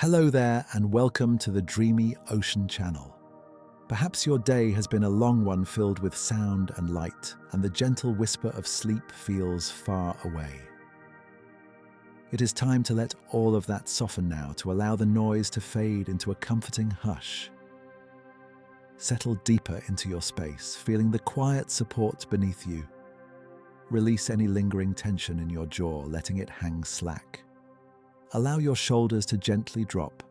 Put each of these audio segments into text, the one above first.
Hello there, and welcome to the Dreamy Ocean Channel. Perhaps your day has been a long one filled with sound and light, and the gentle whisper of sleep feels far away. It is time to let all of that soften now, to allow the noise to fade into a comforting hush. Settle deeper into your space, feeling the quiet support beneath you. Release any lingering tension in your jaw, letting it hang slack. Allow your shoulders to gently drop,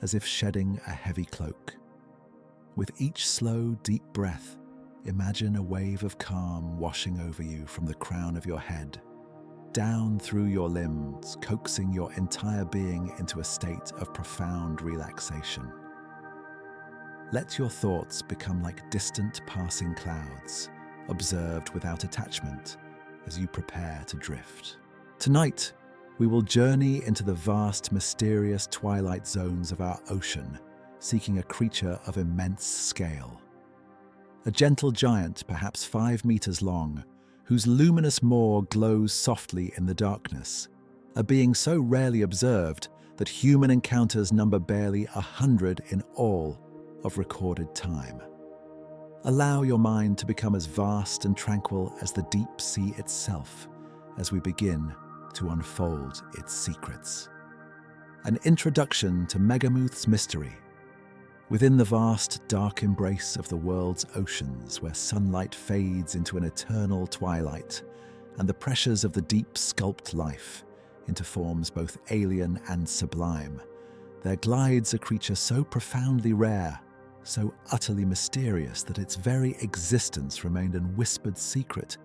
as if shedding a heavy cloak. With each slow, deep breath, imagine a wave of calm washing over you from the crown of your head, down through your limbs, coaxing your entire being into a state of profound relaxation. Let your thoughts become like distant passing clouds, observed without attachment as you prepare to drift. Tonight, we will journey into the vast, mysterious twilight zones of our ocean, seeking a creature of immense scale. A gentle giant, perhaps 5 meters long, whose luminous maw glows softly in the darkness. A being so rarely observed that human encounters number barely 100 in all of recorded time. Allow your mind to become as vast and tranquil as the deep sea itself as we begin to unfold its secrets. An introduction to Megamouth's mystery. Within the vast, dark embrace of the world's oceans, where sunlight fades into an eternal twilight, and the pressures of the deep sculpt life into forms both alien and sublime, there glides a creature so profoundly rare, so utterly mysterious that its very existence remained a whispered secret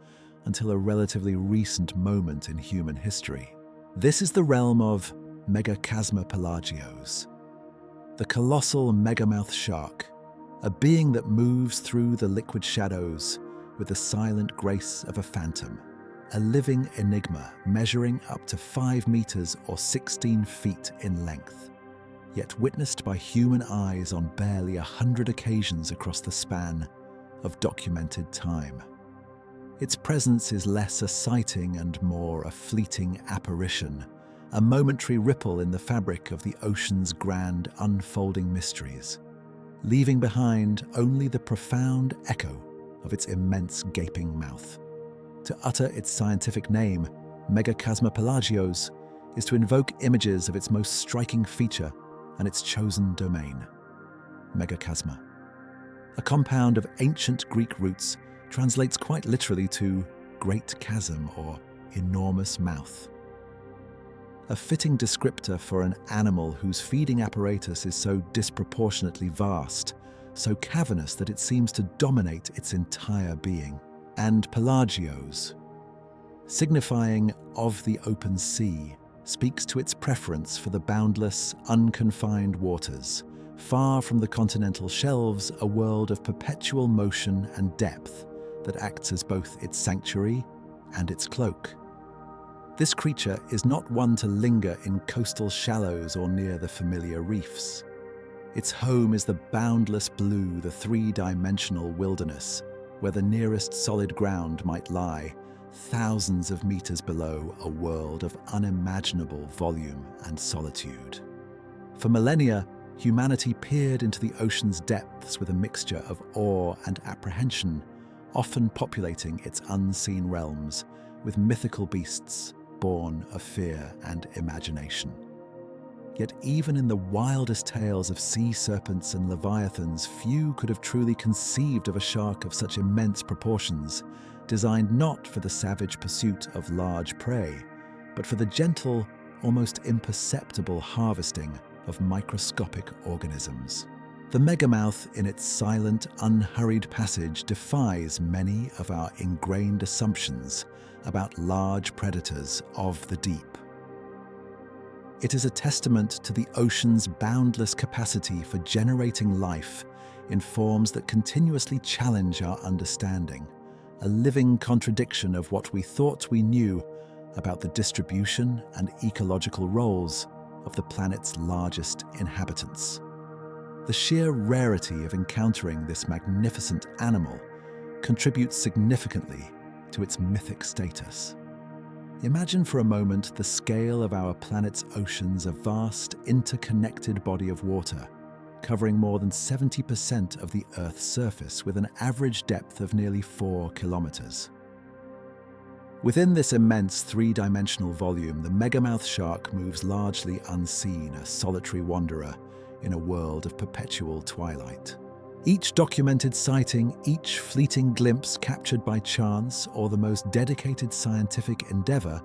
until a relatively recent moment in human history. This is the realm of Megachasma pelagios, the colossal Megamouth Shark, a being that moves through the liquid shadows with the silent grace of a phantom, a living enigma measuring up to 5 meters or 16 feet in length, yet witnessed by human eyes on barely 100 occasions across the span of documented time. Its presence is less a sighting and more a fleeting apparition, a momentary ripple in the fabric of the ocean's grand unfolding mysteries, leaving behind only the profound echo of its immense gaping mouth. To utter its scientific name, Megachasma pelagios, is to invoke images of its most striking feature and its chosen domain, Megachasma. A compound of ancient Greek roots, translates quite literally to great chasm or enormous mouth. A fitting descriptor for an animal whose feeding apparatus is so disproportionately vast, so cavernous that it seems to dominate its entire being. And pelagios, signifying of the open sea, speaks to its preference for the boundless, unconfined waters, far from the continental shelves, a world of perpetual motion and depth that acts as both its sanctuary and its cloak. This creature is not one to linger in coastal shallows or near the familiar reefs. Its home is the boundless blue, the three-dimensional wilderness, where the nearest solid ground might lie, thousands of meters below a world of unimaginable volume and solitude. For millennia, humanity peered into the ocean's depths with a mixture of awe and apprehension, often populating its unseen realms with mythical beasts born of fear and imagination. Yet even in the wildest tales of sea serpents and leviathans, few could have truly conceived of a shark of such immense proportions, designed not for the savage pursuit of large prey, but for the gentle, almost imperceptible harvesting of microscopic organisms. The Megamouth, in its silent, unhurried passage, defies many of our ingrained assumptions about large predators of the deep. It is a testament to the ocean's boundless capacity for generating life in forms that continuously challenge our understanding, a living contradiction of what we thought we knew about the distribution and ecological roles of the planet's largest inhabitants. The sheer rarity of encountering this magnificent animal contributes significantly to its mythic status. Imagine for a moment the scale of our planet's oceans, a vast, interconnected body of water, covering more than 70% of the Earth's surface with an average depth of nearly 4 kilometers. Within this immense three-dimensional volume, the Megamouth Shark moves largely unseen, a solitary wanderer in a world of perpetual twilight. Each documented sighting, each fleeting glimpse captured by chance or the most dedicated scientific endeavor,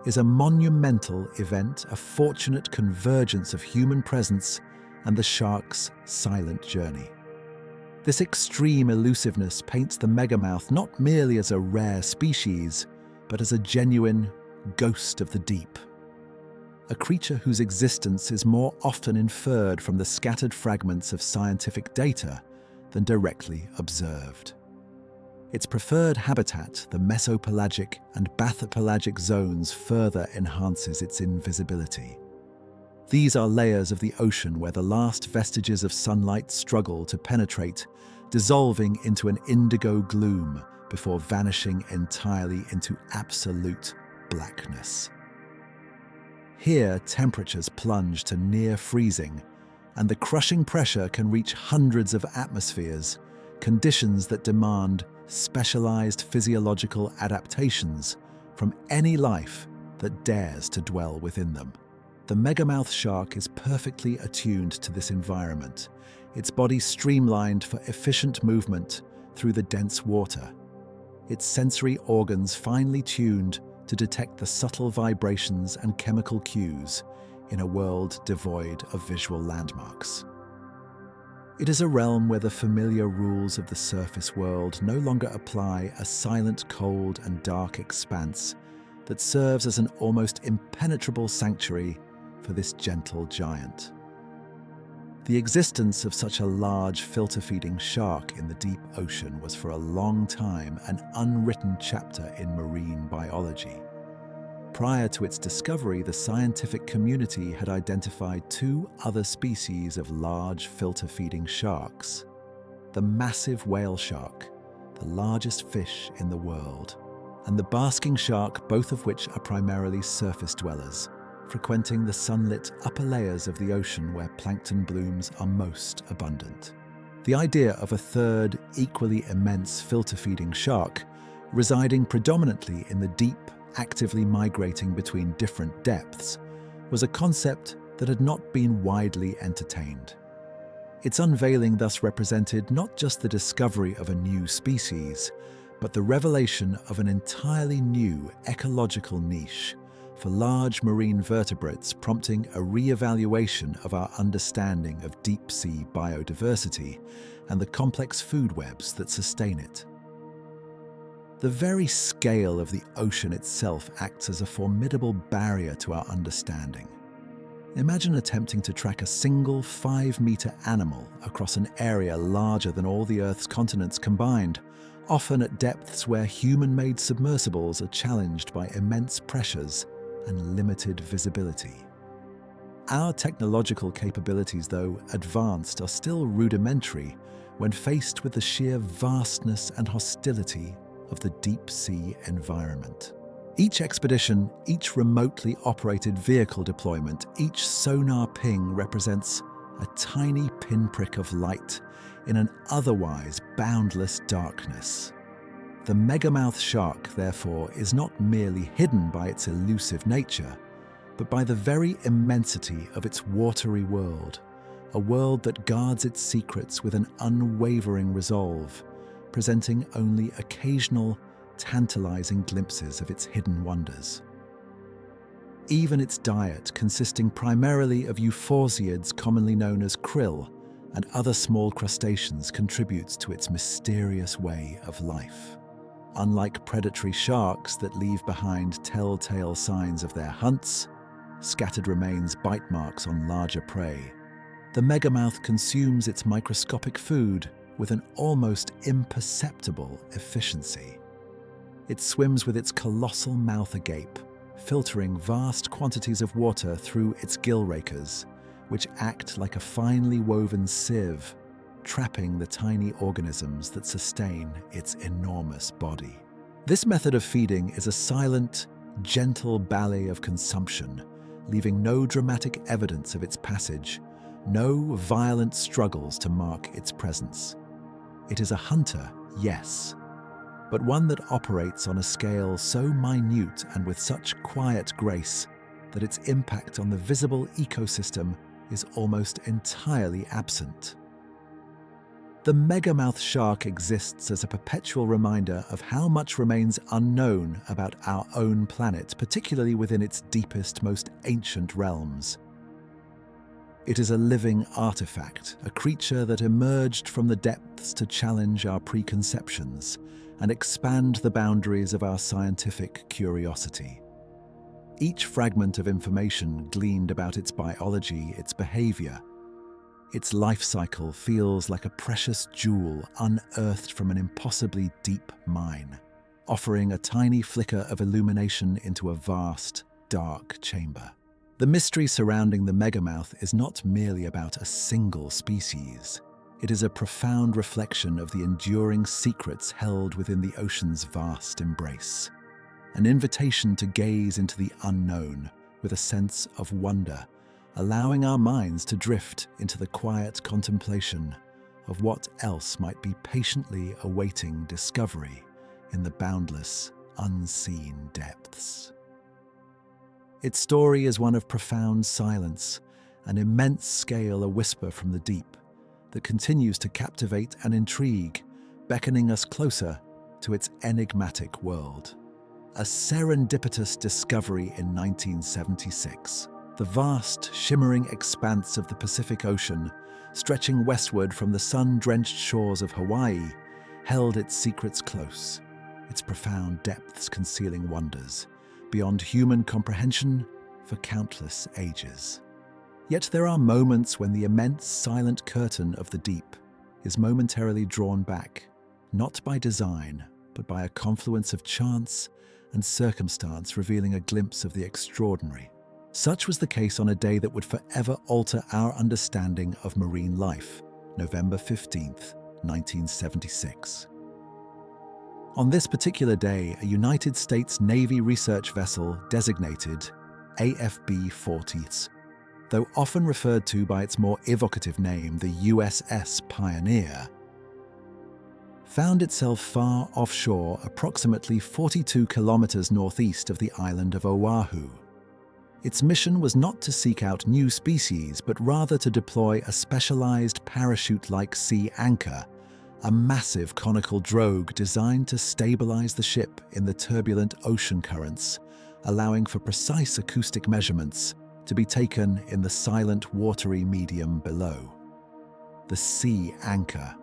is a monumental event, a fortunate convergence of human presence and the shark's silent journey. This extreme elusiveness paints the megamouth not merely as a rare species, but as a genuine ghost of the deep. A creature whose existence is more often inferred from the scattered fragments of scientific data than directly observed. Its preferred habitat, the mesopelagic and bathypelagic zones, further enhances its invisibility. These are layers of the ocean where the last vestiges of sunlight struggle to penetrate, dissolving into an indigo gloom before vanishing entirely into absolute blackness. Here, temperatures plunge to near freezing, and the crushing pressure can reach hundreds of atmospheres, conditions that demand specialized physiological adaptations from any life that dares to dwell within them. The Megamouth shark is perfectly attuned to this environment, its body streamlined for efficient movement through the dense water, its sensory organs finely tuned to detect the subtle vibrations and chemical cues in a world devoid of visual landmarks. It is a realm where the familiar rules of the surface world no longer apply, a silent, cold, and dark expanse that serves as an almost impenetrable sanctuary for this gentle giant. The existence of such a large filter-feeding shark in the deep ocean was for a long time an unwritten chapter in marine biology. Prior to its discovery, the scientific community had identified two other species of large filter-feeding sharks: the massive whale shark, the largest fish in the world, and the basking shark, both of which are primarily surface dwellers, frequenting the sunlit upper layers of the ocean where plankton blooms are most abundant. The idea of a third, equally immense filter-feeding shark, residing predominantly in the deep, actively migrating between different depths, was a concept that had not been widely entertained. Its unveiling thus represented not just the discovery of a new species, but the revelation of an entirely new ecological niche for large marine vertebrates, prompting a re-evaluation of our understanding of deep-sea biodiversity and the complex food webs that sustain it. The very scale of the ocean itself acts as a formidable barrier to our understanding. Imagine attempting to track a single 5-meter animal across an area larger than all the Earth's continents combined, often at depths where human-made submersibles are challenged by immense pressures and limited visibility. Our technological capabilities, though advanced, are still rudimentary when faced with the sheer vastness and hostility of the deep-sea environment. Each expedition, each remotely operated vehicle deployment, each sonar ping represents a tiny pinprick of light in an otherwise boundless darkness. The Megamouth shark, therefore, is not merely hidden by its elusive nature, but by the very immensity of its watery world, a world that guards its secrets with an unwavering resolve, presenting only occasional, tantalizing glimpses of its hidden wonders. Even its diet, consisting primarily of euphorsiids commonly known as krill and other small crustaceans, contributes to its mysterious way of life. Unlike predatory sharks that leave behind telltale signs of their hunts, scattered remains, bite marks on larger prey, the megamouth consumes its microscopic food with an almost imperceptible efficiency. It swims with its colossal mouth agape, filtering vast quantities of water through its gill rakers, which act like a finely woven sieve, trapping the tiny organisms that sustain its enormous body. This method of feeding is a silent, gentle ballet of consumption, leaving no dramatic evidence of its passage, no violent struggles to mark its presence. It is a hunter, yes, but one that operates on a scale so minute and with such quiet grace that its impact on the visible ecosystem is almost entirely absent. The Megamouth Shark exists as a perpetual reminder of how much remains unknown about our own planet, particularly within its deepest, most ancient realms. It is a living artifact, a creature that emerged from the depths to challenge our preconceptions and expand the boundaries of our scientific curiosity. Each fragment of information gleaned about its biology, its behavior, its life cycle feels like a precious jewel unearthed from an impossibly deep mine, offering a tiny flicker of illumination into a vast, dark chamber. The mystery surrounding the Megamouth is not merely about a single species. It is a profound reflection of the enduring secrets held within the ocean's vast embrace. An invitation to gaze into the unknown with a sense of wonder, allowing our minds to drift into the quiet contemplation of what else might be patiently awaiting discovery in the boundless, unseen depths. Its story is one of profound silence, an immense scale a whisper from the deep that continues to captivate and intrigue, beckoning us closer to its enigmatic world. A serendipitous discovery in 1976. The vast, shimmering expanse of the Pacific Ocean, stretching westward from the sun-drenched shores of Hawaii, held its secrets close, its profound depths concealing wonders beyond human comprehension for countless ages. Yet there are moments when the immense silent curtain of the deep is momentarily drawn back, not by design, but by a confluence of chance and circumstance revealing a glimpse of the extraordinary. Such was the case on a day that would forever alter our understanding of marine life, November 15th, 1976. On this particular day, a United States Navy research vessel designated AFB-40s, though often referred to by its more evocative name, the USS Pioneer, found itself far offshore, approximately 42 kilometers northeast of the island of Oahu. Its mission was not to seek out new species, but rather to deploy a specialized parachute-like sea anchor, a massive conical drogue designed to stabilize the ship in the turbulent ocean currents, allowing for precise acoustic measurements to be taken in the silent watery medium below. The sea anchor,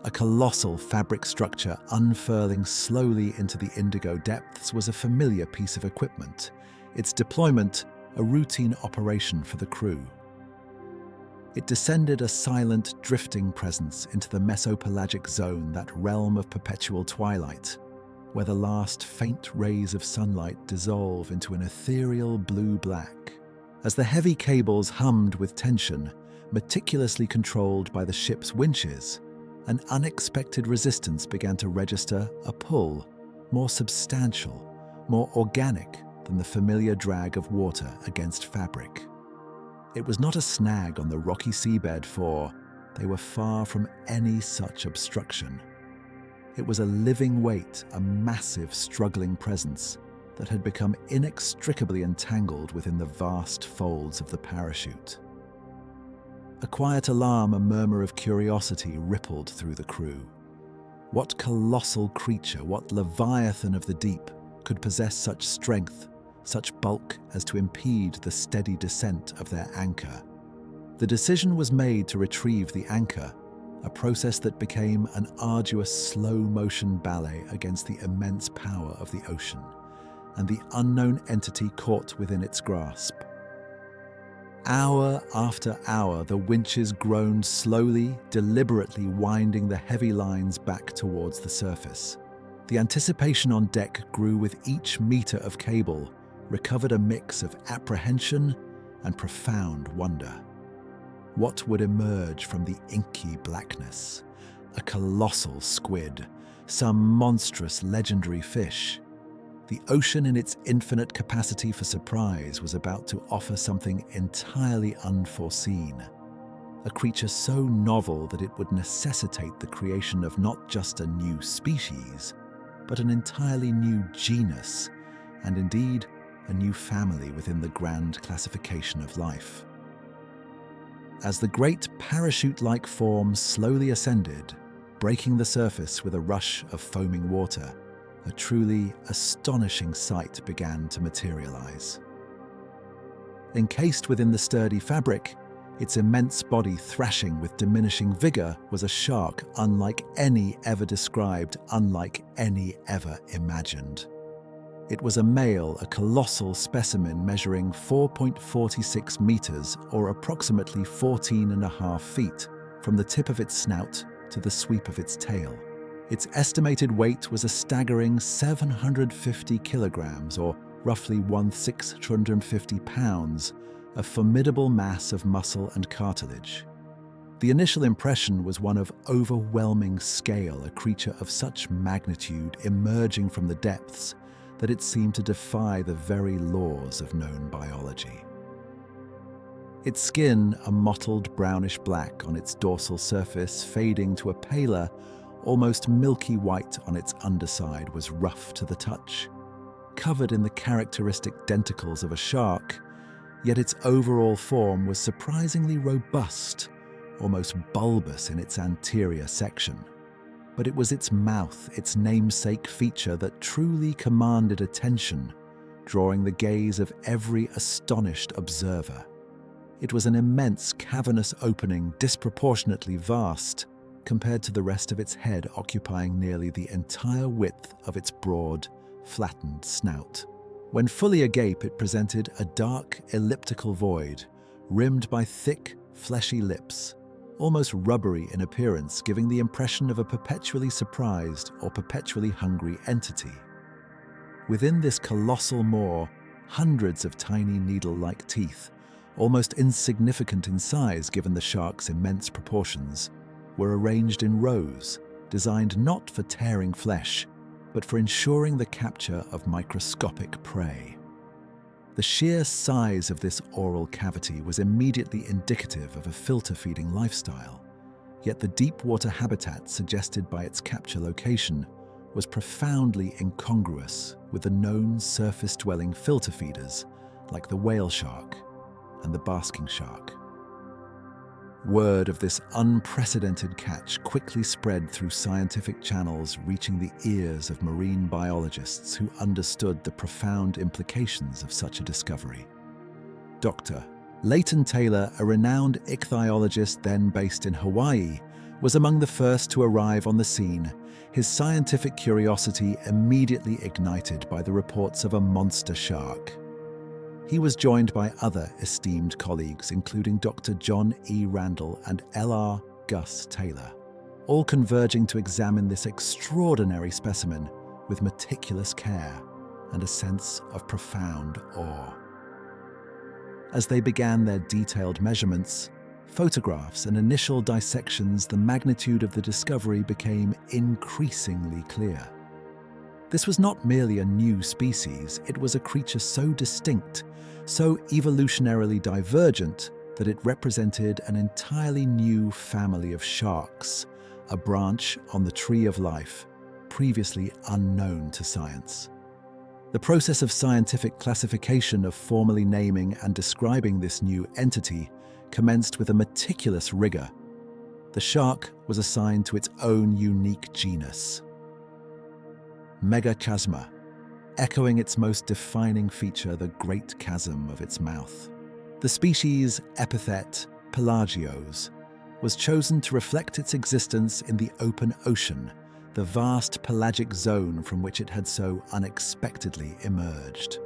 a colossal fabric structure unfurling slowly into the indigo depths, was a familiar piece of equipment, its deployment a routine operation for the crew. It descended a silent, drifting presence into the mesopelagic zone, that realm of perpetual twilight, where the last faint rays of sunlight dissolve into an ethereal blue-black. As the heavy cables hummed with tension, meticulously controlled by the ship's winches, an unexpected resistance began to register, a pull, more substantial, more organic than the familiar drag of water against fabric. It was not a snag on the rocky seabed, for they were far from any such obstruction. It was a living weight, a massive, struggling presence that had become inextricably entangled within the vast folds of the parachute. A quiet alarm, a murmur of curiosity rippled through the crew. What colossal creature, what leviathan of the deep could possess such strength, such bulk as to impede the steady descent of their anchor? The decision was made to retrieve the anchor, a process that became an arduous slow-motion ballet against the immense power of the ocean and the unknown entity caught within its grasp. Hour after hour, the winches groaned slowly, deliberately winding the heavy lines back towards the surface. The anticipation on deck grew with each meter of cable, recovered a mix of apprehension and profound wonder. What would emerge from the inky blackness? A colossal squid, some monstrous legendary fish, The ocean in its infinite capacity for surprise was about to offer something entirely unforeseen. A creature so novel that it would necessitate the creation of not just a new species, but an entirely new genus, and indeed, a new family within the grand classification of life. As the great parachute-like form slowly ascended, breaking the surface with a rush of foaming water, a truly astonishing sight began to materialize. Encased within the sturdy fabric, its immense body thrashing with diminishing vigor, was a shark unlike any ever described, unlike any ever imagined. It was a male, a colossal specimen measuring 4.46 meters, or approximately 14.5 feet, from the tip of its snout to the sweep of its tail. Its estimated weight was a staggering 750 kilograms, or roughly 1,650 pounds, a formidable mass of muscle and cartilage. The initial impression was one of overwhelming scale, a creature of such magnitude emerging from the depths that it seemed to defy the very laws of known biology. Its skin, a mottled brownish black on its dorsal surface, fading to a paler, almost milky white on its underside, was rough to the touch. Covered in the characteristic denticles of a shark, yet its overall form was surprisingly robust, almost bulbous in its anterior section. But it was its mouth, its namesake feature, that truly commanded attention, drawing the gaze of every astonished observer. It was an immense cavernous opening, disproportionately vast, compared to the rest of its head occupying nearly the entire width of its broad, flattened snout. When fully agape, it presented a dark, elliptical void, rimmed by thick, fleshy lips, almost rubbery in appearance, giving the impression of a perpetually surprised or perpetually hungry entity. Within this colossal maw, hundreds of tiny needle-like teeth, almost insignificant in size given the shark's immense proportions, were arranged in rows, designed not for tearing flesh, but for ensuring the capture of microscopic prey. The sheer size of this oral cavity was immediately indicative of a filter-feeding lifestyle, yet the deep-water habitat suggested by its capture location was profoundly incongruous with the known surface-dwelling filter feeders like the whale shark and the basking shark. Word of this unprecedented catch quickly spread through scientific channels, reaching the ears of marine biologists who understood the profound implications of such a discovery. Dr. Leighton Taylor, a renowned ichthyologist then based in Hawaii, was among the first to arrive on the scene, his scientific curiosity immediately ignited by the reports of a monster shark. He was joined by other esteemed colleagues, including Dr. John E. Randall and L.R. Gus Taylor, all converging to examine this extraordinary specimen with meticulous care and a sense of profound awe. As they began their detailed measurements, photographs, and initial dissections, the magnitude of the discovery became increasingly clear. This was not merely a new species, it was a creature so distinct, so evolutionarily divergent, that it represented an entirely new family of sharks, a branch on the tree of life, previously unknown to science. The process of scientific classification, of formally naming and describing this new entity, commenced with a meticulous rigor. The shark was assigned to its own unique genus, Megachasma, echoing its most defining feature, the great chasm of its mouth. The species epithet, pelagios, was chosen to reflect its existence in the open ocean, the vast pelagic zone from which it had so unexpectedly emerged.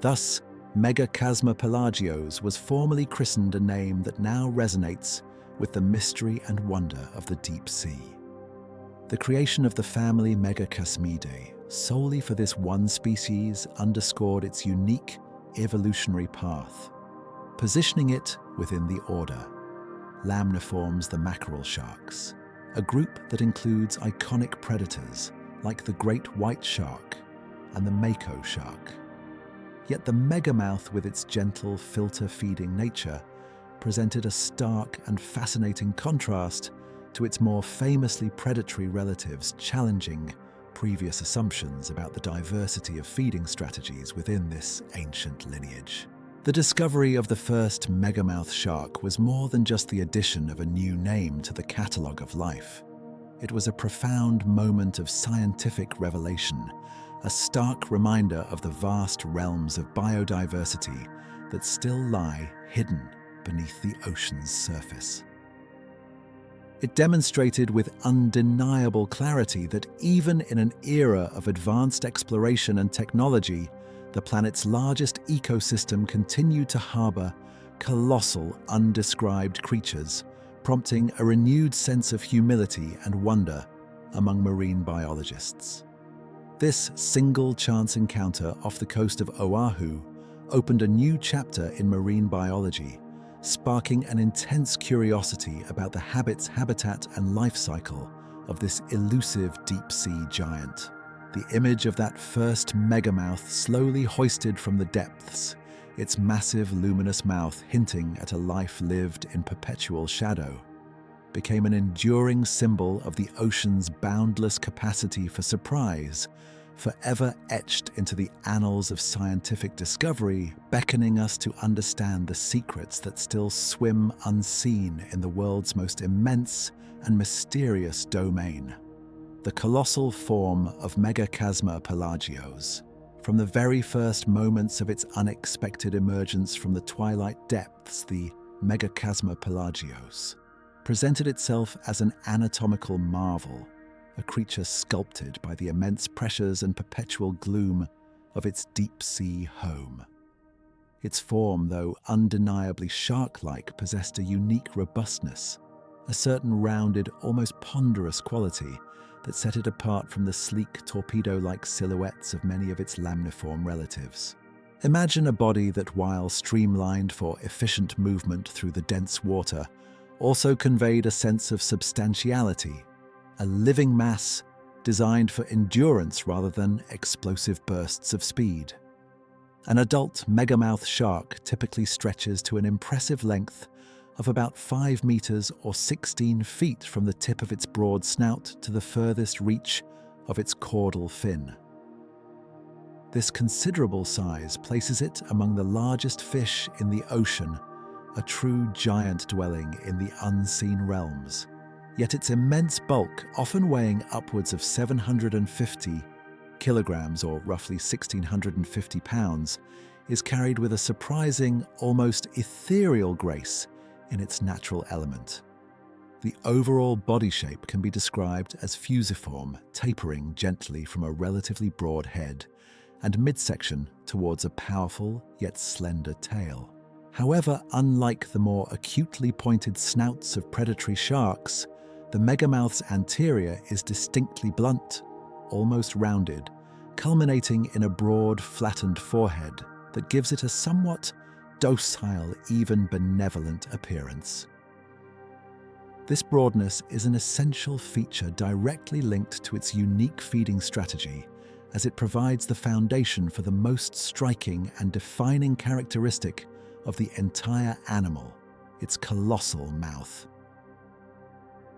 Thus, Megachasma pelagios was formally christened, a name that now resonates with the mystery and wonder of the deep sea. The creation of the family Megachasmidae solely for this one species underscored its unique evolutionary path, positioning it within the order Lamniformes, the mackerel sharks, a group that includes iconic predators like the great white shark, and the mako shark. Yet the megamouth, with its gentle, filter-feeding nature, presented a stark and fascinating contrast to its more famously predatory relatives, challenging previous assumptions about the diversity of feeding strategies within this ancient lineage. The discovery of the first Megamouth shark was more than just the addition of a new name to the catalogue of life. It was a profound moment of scientific revelation, a stark reminder of the vast realms of biodiversity that still lie hidden beneath the ocean's surface. It demonstrated with undeniable clarity that even in an era of advanced exploration and technology, the planet's largest ecosystem continued to harbour colossal, undescribed creatures, prompting a renewed sense of humility and wonder among marine biologists. This single chance encounter off the coast of Oahu opened a new chapter in marine biology, sparking an intense curiosity about the habits, habitat, and life cycle of this elusive deep-sea giant. The image of that first megamouth slowly hoisted from the depths, its massive luminous mouth hinting at a life lived in perpetual shadow, became an enduring symbol of the ocean's boundless capacity for surprise, forever etched into the annals of scientific discovery, beckoning us to understand the secrets that still swim unseen in the world's most immense and mysterious domain. The colossal form of Megachasma pelagios, from the very first moments of its unexpected emergence from the twilight depths, the Megachasma pelagios presented itself as an anatomical marvel, a creature sculpted by the immense pressures and perpetual gloom of its deep-sea home. Its form, though undeniably shark-like, possessed a unique robustness, a certain rounded, almost ponderous quality that set it apart from the sleek, torpedo-like silhouettes of many of its lamniform relatives. Imagine a body that, while streamlined for efficient movement through the dense water, also conveyed a sense of substantiality, a living mass designed for endurance rather than explosive bursts of speed. An adult megamouth shark typically stretches to an impressive length of about 5 meters or 16 feet from the tip of its broad snout to the furthest reach of its caudal fin. This considerable size places it among the largest fish in the ocean, a true giant dwelling in the unseen realms. Yet its immense bulk, often weighing upwards of 750 kilograms or roughly 1,650 pounds, is carried with a surprising, almost ethereal grace in its natural element. The overall body shape can be described as fusiform, tapering gently from a relatively broad head and midsection towards a powerful yet slender tail. However, unlike the more acutely pointed snouts of predatory sharks, the megamouth's anterior is distinctly blunt, almost rounded, culminating in a broad, flattened forehead that gives it a somewhat docile, even benevolent appearance. This broadness is an essential feature directly linked to its unique feeding strategy, as it provides the foundation for the most striking and defining characteristic of the entire animal, its colossal mouth.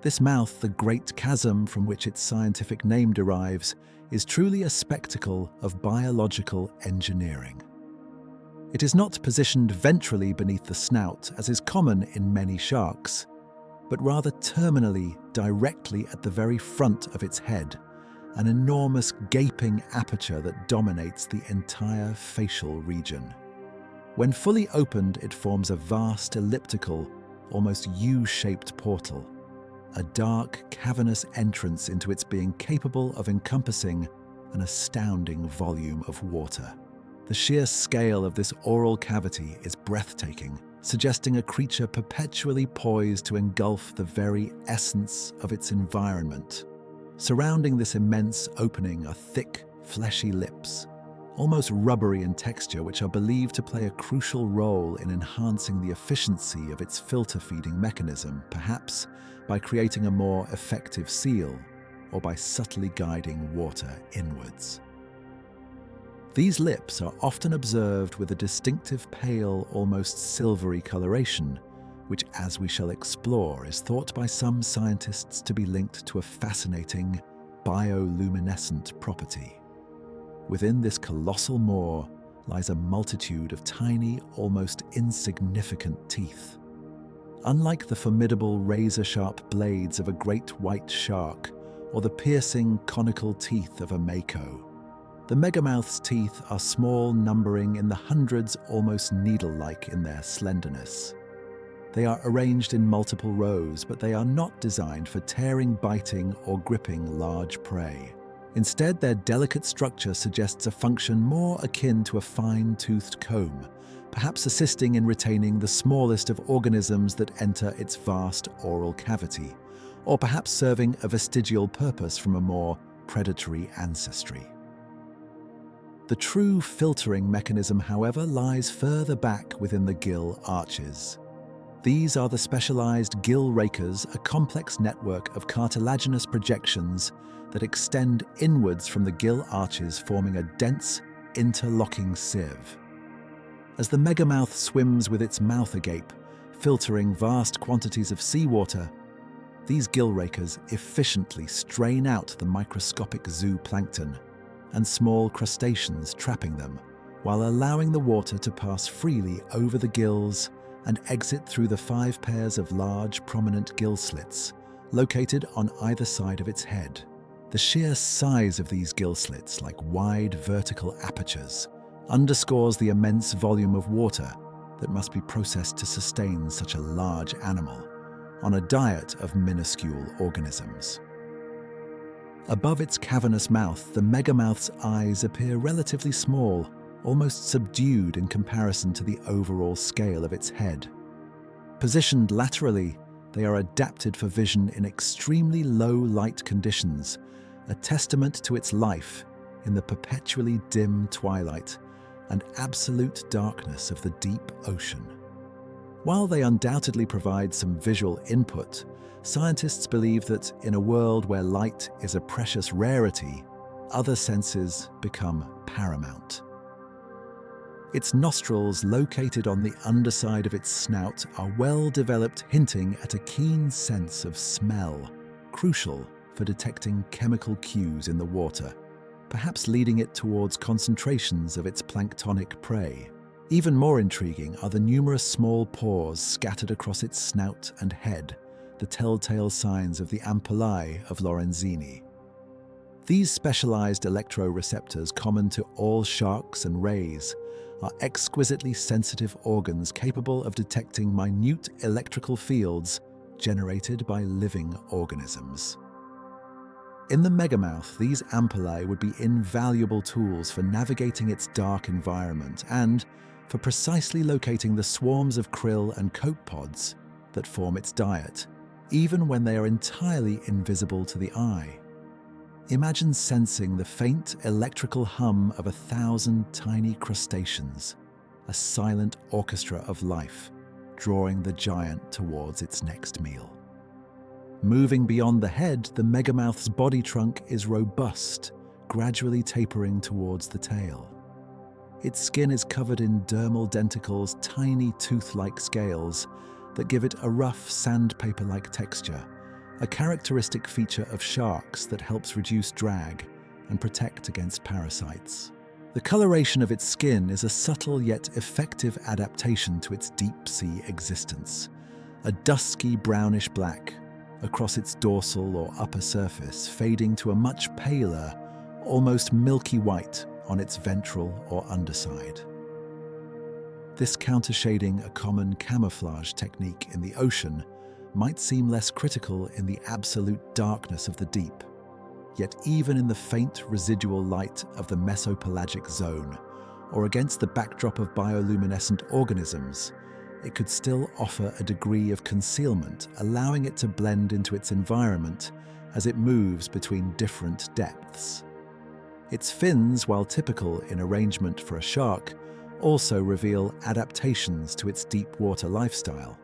This mouth, the great chasm from which its scientific name derives, is truly a spectacle of biological engineering. It is not positioned ventrally beneath the snout, as is common in many sharks, but rather terminally, directly at the very front of its head, an enormous gaping aperture that dominates the entire facial region. When fully opened, it forms a vast elliptical, almost U-shaped portal, a dark, cavernous entrance into its being capable of encompassing an astounding volume of water. The sheer scale of this oral cavity is breathtaking, suggesting a creature perpetually poised to engulf the very essence of its environment. Surrounding this immense opening are thick, fleshy lips, almost rubbery in texture, which are believed to play a crucial role in enhancing the efficiency of its filter-feeding mechanism, perhaps by creating a more effective seal or by subtly guiding water inwards. These lips are often observed with a distinctive pale, almost silvery coloration, which, as we shall explore, is thought by some scientists to be linked to a fascinating bioluminescent property. Within this colossal maw lies a multitude of tiny, almost insignificant teeth. Unlike the formidable razor-sharp blades of a great white shark or the piercing conical teeth of a mako, the megamouth's teeth are small, numbering in the hundreds, almost needle-like in their slenderness. They are arranged in multiple rows, but they are not designed for tearing, biting, or gripping large prey. Instead, their delicate structure suggests a function more akin to a fine-toothed comb, perhaps assisting in retaining the smallest of organisms that enter its vast oral cavity, or perhaps serving a vestigial purpose from a more predatory ancestry. The true filtering mechanism, however, lies further back within the gill arches. These are the specialized gill rakers, a complex network of cartilaginous projections that extend inwards from the gill arches, forming a dense, interlocking sieve. As the megamouth swims with its mouth agape, filtering vast quantities of seawater, these gill rakers efficiently strain out the microscopic zooplankton and small crustaceans trapping them, while allowing the water to pass freely over the gills and exit through the 5 pairs of large, prominent gill slits located on either side of its head. The sheer size of these gill slits, like wide vertical apertures, underscores the immense volume of water that must be processed to sustain such a large animal on a diet of minuscule organisms. Above its cavernous mouth, the megamouth's eyes appear relatively small, almost subdued in comparison to the overall scale of its head. Positioned laterally, they are adapted for vision in extremely low light conditions, a testament to its life in the perpetually dim twilight and absolute darkness of the deep ocean. While they undoubtedly provide some visual input, scientists believe that in a world where light is a precious rarity, other senses become paramount. Its nostrils, located on the underside of its snout, are well developed, hinting at a keen sense of smell, crucial for detecting chemical cues in the water, perhaps leading it towards concentrations of its planktonic prey. Even more intriguing are the numerous small pores scattered across its snout and head, the telltale signs of the ampullae of Lorenzini. These specialized electroreceptors, common to all sharks and rays, are exquisitely sensitive organs capable of detecting minute electrical fields generated by living organisms. In the megamouth, these ampullae would be invaluable tools for navigating its dark environment and for precisely locating the swarms of krill and copepods that form its diet, even when they are entirely invisible to the eye. Imagine sensing the faint electrical hum of 1,000 tiny crustaceans, a silent orchestra of life, drawing the giant towards its next meal. Moving beyond the head, the megamouth's body trunk is robust, gradually tapering towards the tail. Its skin is covered in dermal denticles, tiny tooth-like scales that give it a rough sandpaper-like texture, a characteristic feature of sharks that helps reduce drag and protect against parasites. The coloration of its skin is a subtle yet effective adaptation to its deep-sea existence, a dusky brownish black across its dorsal or upper surface, fading to a much paler, almost milky white on its ventral or underside. This countershading, a common camouflage technique in the ocean, might seem less critical in the absolute darkness of the deep. Yet even in the faint residual light of the mesopelagic zone, or against the backdrop of bioluminescent organisms, it could still offer a degree of concealment, allowing it to blend into its environment as it moves between different depths. Its fins, while typical in arrangement for a shark, also reveal adaptations to its deep water lifestyle.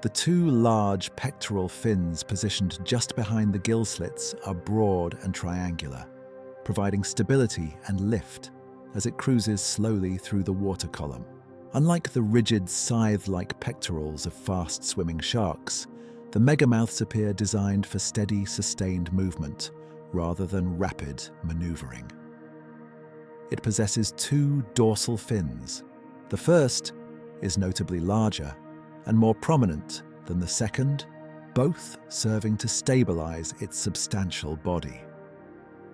The 2 large pectoral fins positioned just behind the gill slits are broad and triangular, providing stability and lift, as it cruises slowly through the water column. Unlike the rigid, scythe-like pectorals of fast-swimming sharks, the megamouths appear designed for steady, sustained movement rather than rapid maneuvering. It possesses two dorsal fins. The first is notably larger and more prominent than the second, both serving to stabilize its substantial body.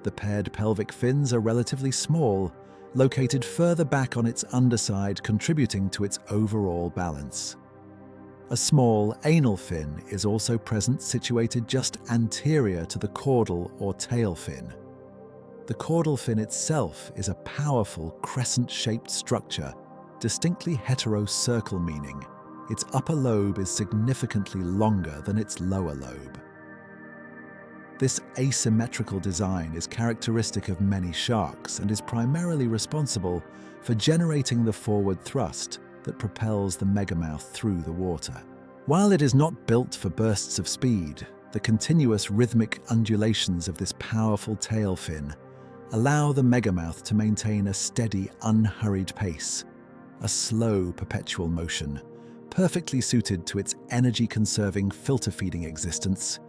The paired pelvic fins are relatively small, located further back on its underside, contributing to its overall balance. A small anal fin is also present, situated just anterior to the caudal or tail fin. The caudal fin itself is a powerful crescent-shaped structure, distinctly heterocircle, meaning its upper lobe is significantly longer than its lower lobe. This asymmetrical design is characteristic of many sharks and is primarily responsible for generating the forward thrust that propels the megamouth through the water. While it is not built for bursts of speed, the continuous rhythmic undulations of this powerful tail fin allow the megamouth to maintain a steady, unhurried pace, a slow, perpetual motion, perfectly suited to its energy-conserving, filter-feeding existence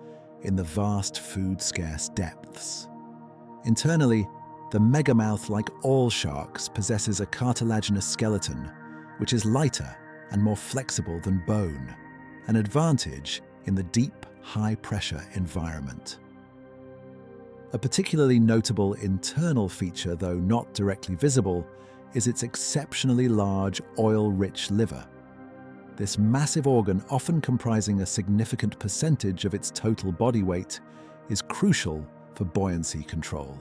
in the vast, food-scarce depths. Internally, the megamouth, like all sharks, possesses a cartilaginous skeleton, which is lighter and more flexible than bone, an advantage in the deep, high-pressure environment. A particularly notable internal feature, though not directly visible, is its exceptionally large, oil-rich liver. This massive organ, often comprising a significant percentage of its total body weight, is crucial for buoyancy control.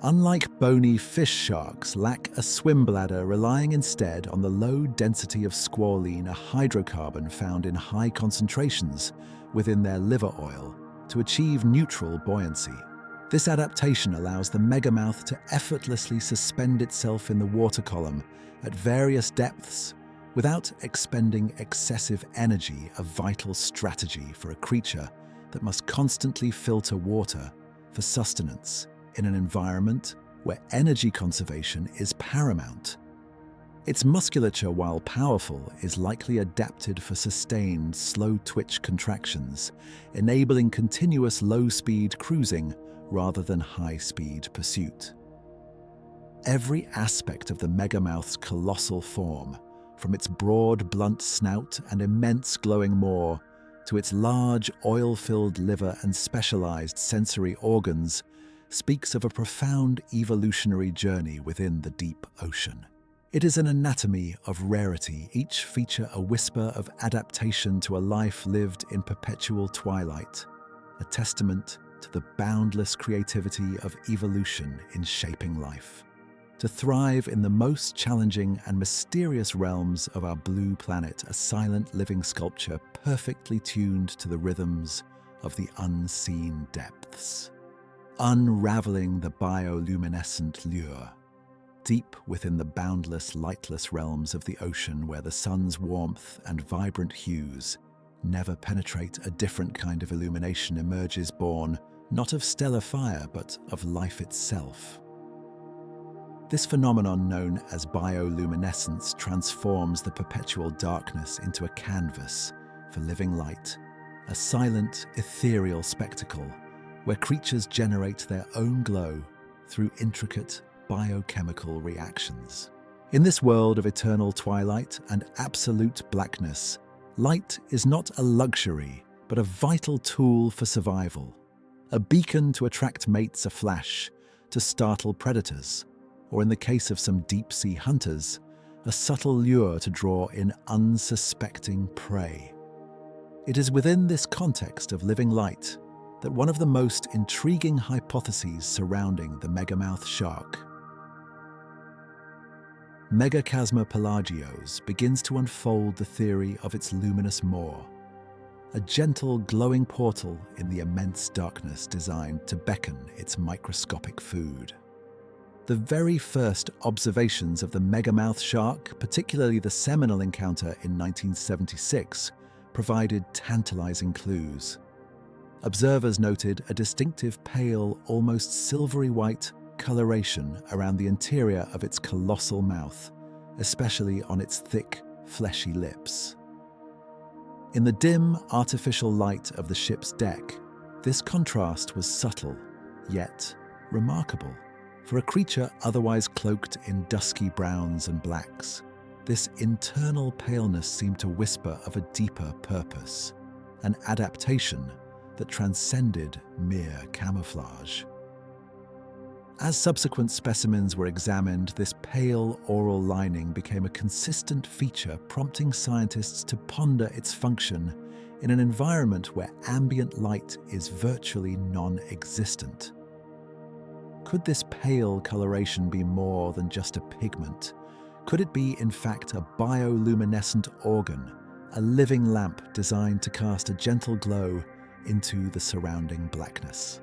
Unlike bony fish sharks lack a swim bladder, relying instead on the low density of squalene, a hydrocarbon found in high concentrations within their liver oil, to achieve neutral buoyancy. This adaptation allows the megamouth to effortlessly suspend itself in the water column at various depths without expending excessive energy, a vital strategy for a creature that must constantly filter water for sustenance in an environment where energy conservation is paramount. Its musculature, while powerful, is likely adapted for sustained, slow-twitch contractions, enabling continuous low-speed cruising rather than high-speed pursuit. Every aspect of the megamouth's colossal form, from its broad, blunt snout and immense glowing maw to its large, oil-filled liver and specialized sensory organs, speaks of a profound evolutionary journey within the deep ocean. It is an anatomy of rarity, each feature a whisper of adaptation to a life lived in perpetual twilight, a testament to the boundless creativity of evolution in shaping life. To thrive in the most challenging and mysterious realms of our blue planet, a silent living sculpture perfectly tuned to the rhythms of the unseen depths. Unraveling the bioluminescent lure, deep within the boundless, lightless realms of the ocean, where the sun's warmth and vibrant hues never penetrate, a different kind of illumination emerges, born not of stellar fire, but of life itself. This phenomenon, known as bioluminescence, transforms the perpetual darkness into a canvas for living light, a silent, ethereal spectacle where creatures generate their own glow through intricate biochemical reactions. In this world of eternal twilight and absolute blackness, light is not a luxury, but a vital tool for survival, a beacon to attract mates, a flash to startle predators, or in the case of some deep-sea hunters, a subtle lure to draw in unsuspecting prey. It is within this context of living light that one of the most intriguing hypotheses surrounding the Megamouth shark, Megachasma pelagios, begins to unfold the theory of its luminous maw, a gentle, glowing portal in the immense darkness designed to beckon its microscopic food. The very first observations of the Megamouth shark, particularly the seminal encounter in 1976, provided tantalizing clues. Observers noted a distinctive pale, almost silvery white, coloration around the interior of its colossal mouth, especially on its thick, fleshy lips. In the dim, artificial light of the ship's deck, this contrast was subtle, yet remarkable. For a creature otherwise cloaked in dusky browns and blacks, this internal paleness seemed to whisper of a deeper purpose, an adaptation that transcended mere camouflage. As subsequent specimens were examined, this pale oral lining became a consistent feature, prompting scientists to ponder its function in an environment where ambient light is virtually non-existent. Could this pale coloration be more than just a pigment? Could it be, in fact, a bioluminescent organ, a living lamp designed to cast a gentle glow into the surrounding blackness?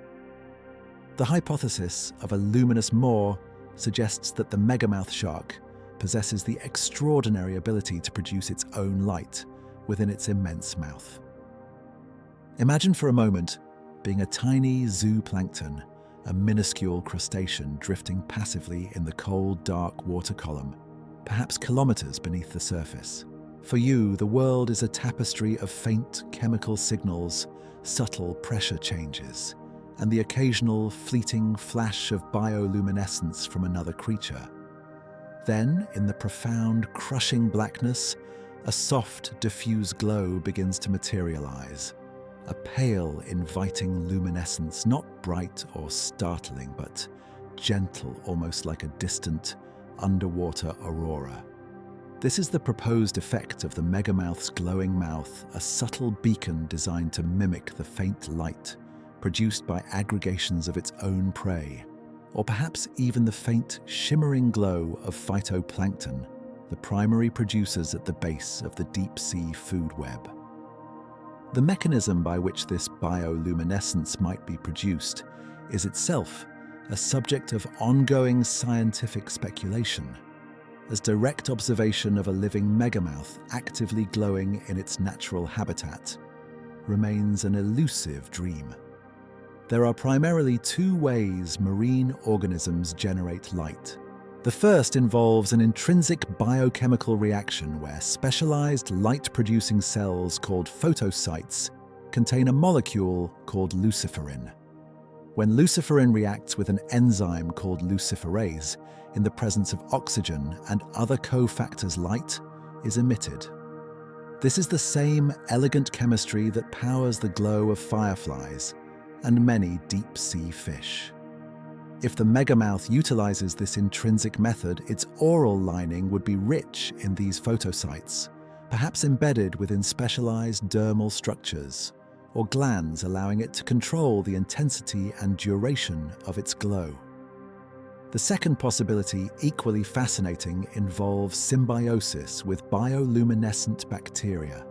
The hypothesis of a luminous maw suggests that the Megamouth shark possesses the extraordinary ability to produce its own light within its immense mouth. Imagine for a moment being a tiny zooplankton, a minuscule crustacean drifting passively in the cold, dark water column, perhaps kilometers beneath the surface. For you, the world is a tapestry of faint chemical signals, subtle pressure changes, and the occasional fleeting flash of bioluminescence from another creature. Then, in the profound, crushing blackness, a soft, diffuse glow begins to materialize. A pale, inviting luminescence, not bright or startling, but gentle, almost like a distant, underwater aurora. This is the proposed effect of the Megamouth's glowing mouth, a subtle beacon designed to mimic the faint light produced by aggregations of its own prey, or perhaps even the faint, shimmering glow of phytoplankton, the primary producers at the base of the deep-sea food web. The mechanism by which this bioluminescence might be produced is itself a subject of ongoing scientific speculation, as direct observation of a living megamouth actively glowing in its natural habitat remains an elusive dream. There are primarily two ways marine organisms generate light. The first involves an intrinsic biochemical reaction where specialized light-producing cells called photocytes contain a molecule called luciferin. When luciferin reacts with an enzyme called luciferase, in the presence of oxygen and other cofactors, light is emitted. This is the same elegant chemistry that powers the glow of fireflies and many deep-sea fish. If the megamouth utilizes this intrinsic method, its oral lining would be rich in these photocytes, perhaps embedded within specialized dermal structures or glands, allowing it to control the intensity and duration of its glow. The second possibility, equally fascinating, involves symbiosis with bioluminescent bacteria.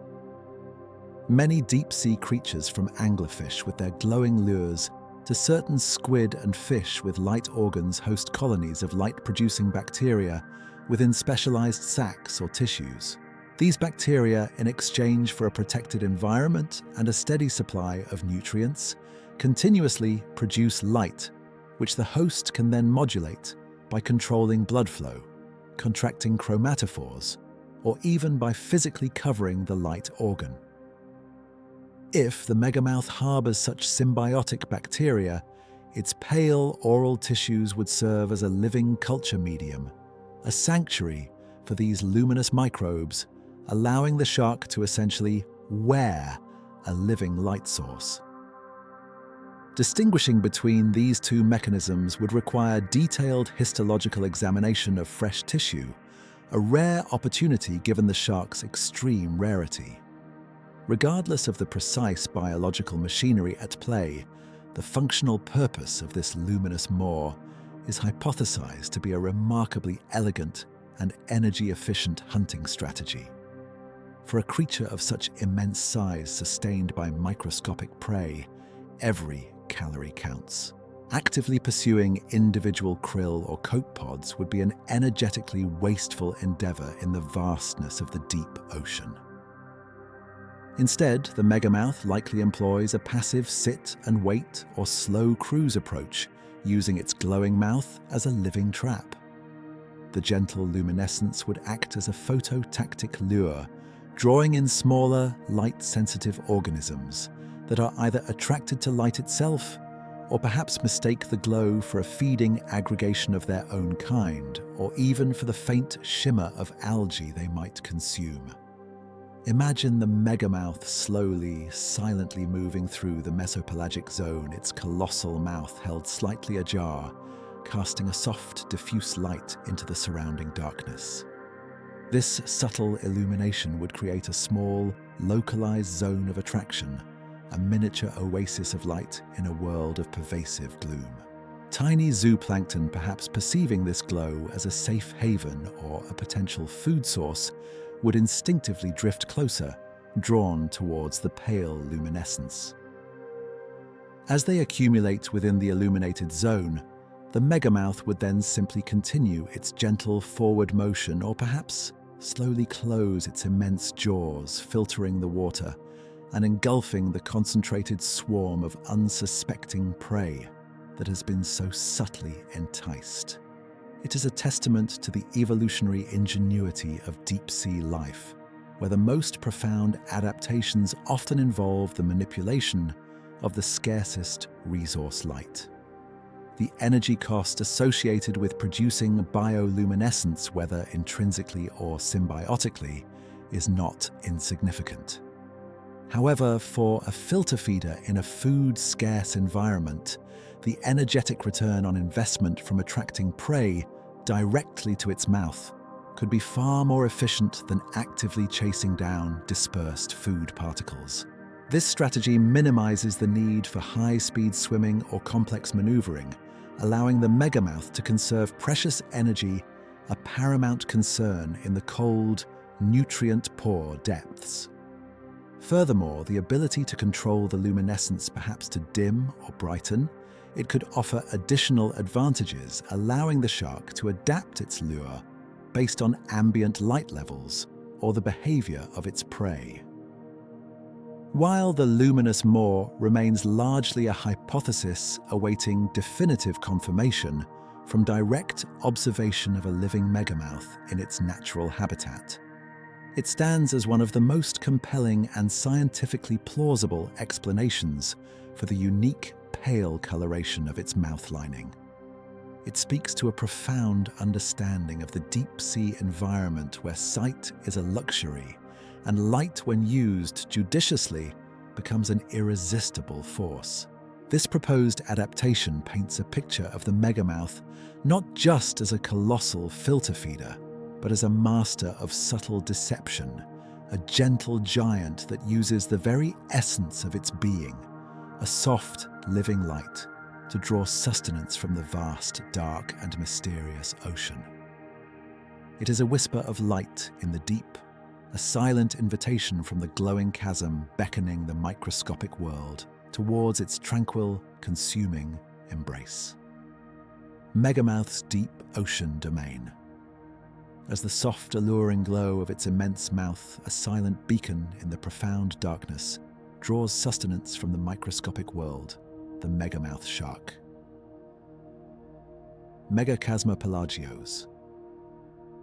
Many deep-sea creatures, from anglerfish with their glowing lures to certain squid and fish with light organs, host colonies of light-producing bacteria within specialized sacs or tissues. These bacteria, in exchange for a protected environment and a steady supply of nutrients, continuously produce light, which the host can then modulate by controlling blood flow, contracting chromatophores, or even by physically covering the light organ. If the megamouth harbors such symbiotic bacteria, its pale oral tissues would serve as a living culture medium, a sanctuary for these luminous microbes, allowing the shark to essentially wear a living light source. Distinguishing between these two mechanisms would require detailed histological examination of fresh tissue, a rare opportunity given the shark's extreme rarity. Regardless of the precise biological machinery at play, the functional purpose of this luminous maw is hypothesized to be a remarkably elegant and energy-efficient hunting strategy. For a creature of such immense size sustained by microscopic prey, every calorie counts. Actively pursuing individual krill or copepods would be an energetically wasteful endeavor in the vastness of the deep ocean. Instead, the megamouth likely employs a passive sit and wait or slow cruise approach, using its glowing mouth as a living trap. The gentle luminescence would act as a phototactic lure, drawing in smaller, light-sensitive organisms that are either attracted to light itself or perhaps mistake the glow for a feeding aggregation of their own kind, or even for the faint shimmer of algae they might consume. Imagine the megamouth slowly, silently moving through the mesopelagic zone, its colossal mouth held slightly ajar, casting a soft, diffuse light into the surrounding darkness. This subtle illumination would create a small, localized zone of attraction, a miniature oasis of light in a world of pervasive gloom. Tiny zooplankton, perhaps perceiving this glow as a safe haven or a potential food source, would instinctively drift closer, drawn towards the pale luminescence. As they accumulate within the illuminated zone, the megamouth would then simply continue its gentle forward motion, or perhaps slowly close its immense jaws, filtering the water and engulfing the concentrated swarm of unsuspecting prey that has been so subtly enticed. It is a testament to the evolutionary ingenuity of deep-sea life, where the most profound adaptations often involve the manipulation of the scarcest resource, light. The energy cost associated with producing bioluminescence, whether intrinsically or symbiotically, is not insignificant. However, for a filter feeder in a food-scarce environment, the energetic return on investment from attracting prey directly to its mouth could be far more efficient than actively chasing down dispersed food particles. This strategy minimizes the need for high-speed swimming or complex maneuvering, allowing the megamouth to conserve precious energy, a paramount concern in the cold, nutrient-poor depths. Furthermore, the ability to control the luminescence, perhaps to dim or brighten, it could offer additional advantages, allowing the shark to adapt its lure based on ambient light levels or the behavior of its prey. While the luminous maw remains largely a hypothesis awaiting definitive confirmation from direct observation of a living megamouth in its natural habitat, it stands as one of the most compelling and scientifically plausible explanations for the unique pale coloration of its mouth lining. It speaks to a profound understanding of the deep-sea environment where sight is a luxury and light, when used judiciously, becomes an irresistible force. This proposed adaptation paints a picture of the megamouth not just as a colossal filter feeder, but as a master of subtle deception, a gentle giant that uses the very essence of its being, a soft, living light, to draw sustenance from the vast, dark, and mysterious ocean. It is a whisper of light in the deep, a silent invitation from the glowing chasm beckoning the microscopic world towards its tranquil, consuming embrace. Megamouth's deep ocean domain. As the soft, alluring glow of its immense mouth, a silent beacon in the profound darkness, draws sustenance from the microscopic world, the Megamouth Shark. Megachasma pelagios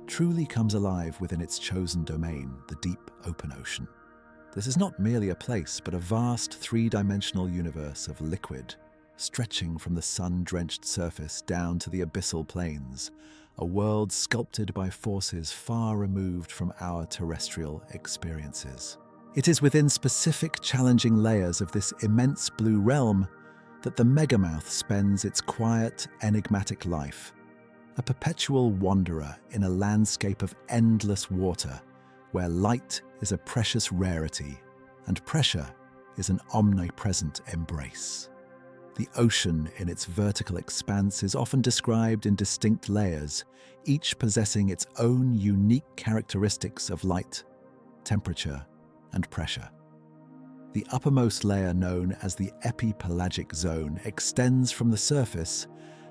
truly comes alive within its chosen domain, the deep open ocean. This is not merely a place, but a vast three-dimensional universe of liquid, stretching from the sun-drenched surface down to the abyssal plains, a world sculpted by forces far removed from our terrestrial experiences. It is within specific challenging layers of this immense blue realm that the megamouth spends its quiet, enigmatic life, a perpetual wanderer in a landscape of endless water, where light is a precious rarity and pressure is an omnipresent embrace. The ocean in its vertical expanse is often described in distinct layers, each possessing its own unique characteristics of light, temperature, and pressure. The uppermost layer, known as the epipelagic zone, extends from the surface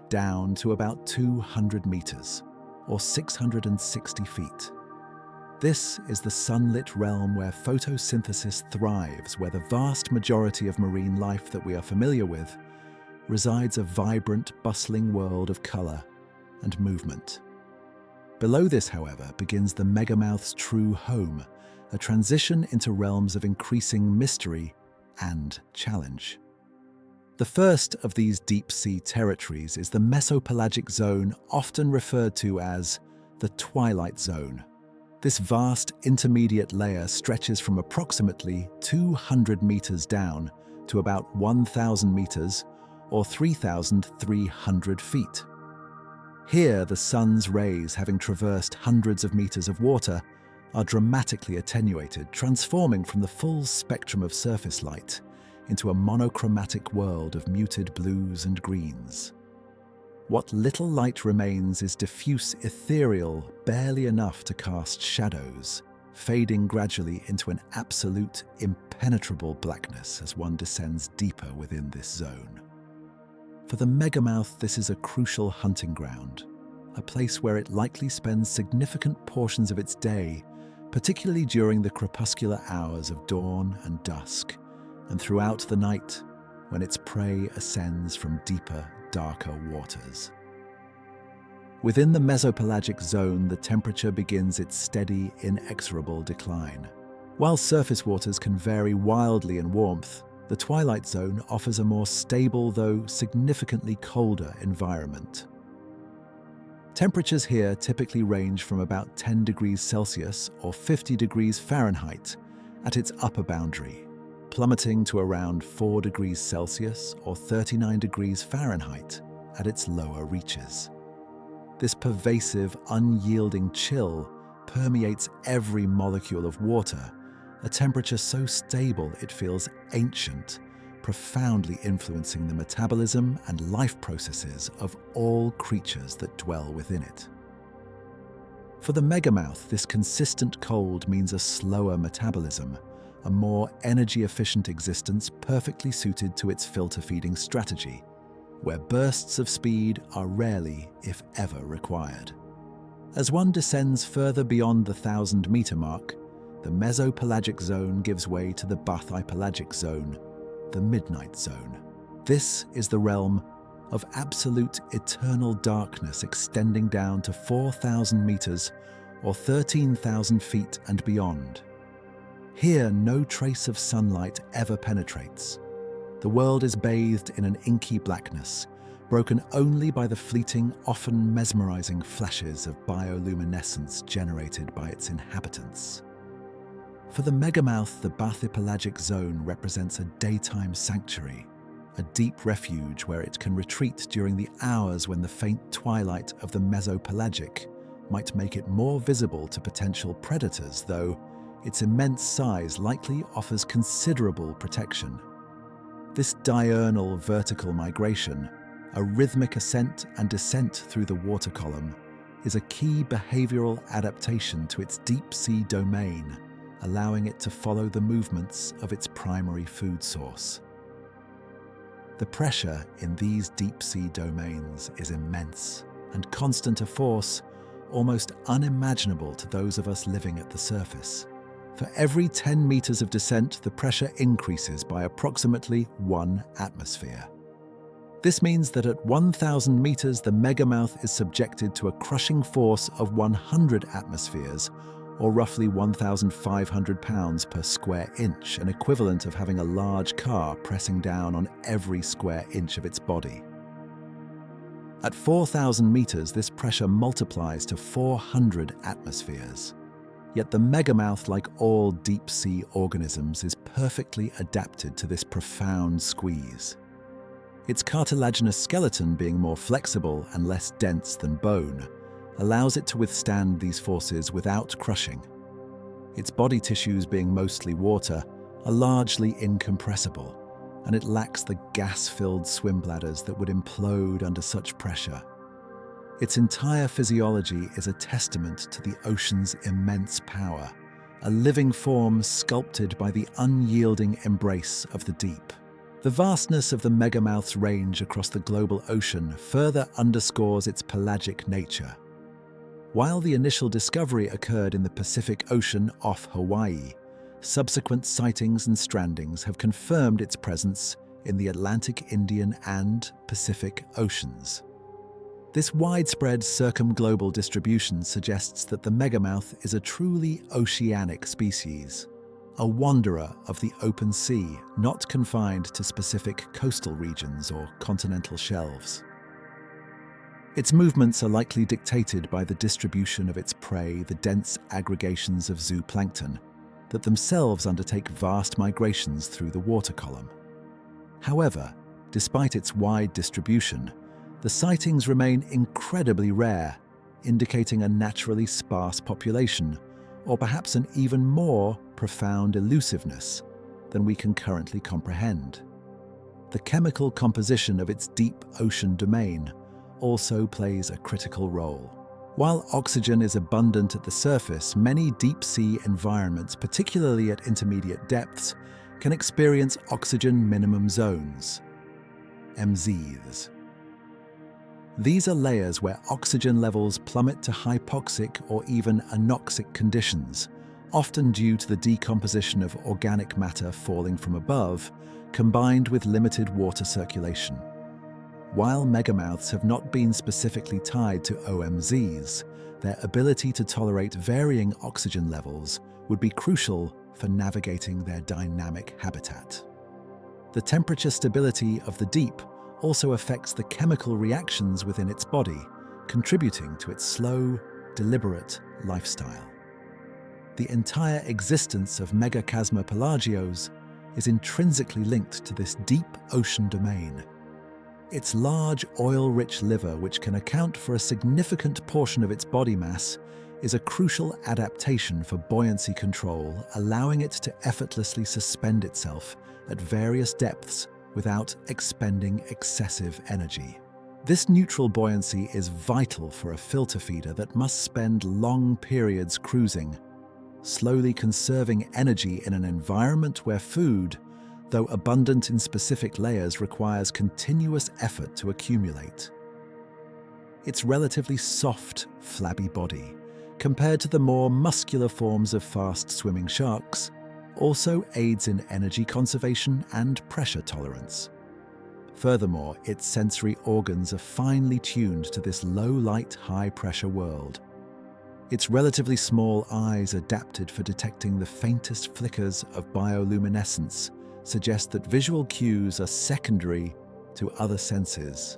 down to about 200 meters, or 660 feet. This is the sunlit realm where photosynthesis thrives, where the vast majority of marine life that we are familiar with resides a vibrant, bustling world of color and movement. Below this, however, begins the Megamouth's true home, a transition into realms of increasing mystery and challenge. The first of these deep-sea territories is the mesopelagic zone, often referred to as the twilight zone. This vast intermediate layer stretches from approximately 200 meters down to about 1,000 meters or 3,300 feet. Here, the sun's rays, having traversed hundreds of meters of water, are dramatically attenuated, transforming from the full spectrum of surface light into a monochromatic world of muted blues and greens. What little light remains is diffuse, ethereal, barely enough to cast shadows, fading gradually into an absolute, impenetrable blackness as one descends deeper within this zone. For the Megamouth, this is a crucial hunting ground, a place where it likely spends significant portions of its day, particularly during the crepuscular hours of dawn and dusk, and throughout the night when its prey ascends from deeper, darker waters. Within the mesopelagic zone, the temperature begins its steady, inexorable decline. While surface waters can vary wildly in warmth, the twilight zone offers a more stable, though significantly colder, environment. Temperatures here typically range from about 10 degrees Celsius or 50 degrees Fahrenheit at its upper boundary, plummeting to around 4 degrees Celsius or 39 degrees Fahrenheit at its lower reaches. This pervasive, unyielding chill permeates every molecule of water, a temperature so stable it feels ancient, profoundly influencing the metabolism and life processes of all creatures that dwell within it. For the Megamouth, this consistent cold means a slower metabolism, a more energy-efficient existence perfectly suited to its filter-feeding strategy, where bursts of speed are rarely, if ever, required. As one descends further beyond the 1,000-meter mark, the mesopelagic zone gives way to the bathypelagic zone, the midnight zone. This is the realm of absolute eternal darkness extending down to 4,000 meters or 13,000 feet and beyond. Here, no trace of sunlight ever penetrates. The world is bathed in an inky blackness, broken only by the fleeting, often mesmerizing flashes of bioluminescence generated by its inhabitants. For the Megamouth, the bathypelagic zone represents a daytime sanctuary, a deep refuge where it can retreat during the hours when the faint twilight of the mesopelagic might make it more visible to potential predators, though its immense size likely offers considerable protection. This diurnal vertical migration, a rhythmic ascent and descent through the water column, is a key behavioral adaptation to its deep-sea domain, allowing it to follow the movements of its primary food source. The pressure in these deep-sea domains is immense and constant, a force almost unimaginable to those of us living at the surface. For every 10 meters of descent, the pressure increases by approximately 1 atmosphere. This means that at 1,000 meters, the Megamouth is subjected to a crushing force of 100 atmospheres, or roughly 1,500 pounds per square inch, an equivalent of having a large car pressing down on every square inch of its body. At 4,000 meters, this pressure multiplies to 400 atmospheres. Yet the Megamouth, like all deep-sea organisms, is perfectly adapted to this profound squeeze. Its cartilaginous skeleton, being more flexible and less dense than bone, allows it to withstand these forces without crushing. Its body tissues, being mostly water, are largely incompressible, and it lacks the gas-filled swim bladders that would implode under such pressure. Its entire physiology is a testament to the ocean's immense power, a living form sculpted by the unyielding embrace of the deep. The vastness of the Megamouth's range across the global ocean further underscores its pelagic nature. While the initial discovery occurred in the Pacific Ocean off Hawaii, subsequent sightings and strandings have confirmed its presence in the Atlantic, Indian, and Pacific Oceans. This widespread circumglobal distribution suggests that the megamouth is a truly oceanic species, a wanderer of the open sea, not confined to specific coastal regions or continental shelves. Its movements are likely dictated by the distribution of its prey, the dense aggregations of zooplankton, that themselves undertake vast migrations through the water column. However, despite its wide distribution, the sightings remain incredibly rare, indicating a naturally sparse population, or perhaps an even more profound elusiveness than we can currently comprehend. The chemical composition of its deep ocean domain also plays a critical role. While oxygen is abundant at the surface, many deep-sea environments, particularly at intermediate depths, can experience oxygen minimum zones, MZs. These are layers where oxygen levels plummet to hypoxic or even anoxic conditions, often due to the decomposition of organic matter falling from above, combined with limited water circulation. While megamouths have not been specifically tied to OMZs, their ability to tolerate varying oxygen levels would be crucial for navigating their dynamic habitat. The temperature stability of the deep also affects the chemical reactions within its body, contributing to its slow, deliberate lifestyle. The entire existence of Megachasma pelagios is intrinsically linked to this deep ocean domain. Its large, oil-rich liver, which can account for a significant portion of its body mass, is a crucial adaptation for buoyancy control, allowing it to effortlessly suspend itself at various depths without expending excessive energy. This neutral buoyancy is vital for a filter feeder that must spend long periods cruising, slowly conserving energy in an environment where food, though abundant in specific layers, requires continuous effort to accumulate. Its relatively soft, flabby body, compared to the more muscular forms of fast-swimming sharks, also aids in energy conservation and pressure tolerance. Furthermore, its sensory organs are finely tuned to this low-light, high-pressure world. Its relatively small eyes, adapted for detecting the faintest flickers of bioluminescence, suggest that visual cues are secondary to other senses.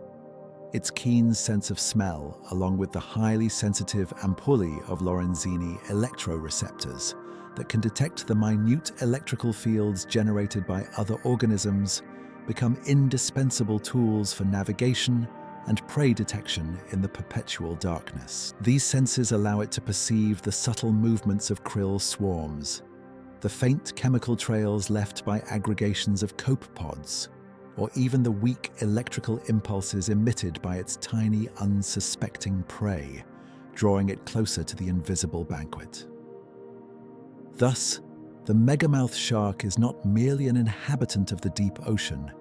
Its keen sense of smell, along with the highly sensitive ampullae of Lorenzini electroreceptors that can detect the minute electrical fields generated by other organisms, become indispensable tools for navigation and prey detection in the perpetual darkness. These senses allow it to perceive the subtle movements of krill swarms, the faint chemical trails left by aggregations of copepods, or even the weak electrical impulses emitted by its tiny, unsuspecting prey, drawing it closer to the invisible banquet. Thus, the Megamouth shark is not merely an inhabitant of the deep ocean,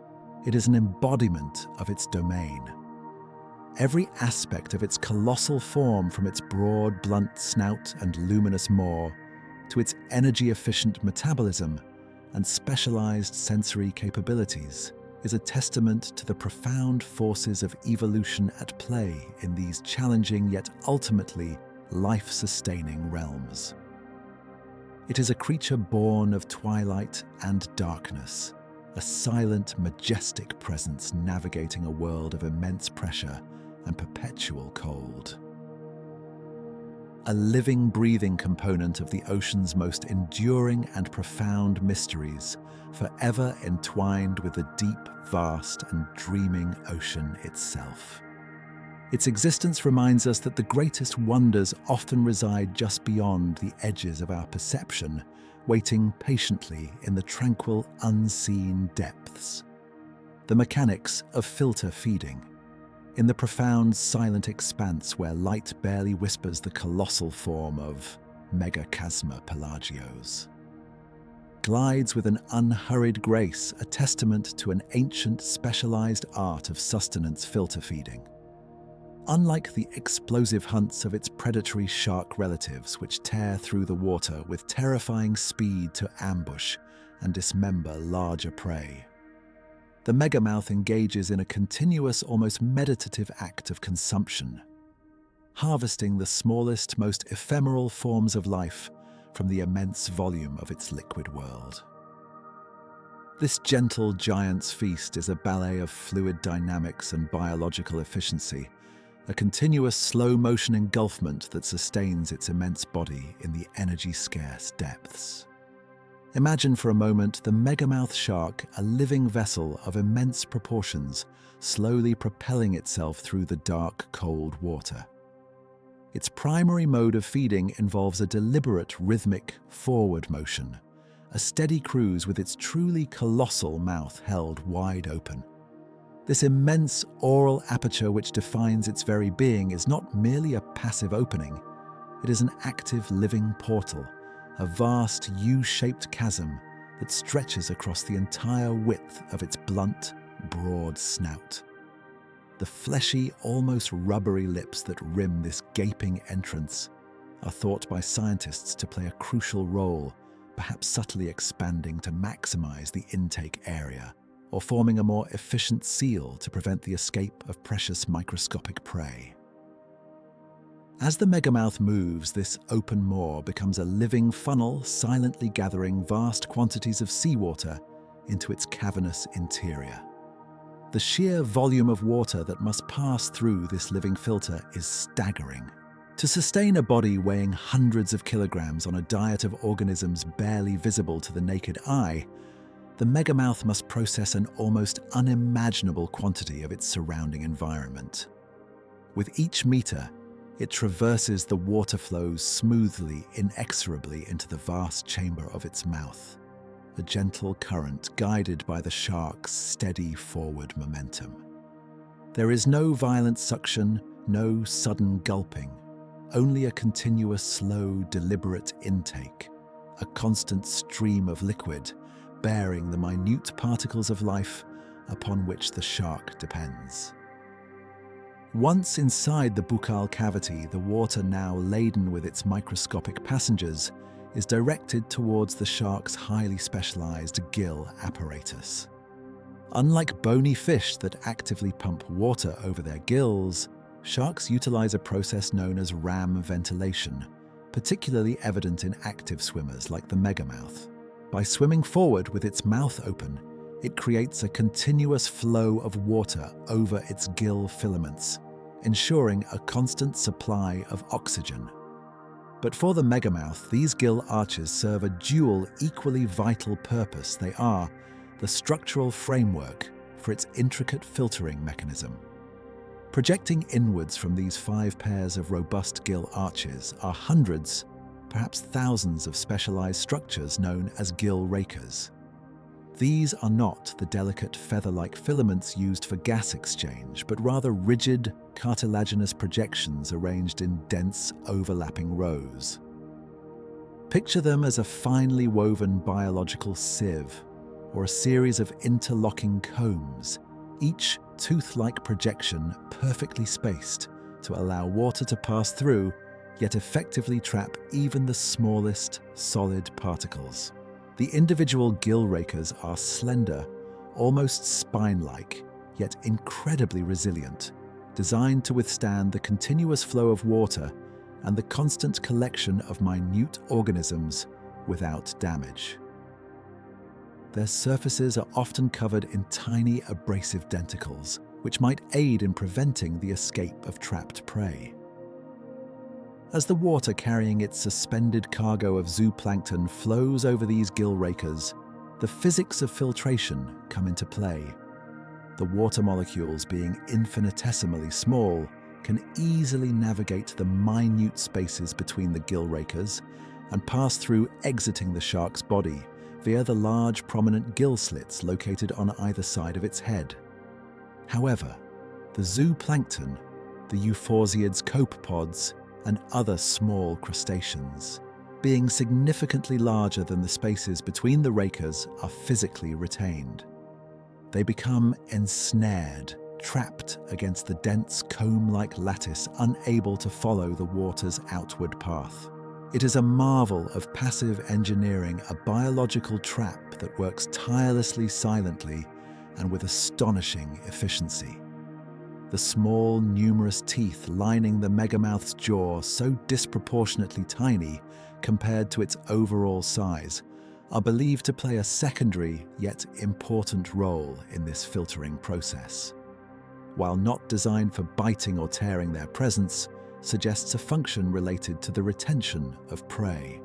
it is an embodiment of its domain. Every aspect of its colossal form, from its broad, blunt snout and luminous maw, to its energy-efficient metabolism and specialized sensory capabilities, is a testament to the profound forces of evolution at play in these challenging yet ultimately life-sustaining realms. It is a creature born of twilight and darkness, a silent, majestic presence navigating a world of immense pressure and perpetual cold. A living, breathing component of the ocean's most enduring and profound mysteries, forever entwined with the deep, vast, and dreaming ocean itself. Its existence reminds us that the greatest wonders often reside just beyond the edges of our perception, waiting patiently in the tranquil, unseen depths. The mechanics of filter feeding. In the profound, silent expanse where light barely whispers the colossal form of Megachasma pelagios. Glides with an unhurried grace, a testament to an ancient, specialized art of sustenance filter feeding. Unlike the explosive hunts of its predatory shark relatives, which tear through the water with terrifying speed to ambush and dismember larger prey, the megamouth engages in a continuous, almost meditative act of consumption, harvesting the smallest, most ephemeral forms of life from the immense volume of its liquid world. This gentle giant's feast is a ballet of fluid dynamics and biological efficiency, a continuous slow-motion engulfment that sustains its immense body in the energy-scarce depths. Imagine for a moment the Megamouth Shark, a living vessel of immense proportions, slowly propelling itself through the dark, cold water. Its primary mode of feeding involves a deliberate, rhythmic, forward motion, a steady cruise with its truly colossal mouth held wide open. This immense oral aperture which defines its very being is not merely a passive opening, it is an active living portal, a vast U-shaped chasm that stretches across the entire width of its blunt, broad snout. The fleshy, almost rubbery lips that rim this gaping entrance are thought by scientists to play a crucial role, perhaps subtly expanding to maximize the intake area, or forming a more efficient seal to prevent the escape of precious microscopic prey. As the megamouth moves, this open maw becomes a living funnel, silently gathering vast quantities of seawater into its cavernous interior. The sheer volume of water that must pass through this living filter is staggering. To sustain a body weighing hundreds of kilograms on a diet of organisms barely visible to the naked eye, the megamouth must process an almost unimaginable quantity of its surrounding environment. With each meter, it traverses the water flows smoothly, inexorably into the vast chamber of its mouth, a gentle current guided by the shark's steady forward momentum. There is no violent suction, no sudden gulping, only a continuous, slow, deliberate intake, a constant stream of liquid bearing the minute particles of life upon which the shark depends. Once inside the buccal cavity, the water, now laden with its microscopic passengers, is directed towards the shark's highly specialized gill apparatus. Unlike bony fish that actively pump water over their gills, sharks utilize a process known as ram ventilation, particularly evident in active swimmers like the megamouth. By swimming forward with its mouth open, it creates a continuous flow of water over its gill filaments, ensuring a constant supply of oxygen. But for the megamouth, these gill arches serve a dual, equally vital purpose. They are the structural framework for its intricate filtering mechanism. Projecting inwards from these 5 pairs of robust gill arches are hundreds, perhaps thousands of specialized structures known as gill rakers. These are not the delicate feather-like filaments used for gas exchange, but rather rigid, cartilaginous projections arranged in dense, overlapping rows. Picture them as a finely woven biological sieve, or a series of interlocking combs, each tooth-like projection perfectly spaced to allow water to pass through, yet effectively trap even the smallest solid particles. The individual gill rakers are slender, almost spine-like, yet incredibly resilient, designed to withstand the continuous flow of water and the constant collection of minute organisms without damage. Their surfaces are often covered in tiny abrasive denticles, which might aid in preventing the escape of trapped prey. As the water carrying its suspended cargo of zooplankton flows over these gill rakers, the physics of filtration come into play. The water molecules, being infinitesimally small, can easily navigate the minute spaces between the gill rakers and pass through, exiting the shark's body via the large prominent gill slits located on either side of its head. However, the zooplankton, the euphorsiids, copepods, and other small crustaceans, being significantly larger than the spaces between the rakers, are physically retained. They become ensnared, trapped against the dense comb-like lattice, unable to follow the water's outward path. It is a marvel of passive engineering, a biological trap that works tirelessly, silently, and with astonishing efficiency. The small, numerous teeth lining the megamouth's jaw, so disproportionately tiny compared to its overall size, are believed to play a secondary yet important role in this filtering process. While not designed for biting or tearing, their presence suggests a function related to the retention of prey.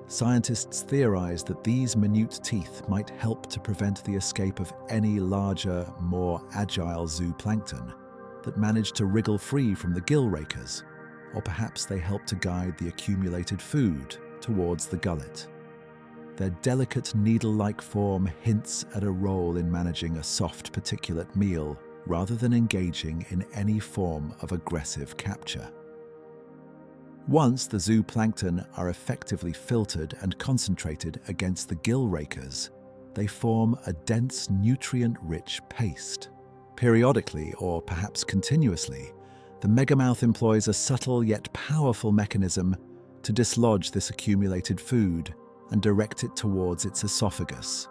Scientists theorize that these minute teeth might help to prevent the escape of any larger, more agile zooplankton that manage to wriggle free from the gill rakers, or perhaps they help to guide the accumulated food towards the gullet. Their delicate needle-like form hints at a role in managing a soft particulate meal rather than engaging in any form of aggressive capture. Once the zooplankton are effectively filtered and concentrated against the gill rakers, they form a dense, nutrient-rich paste. Periodically, or perhaps continuously, the megamouth employs a subtle yet powerful mechanism to dislodge this accumulated food and direct it towards its esophagus.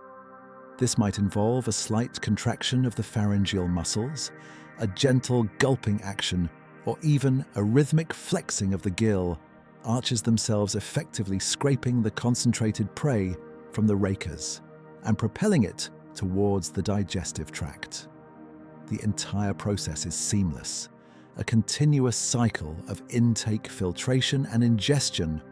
This might involve a slight contraction of the pharyngeal muscles, a gentle gulping action, or even a rhythmic flexing of the gill, arches themselves effectively scraping the concentrated prey from the rakers and propelling it towards the digestive tract. The entire process is seamless, a continuous cycle of intake, filtration, and ingestion,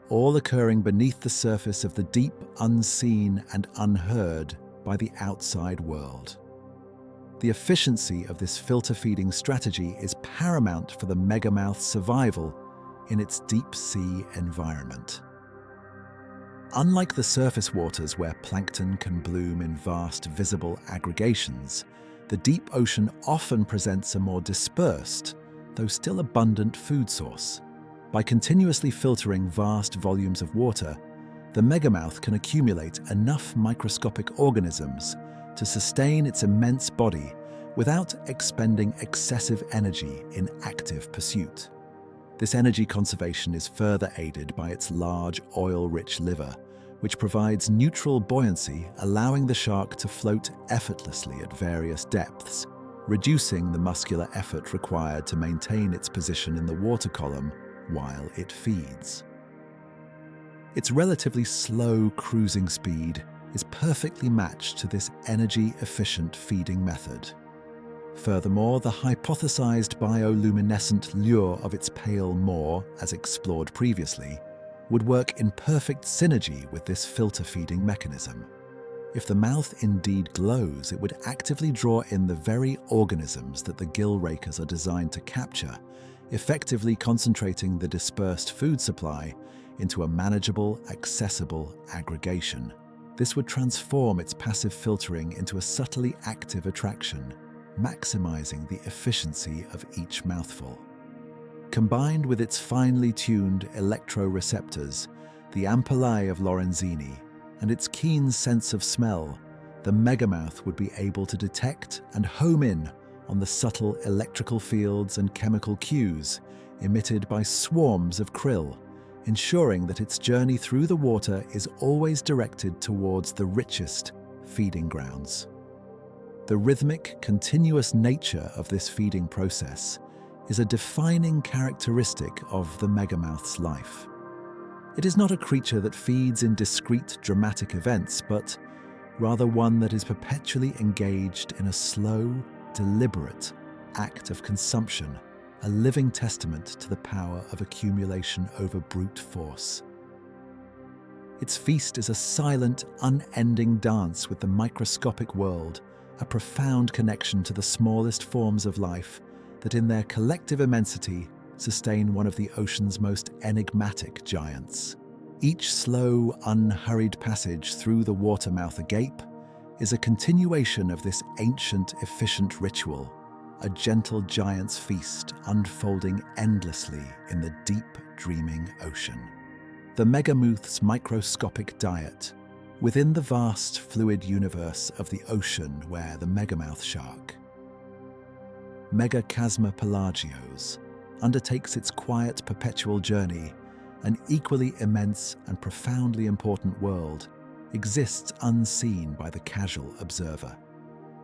all occurring beneath the surface of the deep, unseen, and unheard by the outside world. The efficiency of this filter-feeding strategy is paramount for the megamouth's survival in its deep-sea environment. Unlike the surface waters where plankton can bloom in vast, visible aggregations, the deep ocean often presents a more dispersed, though still abundant food source. By continuously filtering vast volumes of water, the megamouth can accumulate enough microscopic organisms to sustain its immense body without expending excessive energy in active pursuit. This energy conservation is further aided by its large, oil-rich liver, which provides neutral buoyancy, allowing the shark to float effortlessly at various depths, reducing the muscular effort required to maintain its position in the water column while it feeds. Its relatively slow cruising speed is perfectly matched to this energy-efficient feeding method. Furthermore, the hypothesized bioluminescent lure of its pale maw, as explored previously, would work in perfect synergy with this filter-feeding mechanism. If the mouth indeed glows, it would actively draw in the very organisms that the gill rakers are designed to capture, effectively concentrating the dispersed food supply into a manageable, accessible aggregation. This would transform its passive filtering into a subtly active attraction, maximizing the efficiency of each mouthful. Combined with its finely tuned electroreceptors, the ampullae of Lorenzini, and its keen sense of smell, the megamouth would be able to detect and home in on the subtle electrical fields and chemical cues emitted by swarms of krill, ensuring that its journey through the water is always directed towards the richest feeding grounds. The rhythmic, continuous nature of this feeding process is a defining characteristic of the megamouth's life. It is not a creature that feeds in discrete, dramatic events, but rather one that is perpetually engaged in a slow, deliberate act of consumption, a living testament to the power of accumulation over brute force. Its feast is a silent, unending dance with the microscopic world, a profound connection to the smallest forms of life that in their collective immensity sustain one of the ocean's most enigmatic giants. Each slow, unhurried passage through the water mouth agape is a continuation of this ancient, efficient ritual, a gentle giant's feast unfolding endlessly in the deep, dreaming ocean. The megamouth's microscopic diet, within the vast, fluid universe of the ocean where the Megamouth Shark, Megachasma pelagios, undertakes its quiet, perpetual journey, an equally immense and profoundly important world exists unseen by the casual observer.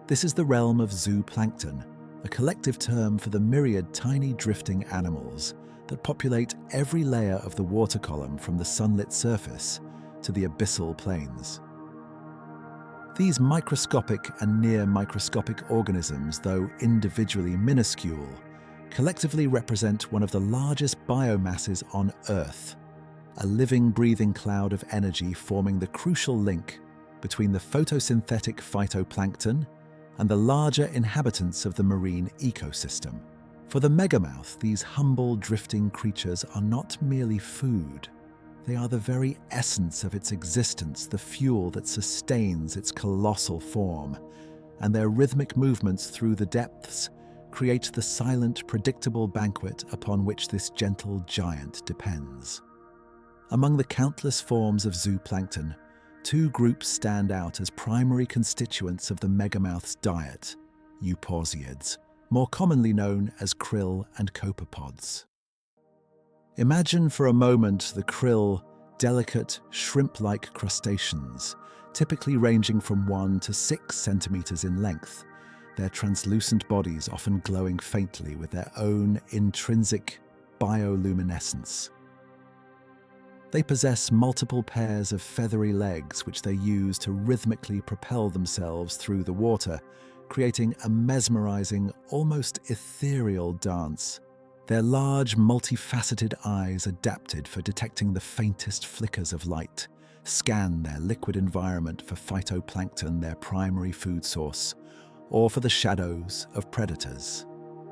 This is the realm of zooplankton, a collective term for the myriad tiny drifting animals that populate every layer of the water column from the sunlit surface to the abyssal plains. These microscopic and near-microscopic organisms, though individually minuscule, collectively represent one of the largest biomasses on Earth, a living, breathing cloud of energy forming the crucial link between the photosynthetic phytoplankton and the larger inhabitants of the marine ecosystem. For the megamouth, these humble, drifting creatures are not merely food. They are the very essence of its existence, the fuel that sustains its colossal form, and their rhythmic movements through the depths create the silent, predictable banquet upon which this gentle giant depends. Among the countless forms of zooplankton, two groups stand out as primary constituents of the megamouth's diet: euphausiids, more commonly known as krill and copepods. Imagine for a moment the krill, delicate, shrimp-like crustaceans, typically ranging from 1 to 6 centimeters in length, their translucent bodies often glowing faintly with their own intrinsic bioluminescence. They possess multiple pairs of feathery legs which they use to rhythmically propel themselves through the water, creating a mesmerizing, almost ethereal dance. Their large, multifaceted eyes, adapted for detecting the faintest flickers of light, scan their liquid environment for phytoplankton, their primary food source, or for the shadows of predators.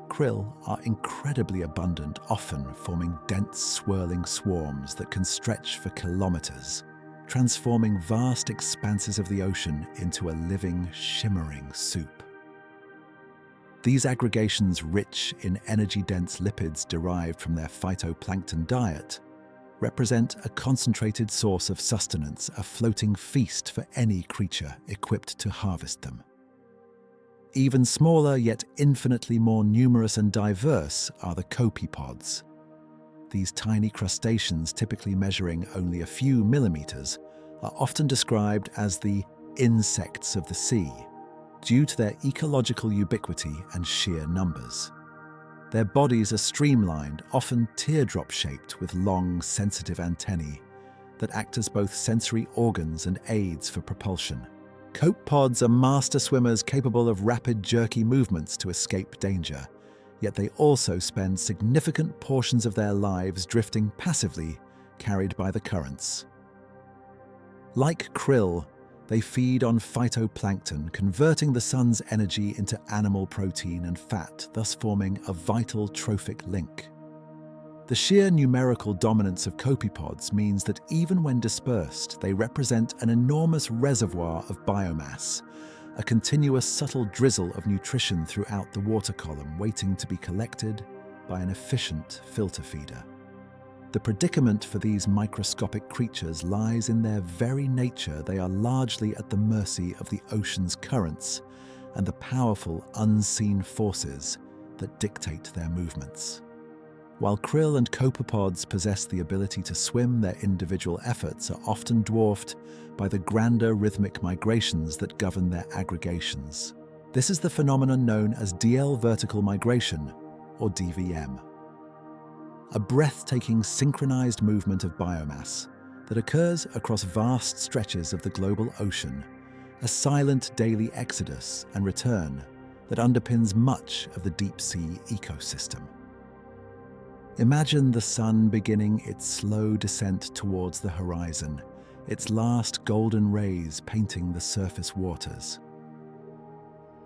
Krill are incredibly abundant, often forming dense, swirling swarms that can stretch for kilometers, transforming vast expanses of the ocean into a living, shimmering soup. These aggregations, rich in energy-dense lipids derived from their phytoplankton diet, represent a concentrated source of sustenance, a floating feast for any creature equipped to harvest them. Even smaller, yet infinitely more numerous and diverse, are the copepods. These tiny crustaceans, typically measuring only a few millimeters, are often described as the insects of the sea, due to their ecological ubiquity and sheer numbers. Their bodies are streamlined, often teardrop-shaped, with long, sensitive antennae that act as both sensory organs and aids for propulsion. Copepods are master swimmers capable of rapid, jerky movements to escape danger, yet they also spend significant portions of their lives drifting passively, carried by the currents. Like krill, they feed on phytoplankton, converting the sun's energy into animal protein and fat, thus forming a vital trophic link. The sheer numerical dominance of copepods means that even when dispersed, they represent an enormous reservoir of biomass, a continuous subtle drizzle of nutrition throughout the water column, waiting to be collected by an efficient filter feeder. The predicament for these microscopic creatures lies in their very nature. They are largely at the mercy of the ocean's currents and the powerful, unseen forces that dictate their movements. While krill and copepods possess the ability to swim, their individual efforts are often dwarfed by the grander rhythmic migrations that govern their aggregations. This is the phenomenon known as DL vertical migration, or DVM. A breathtaking synchronized movement of biomass that occurs across vast stretches of the global ocean, a silent daily exodus and return that underpins much of the deep-sea ecosystem. Imagine the sun beginning its slow descent towards the horizon, its last golden rays painting the surface waters.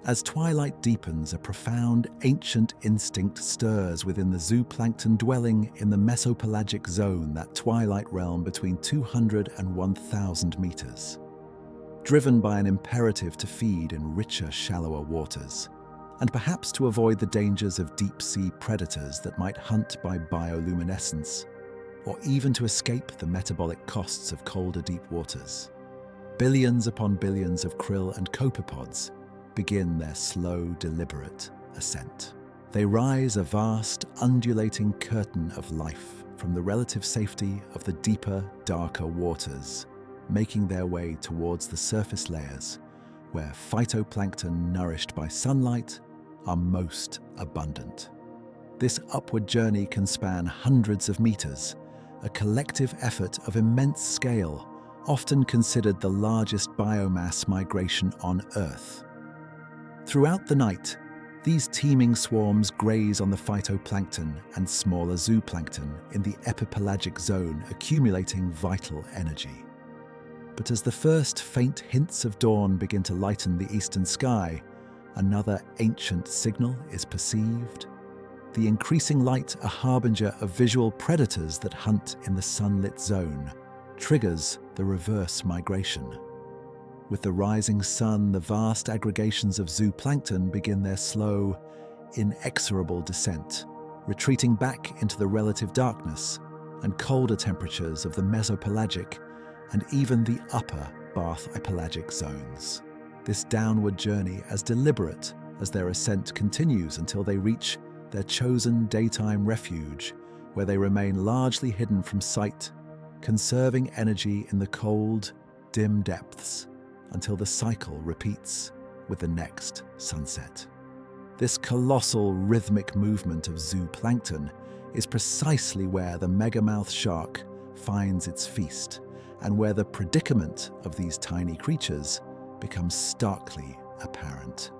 As twilight deepens, a profound, ancient instinct stirs within the zooplankton dwelling in the mesopelagic zone, that twilight realm between 200 and 1,000 meters. Driven by an imperative to feed in richer, shallower waters, and perhaps to avoid the dangers of deep-sea predators that might hunt by bioluminescence, or even to escape the metabolic costs of colder deep waters. Billions upon billions of krill and copepods begin their slow, deliberate ascent. They rise a vast, undulating curtain of life from the relative safety of the deeper, darker waters, making their way towards the surface layers, where phytoplankton nourished by sunlight are most abundant. This upward journey can span hundreds of meters, a collective effort of immense scale, often considered the largest biomass migration on Earth. Throughout the night, these teeming swarms graze on the phytoplankton and smaller zooplankton in the epipelagic zone, accumulating vital energy. But as the first faint hints of dawn begin to lighten the eastern sky, another ancient signal is perceived. The increasing light, a harbinger of visual predators that hunt in the sunlit zone, triggers the reverse migration. With the rising sun, the vast aggregations of zooplankton begin their slow, inexorable descent, retreating back into the relative darkness and colder temperatures of the mesopelagic and even the upper bathypelagic zones. This downward journey as deliberate as their ascent continues until they reach their chosen daytime refuge, where they remain largely hidden from sight, conserving energy in the cold, dim depths until the cycle repeats with the next sunset. This colossal rhythmic movement of zooplankton is precisely where the Megamouth shark finds its feast, and where the predicament of these tiny creatures becomes starkly apparent.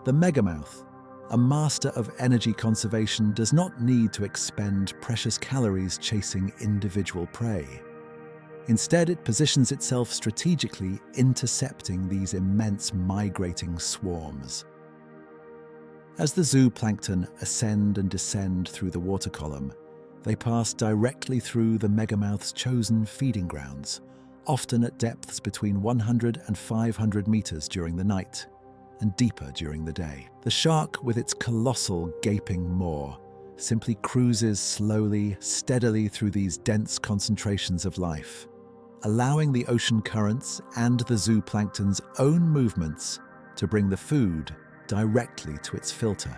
The Megamouth, a master of energy conservation, does not need to expend precious calories chasing individual prey. Instead, it positions itself strategically, intercepting these immense migrating swarms. As the zooplankton ascend and descend through the water column, they pass directly through the Megamouth's chosen feeding grounds, often at depths between 100 and 500 meters during the night, and deeper during the day. The shark, with its colossal gaping maw, simply cruises slowly, steadily through these dense concentrations of life, allowing the ocean currents and the zooplankton's own movements to bring the food directly to its filter.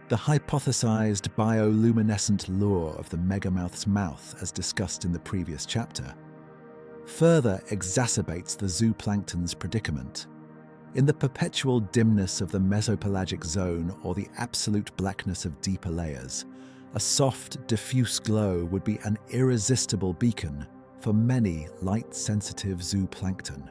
The hypothesized bioluminescent lure of the Megamouth's mouth, as discussed in the previous chapter, further exacerbates the zooplankton's predicament. In the perpetual dimness of the mesopelagic zone, or the absolute blackness of deeper layers, a soft, diffuse glow would be an irresistible beacon for many light-sensitive zooplankton.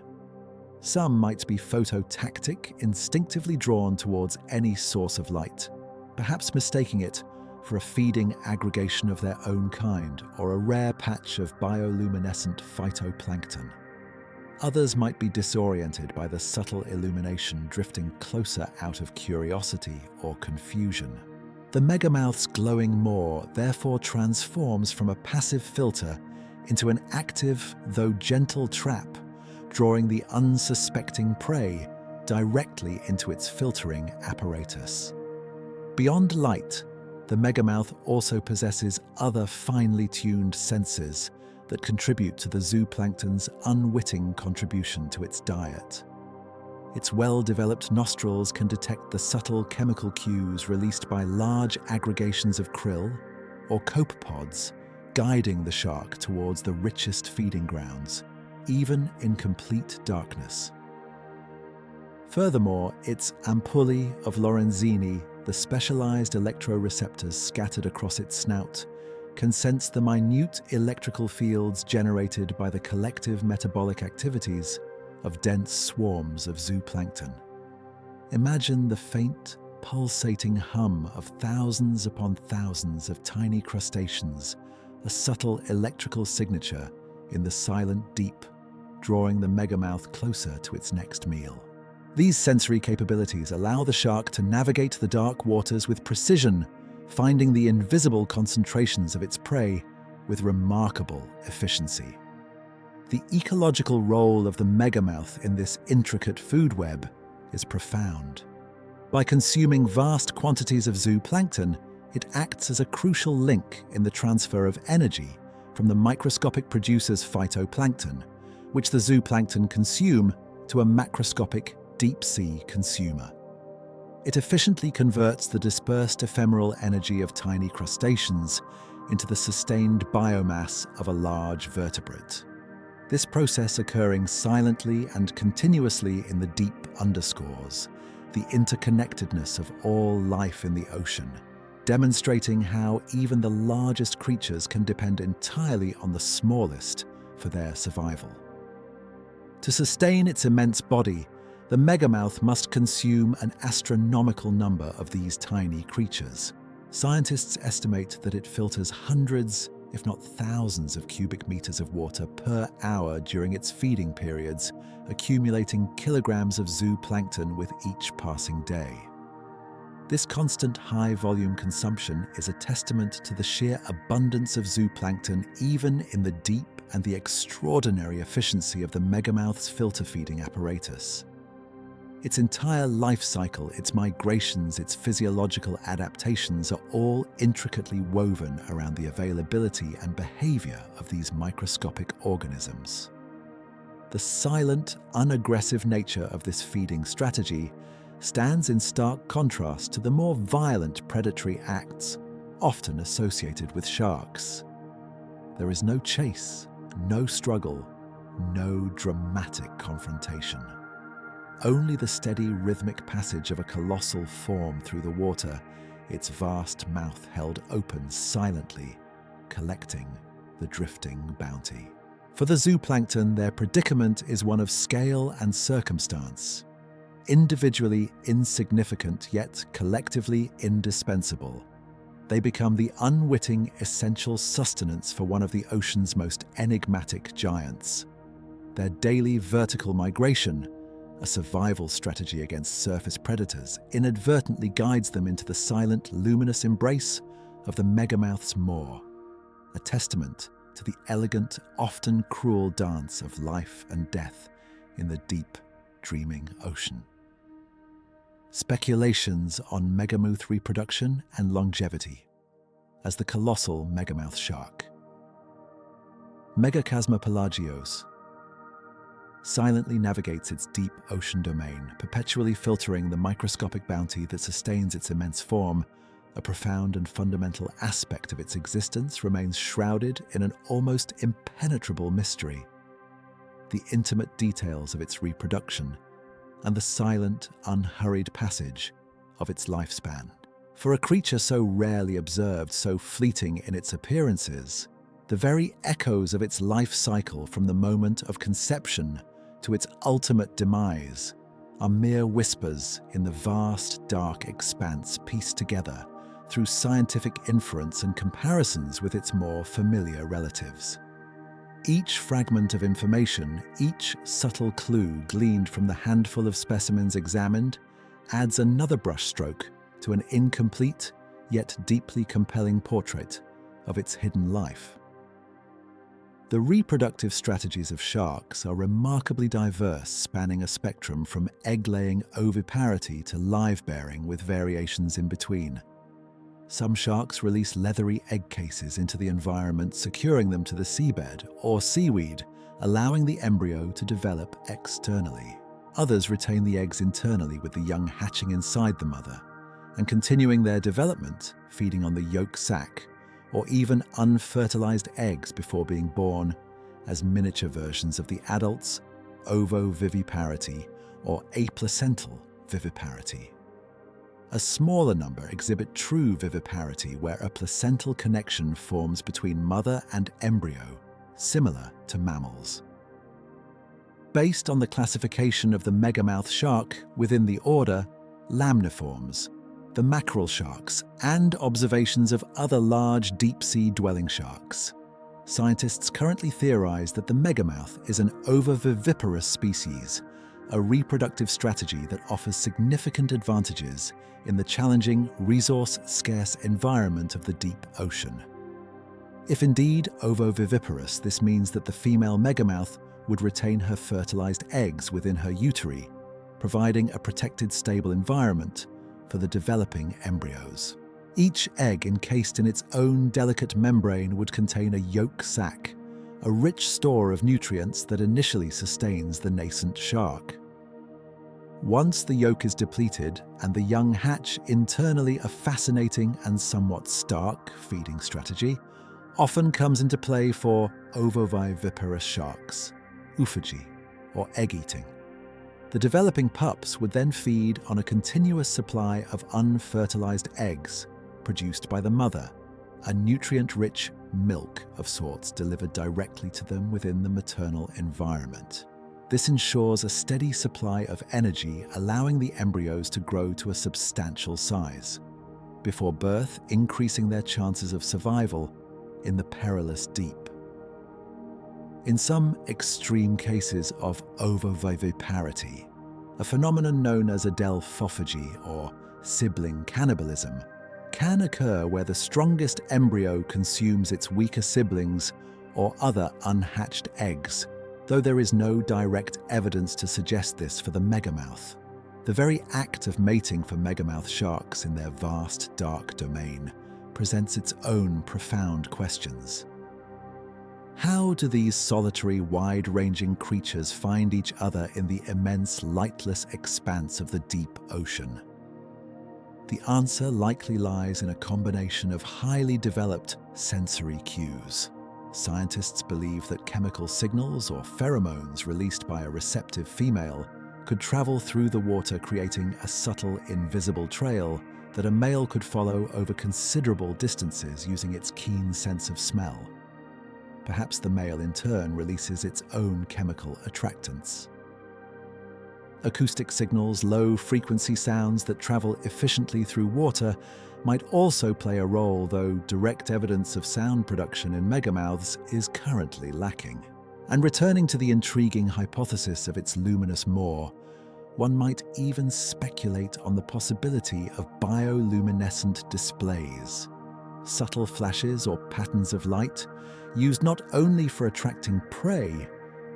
Some might be phototactic, instinctively drawn towards any source of light, perhaps mistaking it for a feeding aggregation of their own kind or a rare patch of bioluminescent phytoplankton. Others might be disoriented by the subtle illumination, drifting closer out of curiosity or confusion. The Megamouth's glowing maw therefore transforms from a passive filter into an active, though gentle trap, drawing the unsuspecting prey directly into its filtering apparatus. Beyond light, the Megamouth also possesses other finely tuned senses that contribute to the zooplankton's unwitting contribution to its diet. Its well-developed nostrils can detect the subtle chemical cues released by large aggregations of krill or copepods, guiding the shark towards the richest feeding grounds, even in complete darkness. Furthermore, its ampullae of Lorenzini, the specialized electroreceptors scattered across its snout, can sense the minute electrical fields generated by the collective metabolic activities of dense swarms of zooplankton. Imagine the faint, pulsating hum of thousands upon thousands of tiny crustaceans, a subtle electrical signature in the silent deep, drawing the Megamouth closer to its next meal. These sensory capabilities allow the shark to navigate the dark waters with precision, finding the invisible concentrations of its prey with remarkable efficiency. The ecological role of the Megamouth in this intricate food web is profound. By consuming vast quantities of zooplankton, it acts as a crucial link in the transfer of energy from the microscopic producer's phytoplankton, which the zooplankton consume, to a macroscopic deep-sea consumer. It efficiently converts the dispersed ephemeral energy of tiny crustaceans into the sustained biomass of a large vertebrate. This process occurring silently and continuously in the deep underscores the interconnectedness of all life in the ocean, demonstrating how even the largest creatures can depend entirely on the smallest for their survival. To sustain its immense body, the megamouth must consume an astronomical number of these tiny creatures. Scientists estimate that it filters hundreds, if not thousands, of cubic meters of water per hour during its feeding periods, accumulating kilograms of zooplankton with each passing day. This constant high-volume consumption is a testament to the sheer abundance of zooplankton even in the deep and the extraordinary efficiency of the megamouth's filter-feeding apparatus. Its entire life cycle, its migrations, its physiological adaptations are all intricately woven around the availability and behavior of these microscopic organisms. The silent, unaggressive nature of this feeding strategy stands in stark contrast to the more violent predatory acts often associated with sharks. There is no chase, no struggle, no dramatic confrontation. Only the steady rhythmic passage of a colossal form through the water, its vast mouth held open silently, collecting the drifting bounty. For the zooplankton, their predicament is one of scale and circumstance. Individually insignificant, yet collectively indispensable, they become the unwitting essential sustenance for one of the ocean's most enigmatic giants. Their daily vertical migration, a survival strategy against surface predators, inadvertently guides them into the silent, luminous embrace of the megamouth's maw, a testament to the elegant, often cruel dance of life and death in the deep, dreaming ocean. Speculations on megamouth reproduction and longevity as the colossal megamouth shark. Megachasma pelagios silently navigates its deep ocean domain, perpetually filtering the microscopic bounty that sustains its immense form. A profound and fundamental aspect of its existence remains shrouded in an almost impenetrable mystery: the intimate details of its reproduction and the silent, unhurried passage of its lifespan. For a creature so rarely observed, so fleeting in its appearances, the very echoes of its life cycle from the moment of conception to its ultimate demise are mere whispers in the vast, dark expanse pieced together through scientific inference and comparisons with its more familiar relatives. Each fragment of information, each subtle clue gleaned from the handful of specimens examined, adds another brushstroke to an incomplete yet deeply compelling portrait of its hidden life. The reproductive strategies of sharks are remarkably diverse, spanning a spectrum from egg-laying oviparity to live-bearing with variations in between. Some sharks release leathery egg cases into the environment, securing them to the seabed or seaweed, allowing the embryo to develop externally. Others retain the eggs internally with the young hatching inside the mother and continuing their development, feeding on the yolk sac, or even unfertilized eggs before being born as miniature versions of the adults, ovoviviparity or aplacental viviparity. A smaller number exhibit true viviparity, where a placental connection forms between mother and embryo, similar to mammals. Based on the classification of the megamouth shark within the order Lamniformes, the mackerel sharks, and observations of other large deep-sea dwelling sharks, scientists currently theorize that the megamouth is an ovoviviparous species, a reproductive strategy that offers significant advantages in the challenging, resource-scarce environment of the deep ocean. If indeed ovoviviparous, this means that the female megamouth would retain her fertilized eggs within her uteri, providing a protected, stable environment for the developing embryos. Each egg, encased in its own delicate membrane, would contain a yolk sac, a rich store of nutrients that initially sustains the nascent shark. Once the yolk is depleted and the young hatch, internally a fascinating and somewhat stark feeding strategy often comes into play for ovoviviparous sharks. autophagy, or egg-eating. The developing pups would then feed on a continuous supply of unfertilized eggs produced by the mother, a nutrient-rich milk of sorts delivered directly to them within the maternal environment. This ensures a steady supply of energy, allowing the embryos to grow to a substantial size, before birth increasing their chances of survival in the perilous deep. In some extreme cases of ovoviviparity, a phenomenon known as adelphophagy or sibling cannibalism can occur where the strongest embryo consumes its weaker siblings or other unhatched eggs, though there is no direct evidence to suggest this for the megamouth. The very act of mating for megamouth sharks in their vast, dark domain presents its own profound questions. How do these solitary, wide-ranging creatures find each other in the immense, lightless expanse of the deep ocean? The answer likely lies in a combination of highly developed sensory cues. Scientists believe that chemical signals or pheromones released by a receptive female could travel through the water, creating a subtle, invisible trail that a male could follow over considerable distances using its keen sense of smell. Perhaps the male in turn releases its own chemical attractants. Acoustic signals, low-frequency sounds that travel efficiently through water, might also play a role, though direct evidence of sound production in megamouths is currently lacking. And returning to the intriguing hypothesis of its luminous maw, one might even speculate on the possibility of bioluminescent displays. Subtle flashes or patterns of light, used not only for attracting prey,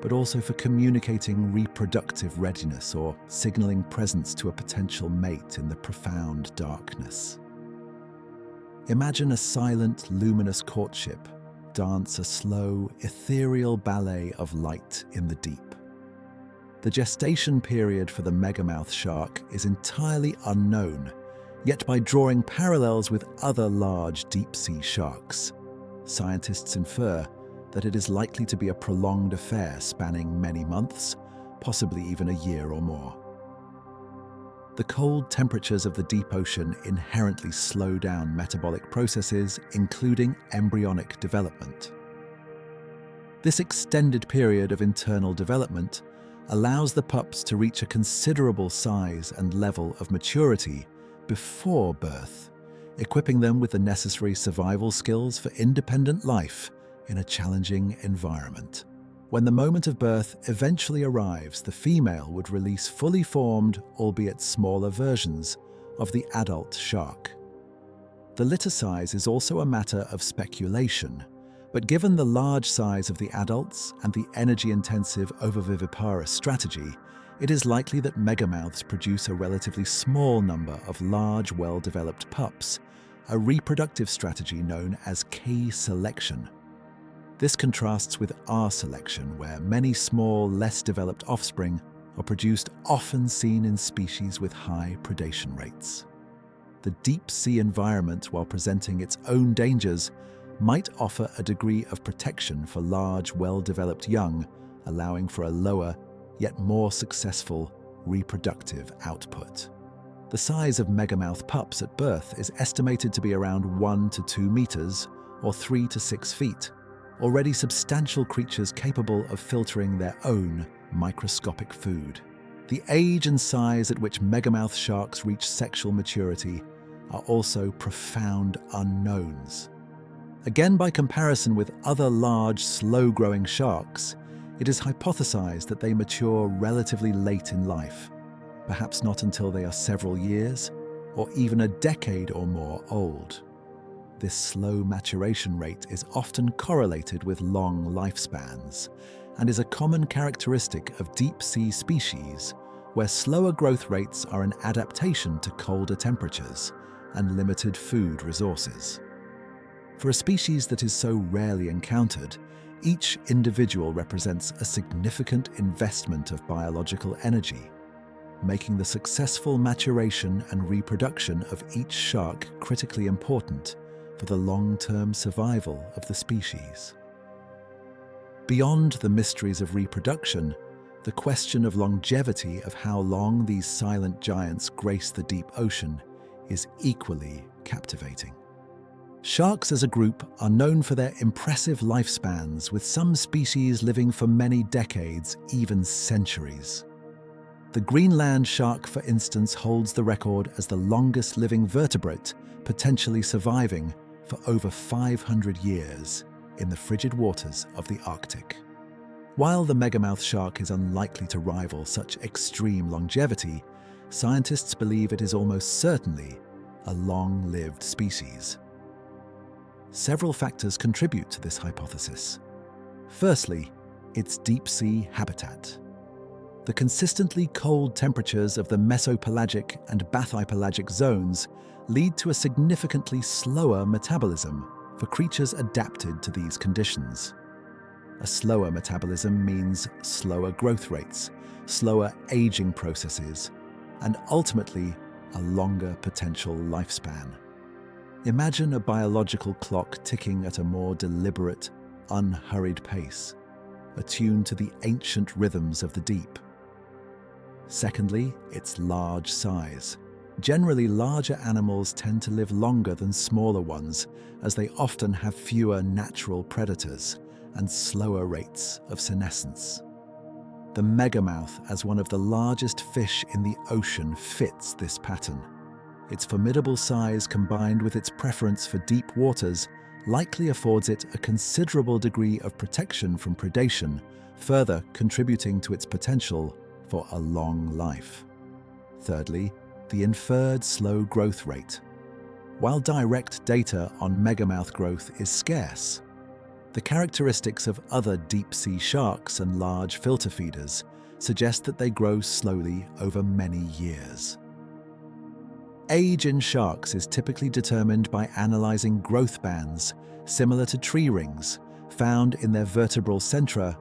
but also for communicating reproductive readiness or signaling presence to a potential mate in the profound darkness. Imagine a silent, luminous courtship dance a slow, ethereal ballet of light in the deep. The gestation period for the megamouth shark is entirely unknown, yet by drawing parallels with other large deep-sea sharks, scientists infer that it is likely to be a prolonged affair spanning many months, possibly even a year or more. The cold temperatures of the deep ocean inherently slow down metabolic processes, including embryonic development. This extended period of internal development allows the pups to reach a considerable size and level of maturity before birth, equipping them with the necessary survival skills for independent life in a challenging environment. When the moment of birth eventually arrives, the female would release fully formed, albeit smaller versions of the adult shark. The litter size is also a matter of speculation, but given the large size of the adults and the energy-intensive ovoviviparous strategy, it is likely that megamouths produce a relatively small number of large, well-developed pups, a reproductive strategy known as K-selection. This contrasts with R-selection, where many small, less developed offspring are produced, often seen in species with high predation rates. The deep-sea environment, while presenting its own dangers, might offer a degree of protection for large, well-developed young, allowing for a lower, yet more successful, reproductive output. The size of megamouth pups at birth is estimated to be around 1 to 2 meters, or 3 to 6 feet, already substantial creatures capable of filtering their own microscopic food. The age and size at which megamouth sharks reach sexual maturity are also profound unknowns. Again, by comparison with other large, slow-growing sharks, it is hypothesized that they mature relatively late in life, perhaps not until they are several years or even a decade or more old. This slow maturation rate is often correlated with long lifespans and is a common characteristic of deep-sea species where slower growth rates are an adaptation to colder temperatures and limited food resources. For a species that is so rarely encountered, each individual represents a significant investment of biological energy, making the successful maturation and reproduction of each shark critically important for the long-term survival of the species. Beyond the mysteries of reproduction, the question of longevity, of how long these silent giants grace the deep ocean, is equally captivating. Sharks as a group are known for their impressive lifespans, with some species living for many decades, even centuries. The Greenland shark, for instance, holds the record as the longest living vertebrate, potentially surviving for over 500 years in the frigid waters of the Arctic. While the Megamouth shark is unlikely to rival such extreme longevity, scientists believe it is almost certainly a long-lived species. Several factors contribute to this hypothesis. Firstly, its deep-sea habitat. The consistently cold temperatures of the mesopelagic and bathypelagic zones lead to a significantly slower metabolism for creatures adapted to these conditions. A slower metabolism means slower growth rates, slower aging processes, and ultimately a longer potential lifespan. Imagine a biological clock ticking at a more deliberate, unhurried pace, attuned to the ancient rhythms of the deep. Secondly, its large size. Generally, larger animals tend to live longer than smaller ones, as they often have fewer natural predators and slower rates of senescence. The megamouth, as one of the largest fish in the ocean, fits this pattern. Its formidable size, combined with its preference for deep waters, likely affords it a considerable degree of protection from predation, further contributing to its potential for a long life. Thirdly, the inferred slow growth rate. While direct data on megamouth growth is scarce, the characteristics of other deep-sea sharks and large filter feeders suggest that they grow slowly over many years. Age in sharks is typically determined by analyzing growth bands similar to tree rings found in their vertebral centra,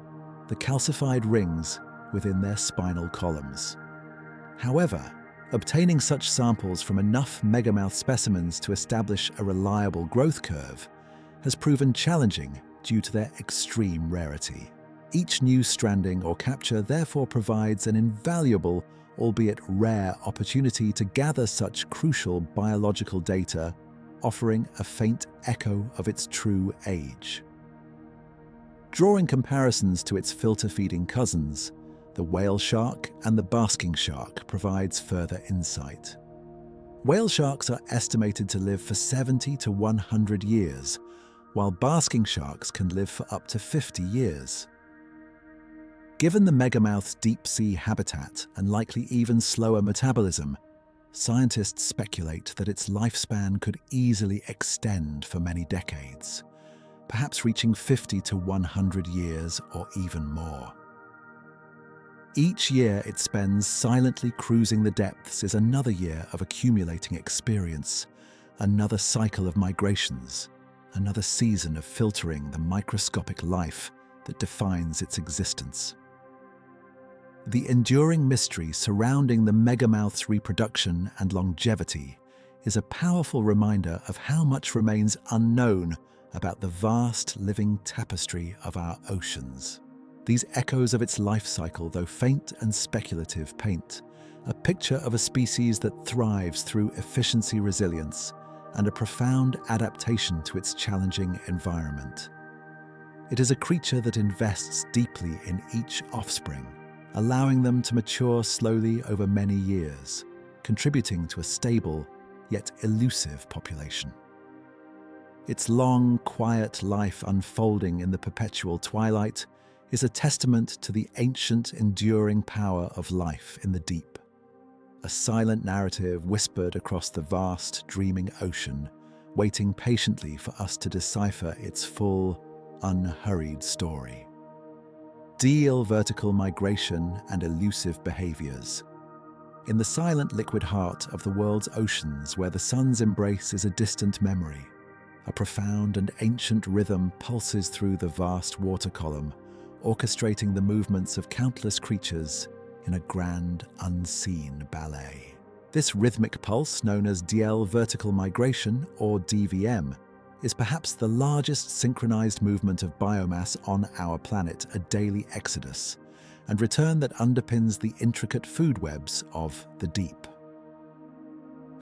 the calcified rings within their spinal columns. However, obtaining such samples from enough megamouth specimens to establish a reliable growth curve has proven challenging due to their extreme rarity. Each new stranding or capture therefore provides an invaluable, albeit rare, opportunity to gather such crucial biological data, offering a faint echo of its true age. Drawing comparisons to its filter-feeding cousins, the whale shark and the basking shark, provides further insight. Whale sharks are estimated to live for 70 to 100 years, while basking sharks can live for up to 50 years. Given the megamouth's deep-sea habitat and likely even slower metabolism, scientists speculate that its lifespan could easily extend for many decades, perhaps reaching 50 to 100 years or even more. Each year it spends silently cruising the depths is another year of accumulating experience, another cycle of migrations, another season of filtering the microscopic life that defines its existence. The enduring mystery surrounding the megamouth's reproduction and longevity is a powerful reminder of how much remains unknown about the vast living tapestry of our oceans. These echoes of its life cycle, though faint and speculative, paint a picture of a species that thrives through efficiency, resilience, and a profound adaptation to its challenging environment. It is a creature that invests deeply in each offspring, allowing them to mature slowly over many years, contributing to a stable yet elusive population. Its long, quiet life unfolding in the perpetual twilight is a testament to the ancient, enduring power of life in the deep. A silent narrative whispered across the vast, dreaming ocean, waiting patiently for us to decipher its full, unhurried story. Deal vertical migration and elusive behaviors. In the silent liquid heart of the world's oceans, where the sun's embrace is a distant memory, a profound and ancient rhythm pulses through the vast water column, orchestrating the movements of countless creatures in a grand, unseen ballet. This rhythmic pulse, known as DL vertical migration, or DVM, is perhaps the largest synchronized movement of biomass on our planet, a daily exodus, and return that underpins the intricate food webs of the deep.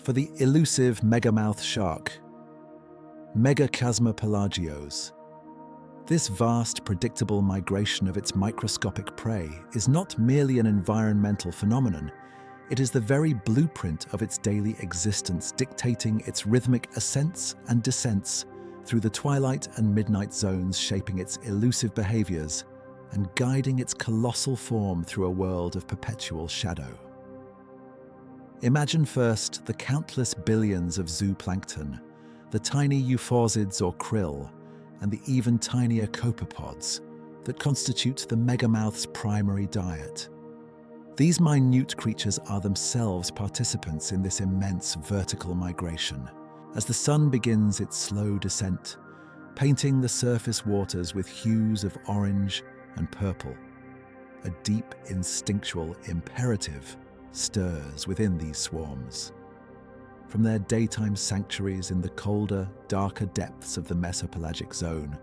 For the elusive Megamouth Shark, Megachasma pelagios, this vast, predictable migration of its microscopic prey is not merely an environmental phenomenon, it is the very blueprint of its daily existence, dictating its rhythmic ascents and descents through the twilight and midnight zones, shaping its elusive behaviors and guiding its colossal form through a world of perpetual shadow. Imagine first the countless billions of zooplankton, the tiny euphorsids or krill, and the even tinier copepods that constitute the megamouth's primary diet. These minute creatures are themselves participants in this immense vertical migration, as the sun begins its slow descent, painting the surface waters with hues of orange and purple. A deep instinctual imperative stirs within these swarms. From their daytime sanctuaries in the colder, darker depths of the mesopelagic zone,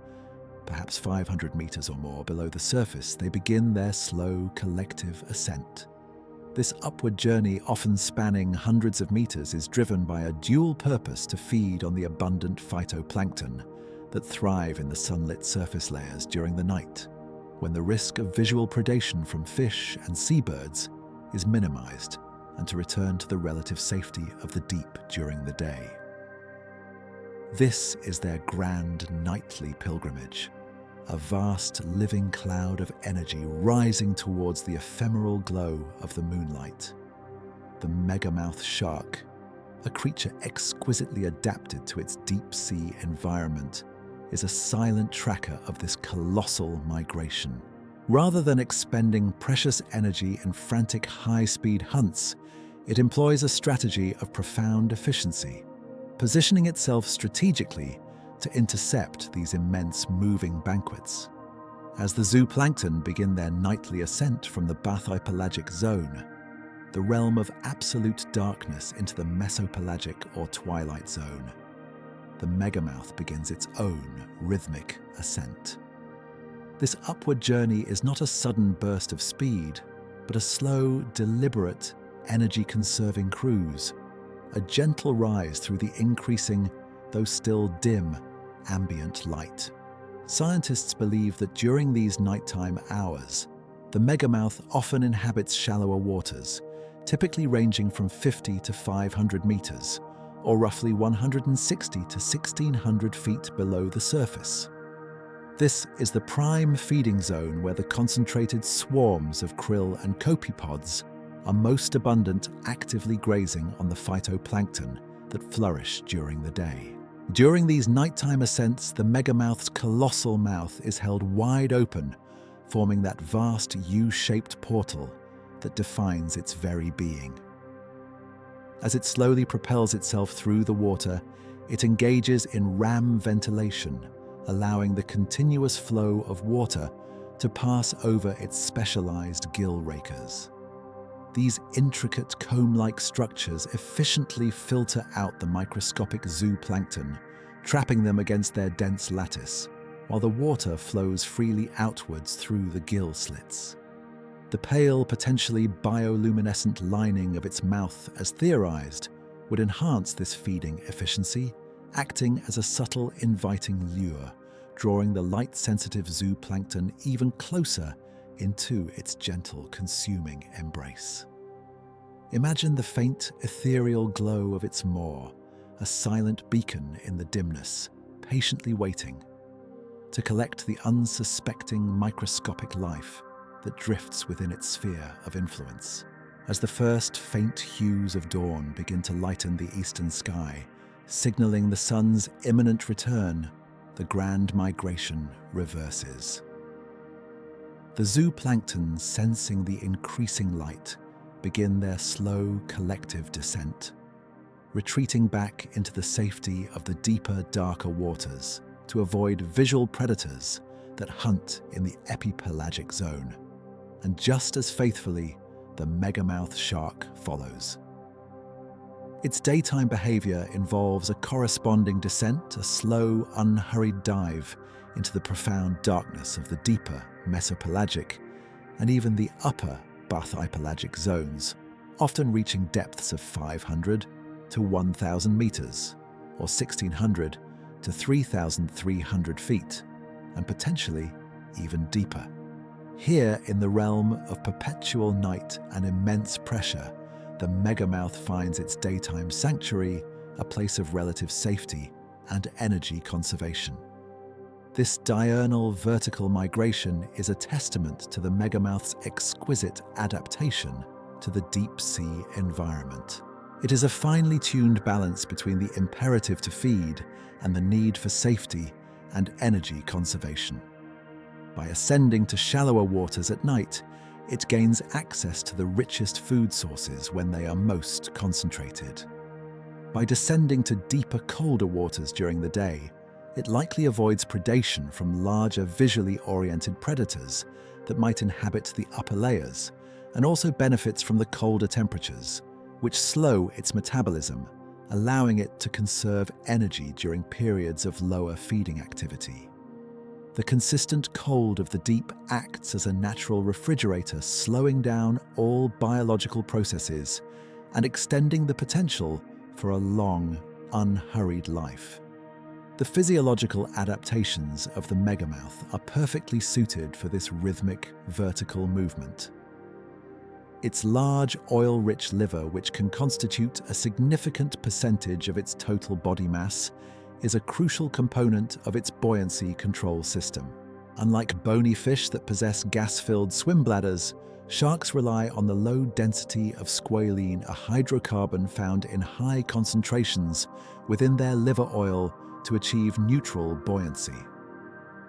perhaps 500 meters or more below the surface, they begin their slow, collective ascent. This upward journey, often spanning hundreds of meters, is driven by a dual purpose to feed on the abundant phytoplankton that thrive in the sunlit surface layers during the night, when the risk of visual predation from fish and seabirds is minimized, and to return to the relative safety of the deep during the day. This is their grand nightly pilgrimage, a vast living cloud of energy rising towards the ephemeral glow of the moonlight. The Megamouth Shark, a creature exquisitely adapted to its deep-sea environment, is a silent tracker of this colossal migration. Rather than expending precious energy in frantic high-speed hunts, it employs a strategy of profound efficiency, positioning itself strategically to intercept these immense moving banquets. As the zooplankton begin their nightly ascent from the bathypelagic zone, the realm of absolute darkness, into the mesopelagic or twilight zone, the megamouth begins its own rhythmic ascent. This upward journey is not a sudden burst of speed, but a slow, deliberate, energy-conserving cruise, a gentle rise through the increasing, though still dim, ambient light. Scientists believe that during these nighttime hours, the megamouth often inhabits shallower waters, typically ranging from 50 to 500 meters, or roughly 160 to 1,600 feet below the surface. This is the prime feeding zone where the concentrated swarms of krill and copepods are most abundant, actively grazing on the phytoplankton that flourish during the day. During these nighttime ascents, the megamouth's colossal mouth is held wide open, forming that vast U-shaped portal that defines its very being. As it slowly propels itself through the water, it engages in ram ventilation, allowing the continuous flow of water to pass over its specialized gill rakers. These intricate comb-like structures efficiently filter out the microscopic zooplankton, trapping them against their dense lattice, while the water flows freely outwards through the gill slits. The pale, potentially bioluminescent lining of its mouth, as theorized, would enhance this feeding efficiency, acting as a subtle, inviting lure, drawing the light-sensitive zooplankton even closer into its gentle, consuming embrace. Imagine the faint, ethereal glow of its maw, a silent beacon in the dimness, patiently waiting to collect the unsuspecting microscopic life that drifts within its sphere of influence. As the first faint hues of dawn begin to lighten the eastern sky, signaling the sun's imminent return, the grand migration reverses. The zooplankton, sensing the increasing light, begin their slow, collective descent, retreating back into the safety of the deeper, darker waters to avoid visual predators that hunt in the epipelagic zone. And just as faithfully, the Megamouth Shark follows. Its daytime behavior involves a corresponding descent, a slow, unhurried dive into the profound darkness of the deeper mesopelagic and even the upper bathypelagic zones, often reaching depths of 500 to 1,000 meters, or 1,600 to 3,300 feet, and potentially even deeper. Here, in the realm of perpetual night and immense pressure, the Megamouth finds its daytime sanctuary, a place of relative safety and energy conservation. This diurnal vertical migration is a testament to the Megamouth's exquisite adaptation to the deep sea environment. It is a finely tuned balance between the imperative to feed and the need for safety and energy conservation. By ascending to shallower waters at night, it gains access to the richest food sources when they are most concentrated. By descending to deeper, colder waters during the day, it likely avoids predation from larger, visually oriented predators that might inhabit the upper layers, and also benefits from the colder temperatures, which slow its metabolism, allowing it to conserve energy during periods of lower feeding activity. The consistent cold of the deep acts as a natural refrigerator, slowing down all biological processes and extending the potential for a long, unhurried life. The physiological adaptations of the Megamouth are perfectly suited for this rhythmic, vertical movement. Its large, oil-rich liver, which can constitute a significant percentage of its total body mass, is a crucial component of its buoyancy control system. Unlike bony fish that possess gas-filled swim bladders, sharks rely on the low density of squalene, a hydrocarbon found in high concentrations within their liver oil, to achieve neutral buoyancy.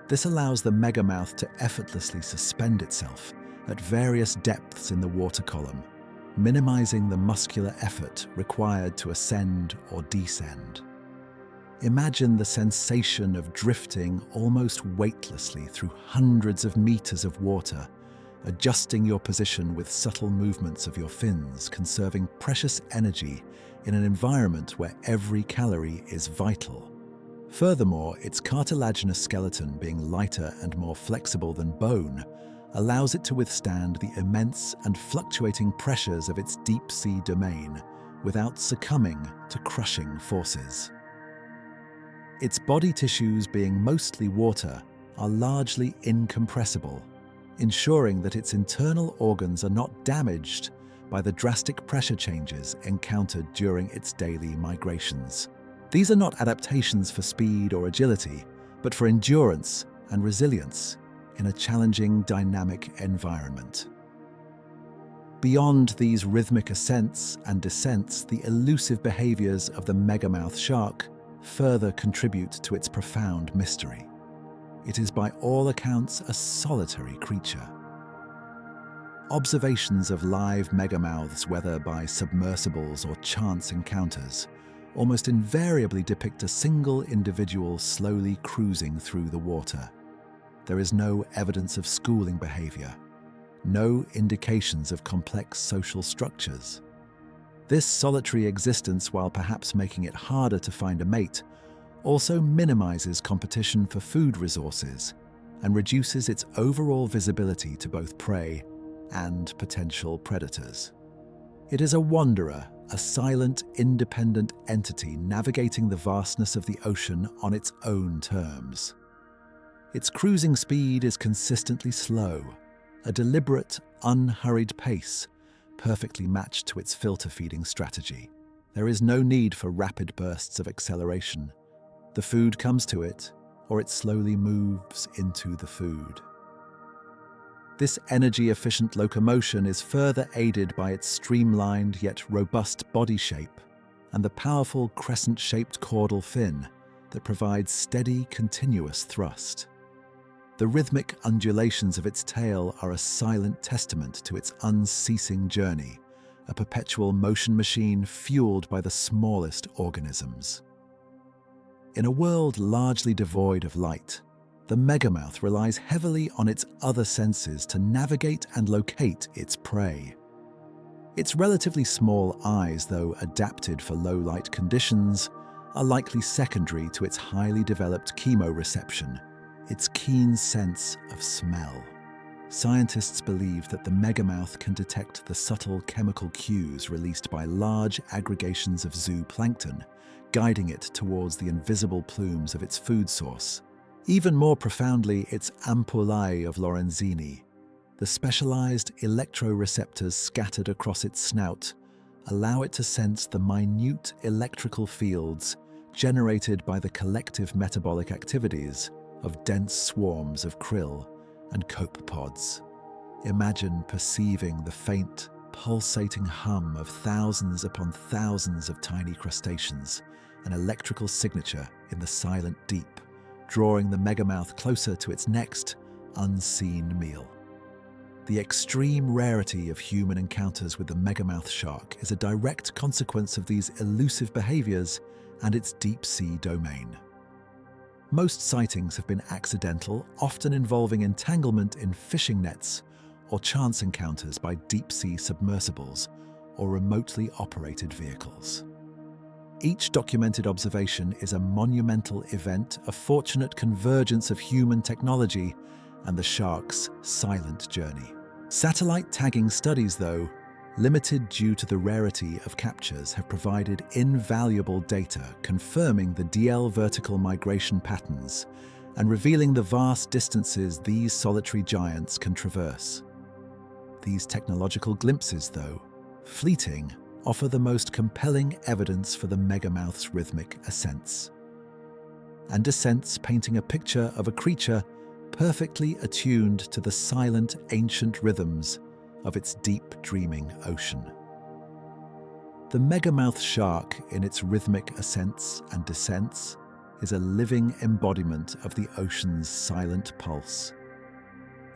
This allows the Megamouth to effortlessly suspend itself at various depths in the water column, minimizing the muscular effort required to ascend or descend. Imagine the sensation of drifting almost weightlessly through hundreds of meters of water, adjusting your position with subtle movements of your fins, conserving precious energy in an environment where every calorie is vital. Furthermore, its cartilaginous skeleton, being lighter and more flexible than bone, allows it to withstand the immense and fluctuating pressures of its deep-sea domain without succumbing to crushing forces. Its body tissues, being mostly water, are largely incompressible, ensuring that its internal organs are not damaged by the drastic pressure changes encountered during its daily migrations. These are not adaptations for speed or agility, but for endurance and resilience in a challenging, dynamic environment. Beyond these rhythmic ascents and descents, the elusive behaviors of the Megamouth shark further contribute to its profound mystery. It is by all accounts a solitary creature. Observations of live megamouths, whether by submersibles or chance encounters, almost invariably depict a single individual slowly cruising through the water. There is no evidence of schooling behavior, no indications of complex social structures. This solitary existence, while perhaps making it harder to find a mate, also minimizes competition for food resources and reduces its overall visibility to both prey and potential predators. It is a wanderer, a silent, independent entity navigating the vastness of the ocean on its own terms. Its cruising speed is consistently slow, a deliberate, unhurried pace, perfectly matched to its filter-feeding strategy. There is no need for rapid bursts of acceleration. The food comes to it, or it slowly moves into the food. This energy-efficient locomotion is further aided by its streamlined yet robust body shape and the powerful crescent-shaped caudal fin that provides steady, continuous thrust. The rhythmic undulations of its tail are a silent testament to its unceasing journey, a perpetual motion machine fueled by the smallest organisms. In a world largely devoid of light, the Megamouth relies heavily on its other senses to navigate and locate its prey. Its relatively small eyes, though adapted for low-light conditions, are likely secondary to its highly developed chemoreception, its keen sense of smell. Scientists believe that the megamouth can detect the subtle chemical cues released by large aggregations of zooplankton, guiding it towards the invisible plumes of its food source. Even more profoundly, its ampullae of Lorenzini, the specialized electroreceptors scattered across its snout, allow it to sense the minute electrical fields generated by the collective metabolic activities of dense swarms of krill and copepods. Imagine perceiving the faint, pulsating hum of thousands upon thousands of tiny crustaceans, an electrical signature in the silent deep, drawing the megamouth closer to its next, unseen meal. The extreme rarity of human encounters with the Megamouth shark is a direct consequence of these elusive behaviors and its deep-sea domain. Most sightings have been accidental, often involving entanglement in fishing nets or chance encounters by deep-sea submersibles or remotely operated vehicles. Each documented observation is a monumental event, a fortunate convergence of human technology and the shark's silent journey. Satellite tagging studies, though, limited due to the rarity of captures, have provided invaluable data confirming the DL vertical migration patterns and revealing the vast distances these solitary giants can traverse. These technological glimpses, though fleeting, offer the most compelling evidence for the megamouth's rhythmic ascents. And descents painting a picture of a creature perfectly attuned to the silent, ancient rhythms of its deep, dreaming ocean. The Megamouth shark, in its rhythmic ascents and descents, is a living embodiment of the ocean's silent pulse.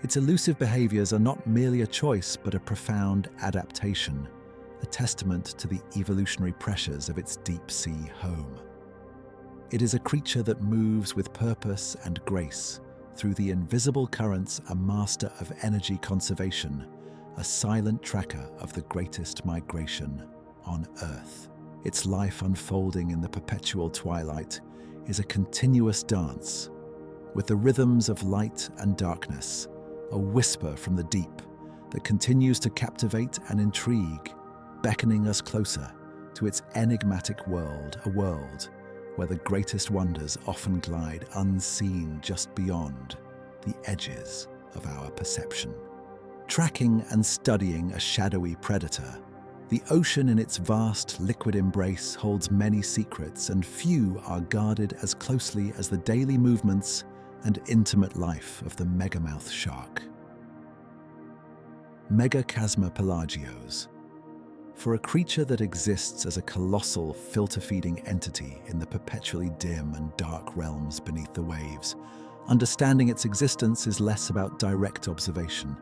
Its elusive behaviors are not merely a choice, but a profound adaptation, a testament to the evolutionary pressures of its deep-sea home. It is a creature that moves with purpose and grace through the invisible currents, a master of energy conservation, a silent tracker of the greatest migration on Earth. Its life unfolding in the perpetual twilight is a continuous dance, with the rhythms of light and darkness, a whisper from the deep that continues to captivate and intrigue, beckoning us closer to its enigmatic world, a world where the greatest wonders often glide unseen just beyond the edges of our perception. Tracking and studying a shadowy predator, the ocean in its vast liquid embrace holds many secrets, and few are guarded as closely as the daily movements and intimate life of the Megamouth shark. Megachasma pelagios. For a creature that exists as a colossal, filter-feeding entity in the perpetually dim and dark realms beneath the waves, understanding its existence is less about direct observation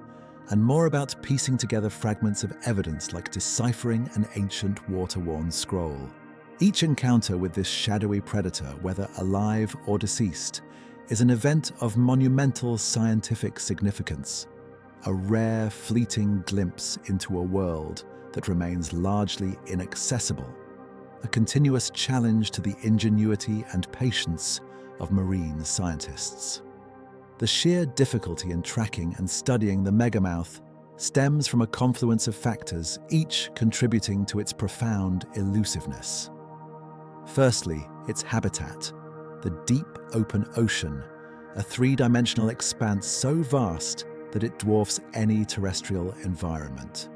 and more about piecing together fragments of evidence, like deciphering an ancient water-worn scroll. Each encounter with this shadowy predator, whether alive or deceased, is an event of monumental scientific significance, a rare, fleeting glimpse into a world that remains largely inaccessible, a continuous challenge to the ingenuity and patience of marine scientists. The sheer difficulty in tracking and studying the megamouth stems from a confluence of factors, each contributing to its profound elusiveness. Firstly, its habitat, the deep open ocean, a three-dimensional expanse so vast that it dwarfs any terrestrial environment.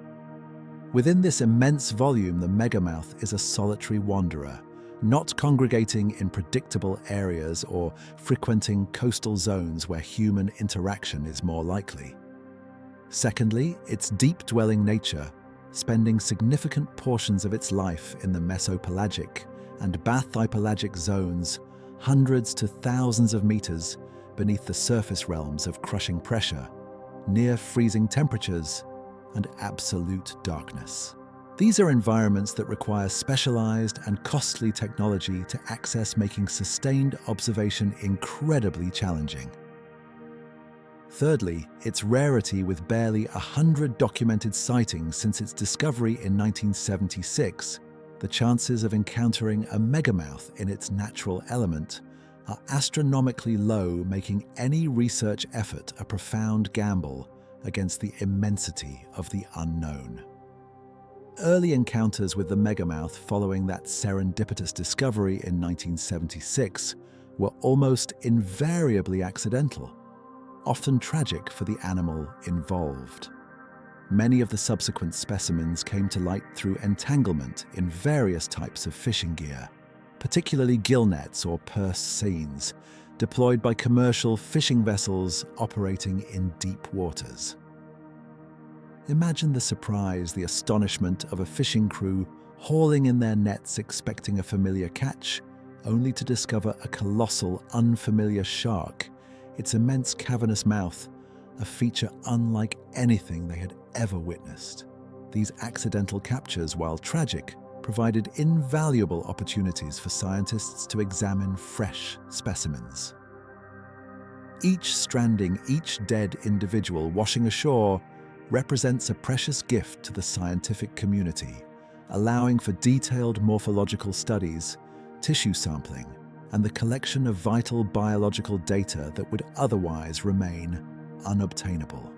Within this immense volume, the megamouth is a solitary wanderer, not congregating in predictable areas or frequenting coastal zones where human interaction is more likely. Secondly, its deep-dwelling nature, spending significant portions of its life in the mesopelagic and bathypelagic zones, hundreds to thousands of meters beneath the surface realms of crushing pressure, near freezing temperatures, and absolute darkness. These are environments that require specialized and costly technology to access, making sustained observation incredibly challenging. Thirdly, its rarity, with barely 100 documented sightings since its discovery in 1976. The chances of encountering a megamouth in its natural element are astronomically low, making any research effort a profound gamble against the immensity of the unknown. Early encounters with the megamouth following that serendipitous discovery in 1976 were almost invariably accidental, often tragic for the animal involved. Many of the subsequent specimens came to light through entanglement in various types of fishing gear, particularly gill nets or purse seines, deployed by commercial fishing vessels operating in deep waters. Imagine the surprise, the astonishment of a fishing crew hauling in their nets expecting a familiar catch, only to discover a colossal, unfamiliar shark, its immense cavernous mouth, a feature unlike anything they had ever witnessed. These accidental captures, while tragic, provided invaluable opportunities for scientists to examine fresh specimens. Each stranding, each dead individual washing ashore represents a precious gift to the scientific community, allowing for detailed morphological studies, tissue sampling, and the collection of vital biological data that would otherwise remain unobtainable.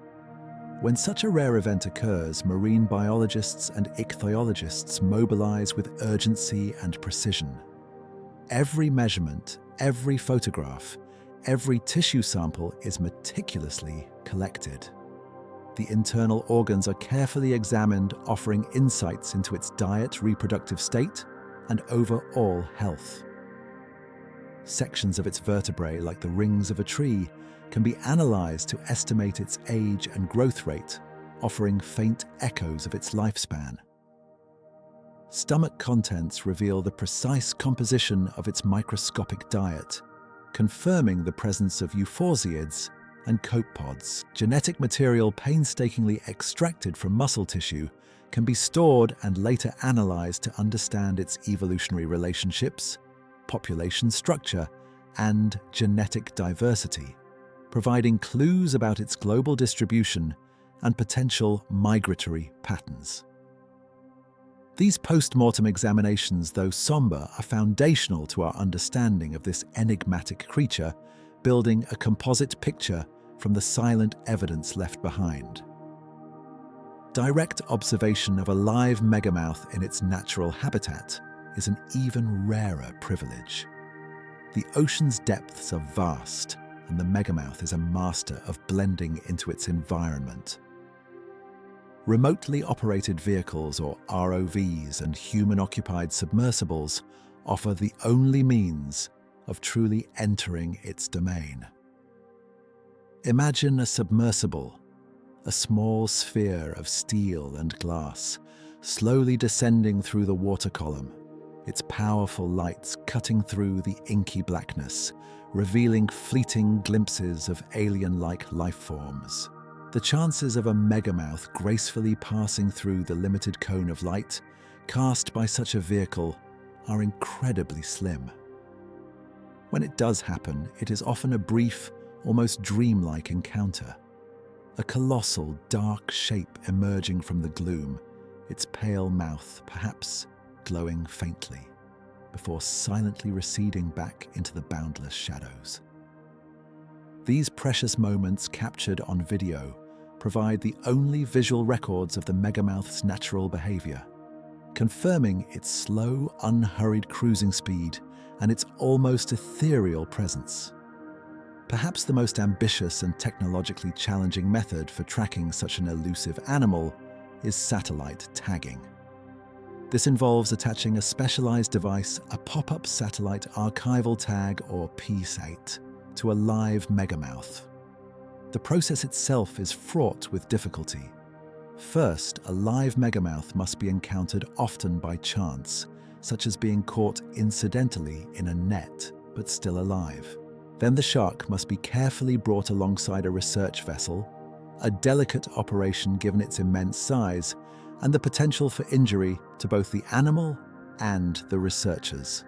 When such a rare event occurs, marine biologists and ichthyologists mobilize with urgency and precision. Every measurement, every photograph, every tissue sample is meticulously collected. The internal organs are carefully examined, offering insights into its diet, reproductive state, and overall health. Sections of its vertebrae, like the rings of a tree, can be analyzed to estimate its age and growth rate, offering faint echoes of its lifespan. Stomach contents reveal the precise composition of its microscopic diet, confirming the presence of euphausiids and copepods. Genetic material painstakingly extracted from muscle tissue can be stored and later analyzed to understand its evolutionary relationships, population structure, and genetic diversity, providing clues about its global distribution and potential migratory patterns. These post-mortem examinations, though somber, are foundational to our understanding of this enigmatic creature, building a composite picture from the silent evidence left behind. Direct observation of a live megamouth in its natural habitat is an even rarer privilege. The ocean's depths are vast, and the megamouth is a master of blending into its environment. Remotely operated vehicles, or ROVs, and human-occupied submersibles offer the only means of truly entering its domain. Imagine a submersible, a small sphere of steel and glass, slowly descending through the water column, its powerful lights cutting through the inky blackness, revealing fleeting glimpses of alien-like life forms. The chances of a megamouth gracefully passing through the limited cone of light cast by such a vehicle are incredibly slim. When it does happen, it is often a brief, almost dreamlike encounter. A colossal, dark shape emerging from the gloom, its pale mouth perhaps glowing faintly, before silently receding back into the boundless shadows. These precious moments, captured on video, provide the only visual records of the megamouth's natural behavior, confirming its slow, unhurried cruising speed and its almost ethereal presence. Perhaps the most ambitious and technologically challenging method for tracking such an elusive animal is satellite tagging. This involves attaching a specialized device, a pop-up satellite archival tag, or PSAT, to a live megamouth. The process itself is fraught with difficulty. First, a live megamouth must be encountered often by chance, such as being caught incidentally in a net, but still alive. Then the shark must be carefully brought alongside a research vessel, a delicate operation given its immense size and the potential for injury to both the animal and the researchers.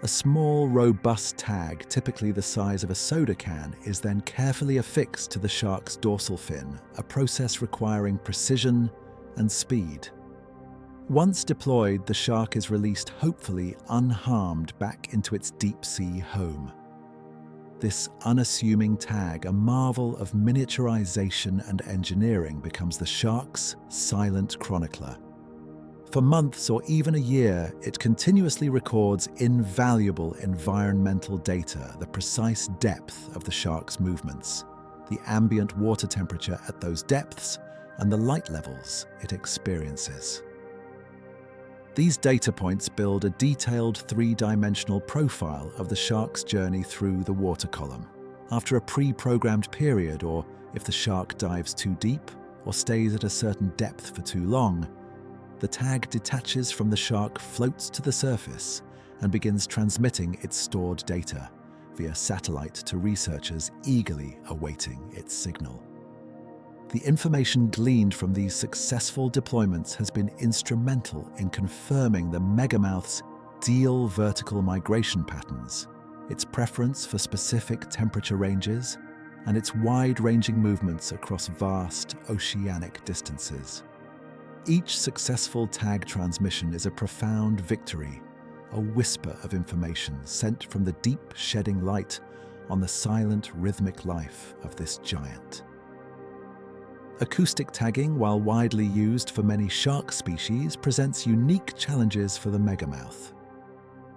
A small, robust tag, typically the size of a soda can, is then carefully affixed to the shark's dorsal fin, a process requiring precision and speed. Once deployed, the shark is released, hopefully unharmed, back into its deep-sea home. This unassuming tag, a marvel of miniaturization and engineering, becomes the shark's silent chronicler. For months or even a year, it continuously records invaluable environmental data, the precise depth of the shark's movements, the ambient water temperature at those depths, and the light levels it experiences. These data points build a detailed three-dimensional profile of the shark's journey through the water column. After a pre-programmed period, or if the shark dives too deep or stays at a certain depth for too long, the tag detaches from the shark, floats to the surface, and begins transmitting its stored data via satellite to researchers eagerly awaiting its signal. The information gleaned from these successful deployments has been instrumental in confirming the Megamouth's ideal vertical migration patterns, its preference for specific temperature ranges, and its wide-ranging movements across vast oceanic distances. Each successful tag transmission is a profound victory, a whisper of information sent from the deep, shedding light on the silent, rhythmic life of this giant. Acoustic tagging, while widely used for many shark species, presents unique challenges for the Megamouth.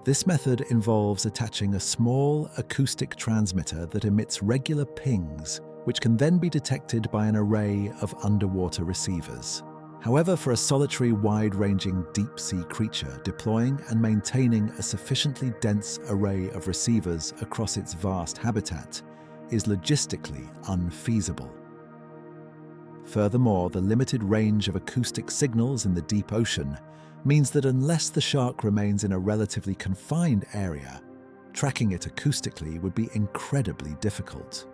This method involves attaching a small acoustic transmitter that emits regular pings, which can then be detected by an array of underwater receivers. However, for a solitary, wide-ranging deep-sea creature, deploying and maintaining a sufficiently dense array of receivers across its vast habitat is logistically unfeasible. Furthermore, the limited range of acoustic signals in the deep ocean means that unless the shark remains in a relatively confined area, tracking it acoustically would be incredibly difficult.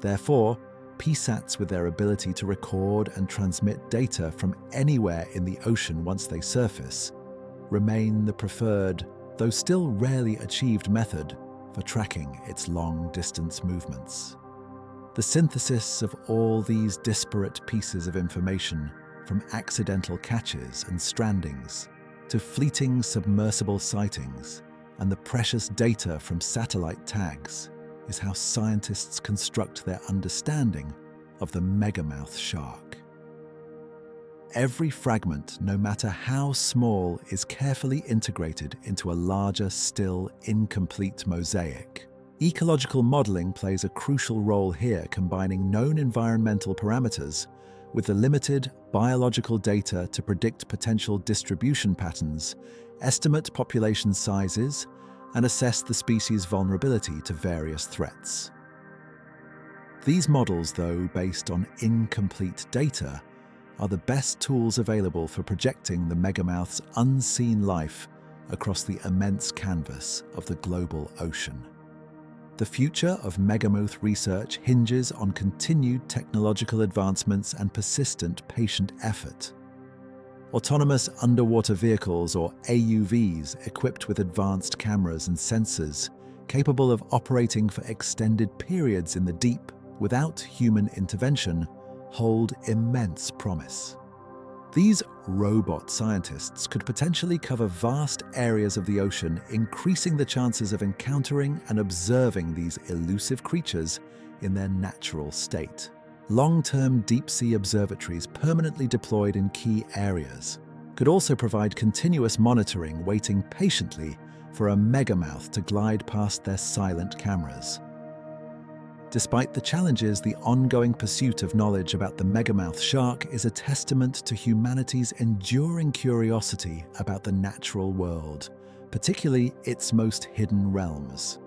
Therefore, PSATs, with their ability to record and transmit data from anywhere in the ocean once they surface, remain the preferred, though still rarely achieved, method for tracking its long-distance movements. The synthesis of all these disparate pieces of information, from accidental catches and strandings to fleeting submersible sightings and the precious data from satellite tags, is how scientists construct their understanding of the Megamouth shark. Every fragment, no matter how small, is carefully integrated into a larger, still incomplete mosaic. Ecological modeling plays a crucial role here, combining known environmental parameters with the limited biological data to predict potential distribution patterns, estimate population sizes, and assess the species' vulnerability to various threats. These models, though based on incomplete data, are the best tools available for projecting the Megamouth's unseen life across the immense canvas of the global ocean. The future of Megamouth research hinges on continued technological advancements and persistent patient effort. Autonomous underwater vehicles, or AUVs, equipped with advanced cameras and sensors, capable of operating for extended periods in the deep without human intervention, hold immense promise. These robot scientists could potentially cover vast areas of the ocean, increasing the chances of encountering and observing these elusive creatures in their natural state. Long-term deep-sea observatories permanently deployed in key areas could also provide continuous monitoring, waiting patiently for a Megamouth to glide past their silent cameras. Despite the challenges, the ongoing pursuit of knowledge about the Megamouth shark is a testament to humanity's enduring curiosity about the natural world, particularly its most hidden realms.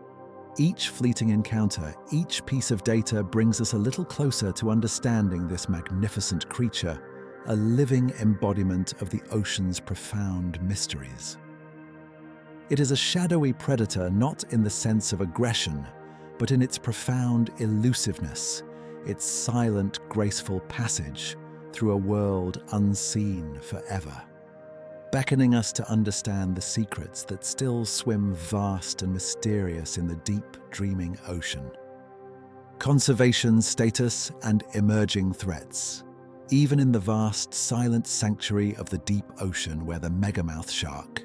Each fleeting encounter, each piece of data brings us a little closer to understanding this magnificent creature, a living embodiment of the ocean's profound mysteries. It is a shadowy predator, not in the sense of aggression, but in its profound elusiveness, its silent, graceful passage through a world unseen forever. beckoning us to understand the secrets that still swim vast and mysterious in the deep, dreaming ocean. Conservation status and emerging threats. Even in the vast, silent sanctuary of the deep ocean where the Megamouth Shark,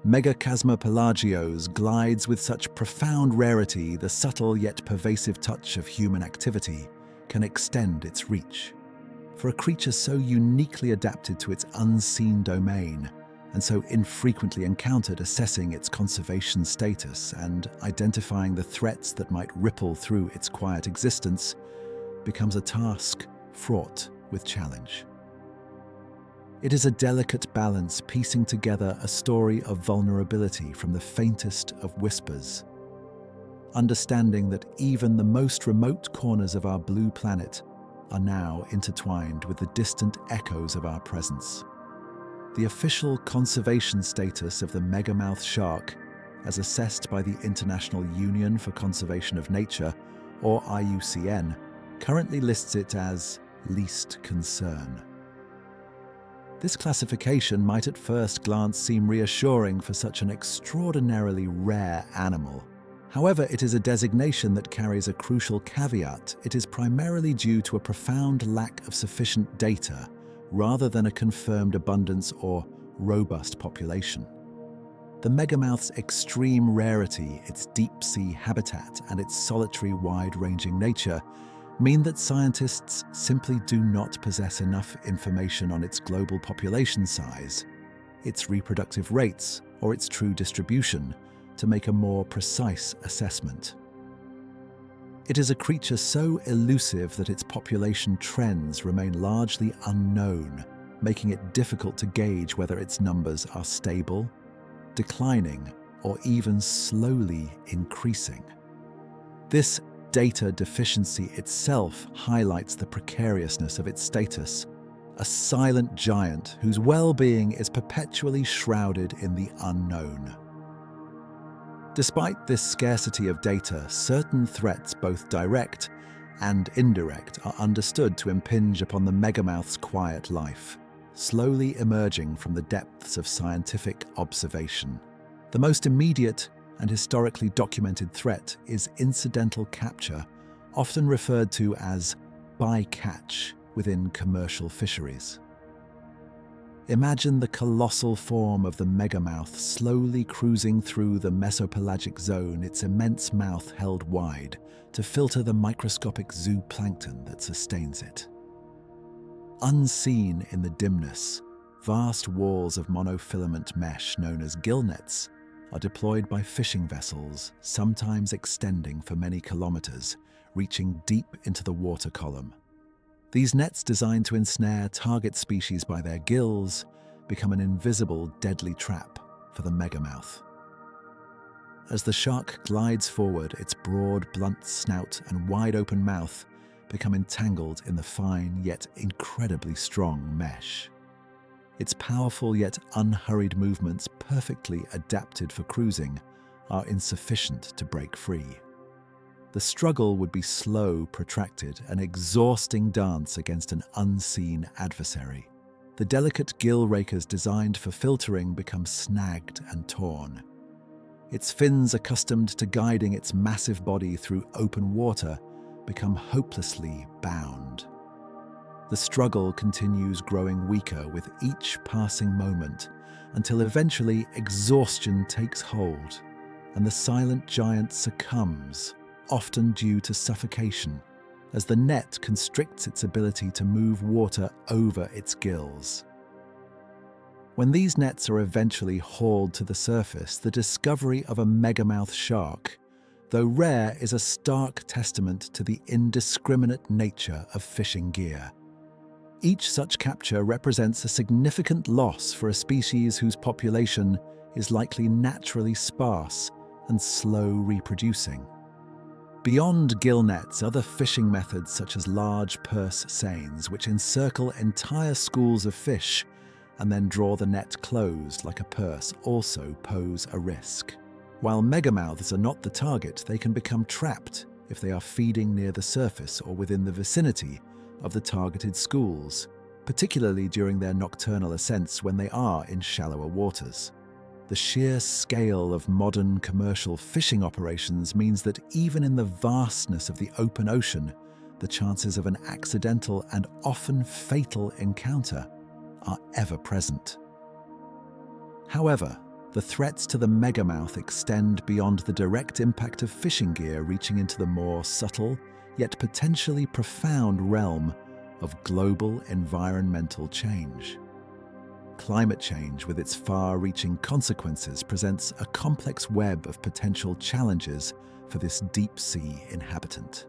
Megachasma pelagios, glides with such profound rarity, the subtle yet pervasive touch of human activity can extend its reach. For a creature so uniquely adapted to its unseen domain and so infrequently encountered, assessing its conservation status and identifying the threats that might ripple through its quiet existence becomes a task fraught with challenge. It is a delicate balance, piecing together a story of vulnerability from the faintest of whispers, understanding that even the most remote corners of our blue planet are now intertwined with the distant echoes of our presence. The official conservation status of the Megamouth Shark, as assessed by the International Union for Conservation of Nature, or IUCN, currently lists it as least concern. This classification might at first glance seem reassuring for such an extraordinarily rare animal. However, it is a designation that carries a crucial caveat. It is primarily due to a profound lack of sufficient data, rather than a confirmed abundance or robust population. The Megamouth's extreme rarity, its deep-sea habitat, and its solitary, wide-ranging nature mean that scientists simply do not possess enough information on its global population size, its reproductive rates, or its true distribution to make a more precise assessment. It is a creature so elusive that its population trends remain largely unknown, making it difficult to gauge whether its numbers are stable, declining, or even slowly increasing. This data deficiency itself highlights the precariousness of its status, a silent giant whose well-being is perpetually shrouded in the unknown. Despite this scarcity of data, certain threats, both direct and indirect, are understood to impinge upon the Megamouth's quiet life, slowly emerging from the depths of scientific observation. The most immediate and historically documented threat is incidental capture, often referred to as bycatch within commercial fisheries. Imagine the colossal form of the Megamouth slowly cruising through the mesopelagic zone, its immense mouth held wide to filter the microscopic zooplankton that sustains it. Unseen in the dimness, vast walls of monofilament mesh known as gill nets are deployed by fishing vessels, sometimes extending for many kilometers, reaching deep into the water column. These nets, designed to ensnare target species by their gills, become an invisible, deadly trap for the Megamouth. As the shark glides forward, its broad, blunt snout and wide-open mouth become entangled in the fine yet incredibly strong mesh. Its powerful yet unhurried movements, perfectly adapted for cruising, are insufficient to break free. The struggle would be slow, protracted, an exhausting dance against an unseen adversary. The delicate gill rakers designed for filtering become snagged and torn. Its fins, accustomed to guiding its massive body through open water, become hopelessly bound. The struggle continues, growing weaker with each passing moment, until eventually exhaustion takes hold and the silent giant succumbs, often due to suffocation, as the net constricts its ability to move water over its gills. When these nets are eventually hauled to the surface, the discovery of a Megamouth shark, though rare, is a stark testament to the indiscriminate nature of fishing gear. Each such capture represents a significant loss for a species whose population is likely naturally sparse and slow reproducing. Beyond gill nets, other fishing methods such as large purse seines, which encircle entire schools of fish and then draw the net closed like a purse, also pose a risk. While megamouths are not the target, they can become trapped if they are feeding near the surface or within the vicinity of the targeted schools, particularly during their nocturnal ascents when they are in shallower waters. The sheer scale of modern commercial fishing operations means that even in the vastness of the open ocean, the chances of an accidental and often fatal encounter are ever present. However, the threats to the megamouth extend beyond the direct impact of fishing gear, reaching into the more subtle, yet potentially profound realm of global environmental change. Climate change, with its far-reaching consequences, presents a complex web of potential challenges for this deep-sea inhabitant.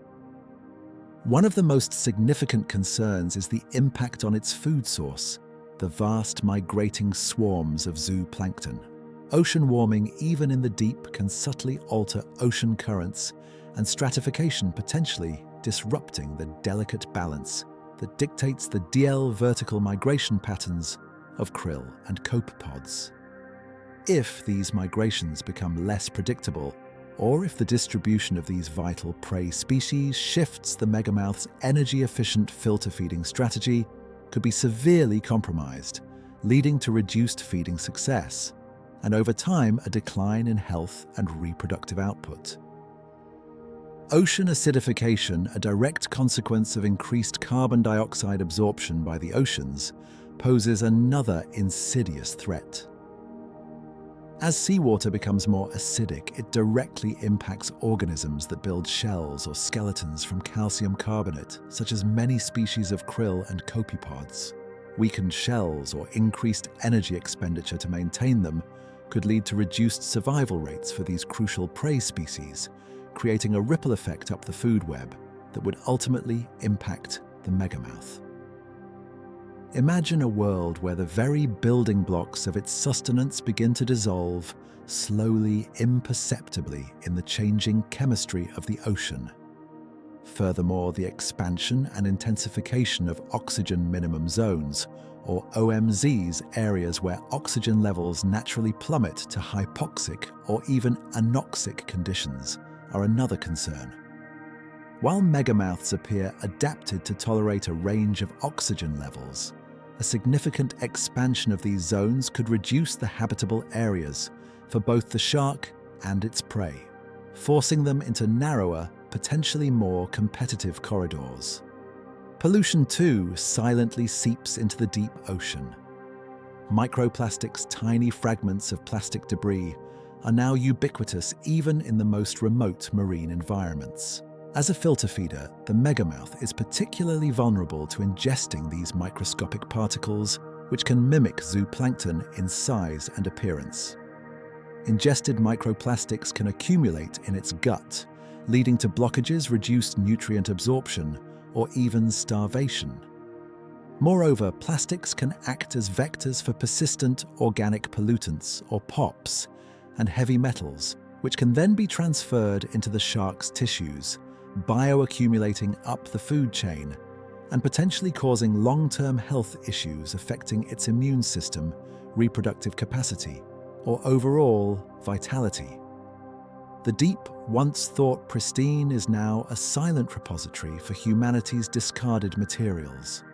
One of the most significant concerns is the impact on its food source, the vast migrating swarms of zooplankton. Ocean warming, even in the deep, can subtly alter ocean currents and stratification, potentially disrupting the delicate balance that dictates the DL vertical migration patterns of krill and copepods. If these migrations become less predictable, or if the distribution of these vital prey species shifts, the megamouth's energy-efficient filter-feeding strategy could be severely compromised, leading to reduced feeding success, and over time a decline in health and reproductive output. Ocean acidification, a direct consequence of increased carbon dioxide absorption by the oceans, poses another insidious threat. As seawater becomes more acidic, it directly impacts organisms that build shells or skeletons from calcium carbonate, such as many species of krill and copepods. Weakened shells or increased energy expenditure to maintain them could lead to reduced survival rates for these crucial prey species, creating a ripple effect up the food web that would ultimately impact the megamouth. Imagine a world where the very building blocks of its sustenance begin to dissolve, slowly, imperceptibly, in the changing chemistry of the ocean. Furthermore, the expansion and intensification of oxygen minimum zones, or OMZs, areas where oxygen levels naturally plummet to hypoxic or even anoxic conditions, are another concern. While megamouths appear adapted to tolerate a range of oxygen levels, a significant expansion of these zones could reduce the habitable areas for both the shark and its prey, forcing them into narrower, potentially more competitive corridors. Pollution, too, silently seeps into the deep ocean. Microplastics, tiny fragments of plastic debris, are now ubiquitous even in the most remote marine environments. As a filter feeder, the megamouth is particularly vulnerable to ingesting these microscopic particles, which can mimic zooplankton in size and appearance. Ingested microplastics can accumulate in its gut, leading to blockages, reduced nutrient absorption, or even starvation. Moreover, plastics can act as vectors for persistent organic pollutants, or POPs, and heavy metals, which can then be transferred into the shark's tissues, bioaccumulating up the food chain and potentially causing long-term health issues affecting its immune system, reproductive capacity, or overall vitality. The deep, once thought pristine, is now a silent repository for humanity's discarded materials.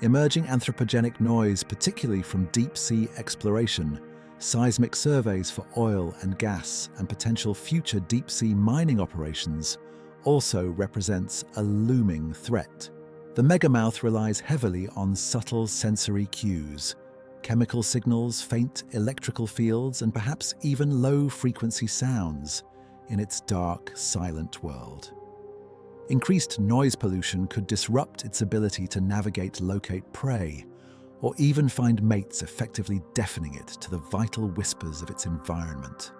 Emerging anthropogenic noise, particularly from deep-sea exploration, seismic surveys for oil and gas, and potential future deep-sea mining operations, also represents a looming threat. The megamouth relies heavily on subtle sensory cues, chemical signals, faint electrical fields, and perhaps even low-frequency sounds in its dark, silent world. Increased noise pollution could disrupt its ability to navigate, locate prey, or even find mates, effectively deafening it to the vital whispers of its environment.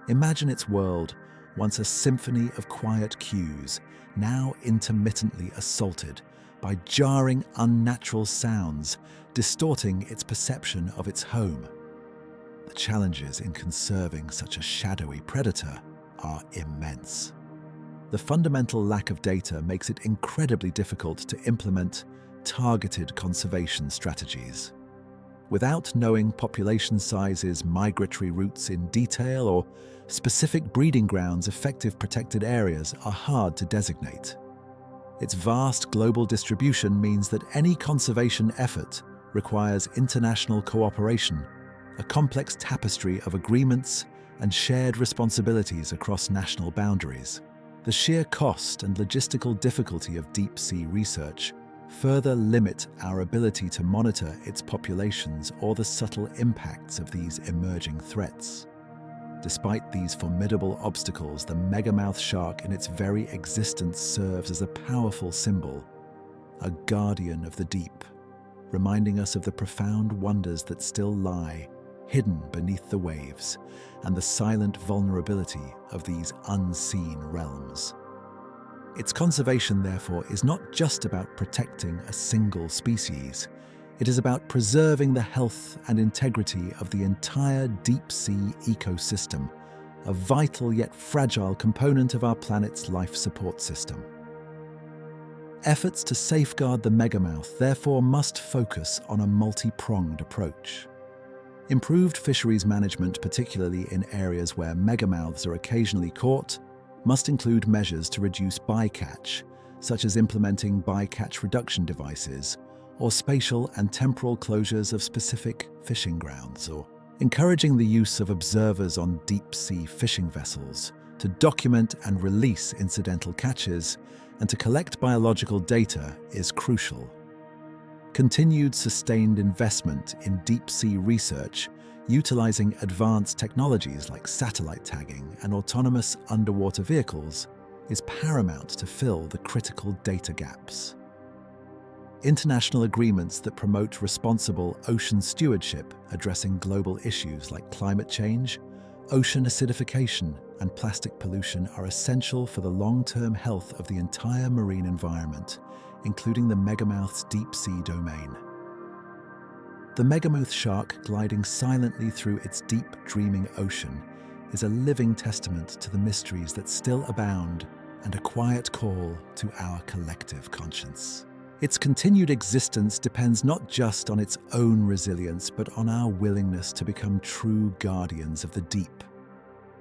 Imagine its world, once a symphony of quiet cues, now intermittently assaulted by jarring, unnatural sounds, distorting its perception of its home. The challenges in conserving such a shadowy predator are immense. The fundamental lack of data makes it incredibly difficult to implement targeted conservation strategies. Without knowing population sizes, migratory routes in detail, or specific breeding grounds, effective protected areas are hard to designate. Its vast global distribution means that any conservation effort requires international cooperation, a complex tapestry of agreements and shared responsibilities across national boundaries. The sheer cost and logistical difficulty of deep-sea research further limit our ability to monitor its populations or the subtle impacts of these emerging threats. Despite these formidable obstacles, the megamouth shark in its very existence serves as a powerful symbol, a guardian of the deep, reminding us of the profound wonders that still lie hidden beneath the waves and the silent vulnerability of these unseen realms. Its conservation, therefore, is not just about protecting a single species. It is about preserving the health and integrity of the entire deep-sea ecosystem, a vital yet fragile component of our planet's life support system. Efforts to safeguard the megamouth, therefore, must focus on a multi-pronged approach. Improved fisheries management, particularly in areas where megamouths are occasionally caught, must include measures to reduce bycatch, such as implementing bycatch reduction devices or spatial and temporal closures of specific fishing grounds, or encouraging the use of observers on deep-sea fishing vessels to document and release incidental catches and to collect biological data is crucial. Continued sustained investment in deep-sea research, utilizing advanced technologies like satellite tagging and autonomous underwater vehicles, is paramount to fill the critical data gaps. International agreements that promote responsible ocean stewardship addressing global issues like climate change, ocean acidification, and plastic pollution are essential for the long-term health of the entire marine environment, including the megamouth's deep-sea domain. The megamouth shark, gliding silently through its deep, dreaming ocean, is a living testament to the mysteries that still abound and a quiet call to our collective conscience. Its continued existence depends not just on its own resilience, but on our willingness to become true guardians of the deep.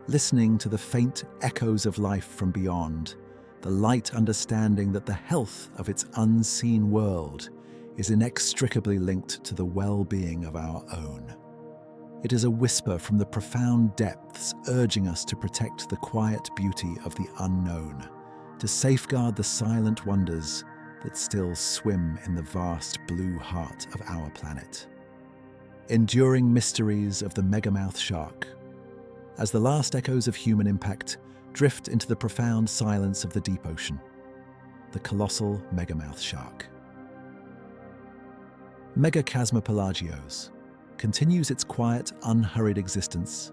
Listening to the faint echoes of life from beyond, the light understanding that the health of its unseen world is inextricably linked to the well-being of our own. It is a whisper from the profound depths urging us to protect the quiet beauty of the unknown, to safeguard the silent wonders that still swim in the vast blue heart of our planet. Enduring mysteries of the megamouth shark. As the last echoes of human impact drift into the profound silence of the deep ocean, the colossal megamouth shark. Megachasma pelagios continues its quiet, unhurried existence,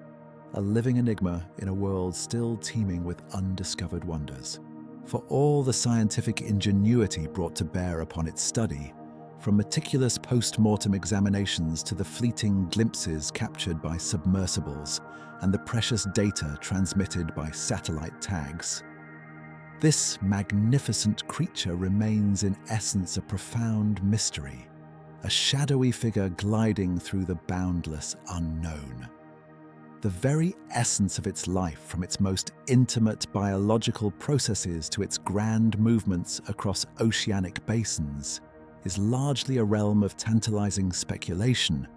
a living enigma in a world still teeming with undiscovered wonders. For all the scientific ingenuity brought to bear upon its study, from meticulous post-mortem examinations to the fleeting glimpses captured by submersibles and the precious data transmitted by satellite tags, this magnificent creature remains in essence a profound mystery, a shadowy figure gliding through the boundless unknown. The very essence of its life, from its most intimate biological processes to its grand movements across oceanic basins, is largely a realm of tantalizing speculation,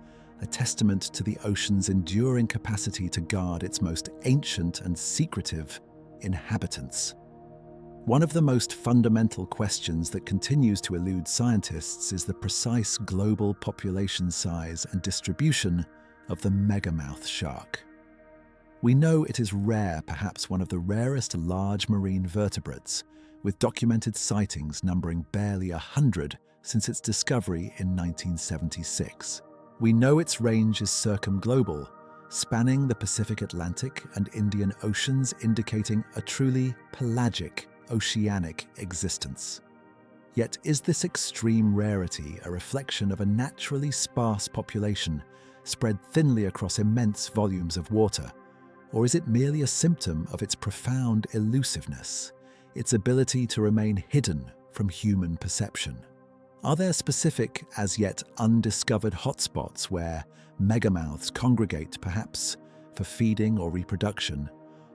a testament to the ocean's enduring capacity to guard its most ancient and secretive inhabitants. One of the most fundamental questions that continues to elude scientists is the precise global population size and distribution of the megamouth shark. We know it is rare, perhaps one of the rarest large marine vertebrates, with documented sightings numbering barely 100 since its discovery in 1976. We know its range is circumglobal, spanning the Pacific, Atlantic, and Indian Oceans, indicating a truly pelagic oceanic existence. Yet is this extreme rarity a reflection of a naturally sparse population spread thinly across immense volumes of water? Or is it merely a symptom of its profound elusiveness, its ability to remain hidden from human perception? Are there specific, as yet undiscovered hotspots where megamouths congregate, perhaps for feeding or reproduction?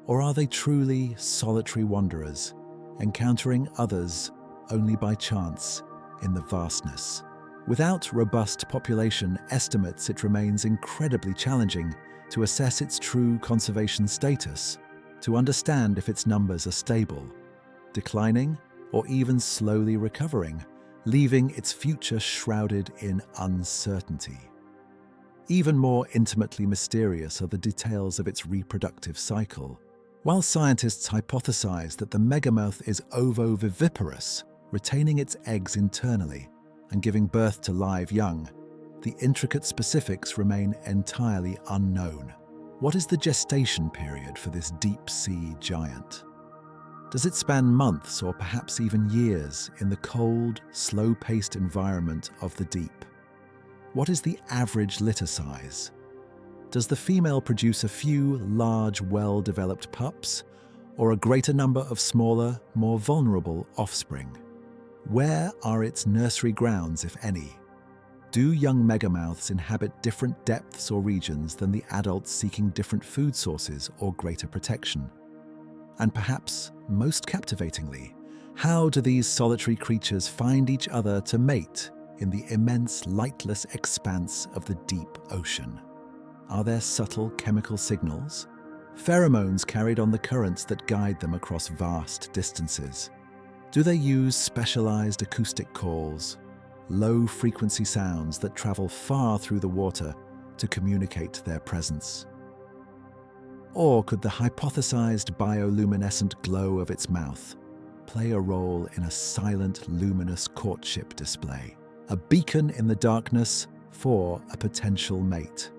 Or are they truly solitary wanderers, encountering others only by chance in the vastness. Without robust population estimates, it remains incredibly challenging to assess its true conservation status, to understand if its numbers are stable, declining, or even slowly recovering, leaving its future shrouded in uncertainty. Even more intimately mysterious are the details of its reproductive cycle. While scientists hypothesize that the megamouth is ovoviviparous, retaining its eggs internally and giving birth to live young, the intricate specifics remain entirely unknown. What is the gestation period for this deep-sea giant? Does it span months or perhaps even years in the cold, slow-paced environment of the deep? What is the average litter size? Does the female produce a few large, well-developed pups, or a greater number of smaller, more vulnerable offspring? Where are its nursery grounds, if any? Do young megamouths inhabit different depths or regions than the adults seeking different food sources or greater protection? And perhaps, most captivatingly, how do these solitary creatures find each other to mate in the immense, lightless expanse of the deep ocean? Are there subtle chemical signals? Pheromones carried on the currents that guide them across vast distances? Do they use specialized acoustic calls, low-frequency sounds that travel far through the water to communicate their presence? Or could the hypothesized bioluminescent glow of its mouth play a role in a silent, luminous courtship display, a beacon in the darkness for a potential mate?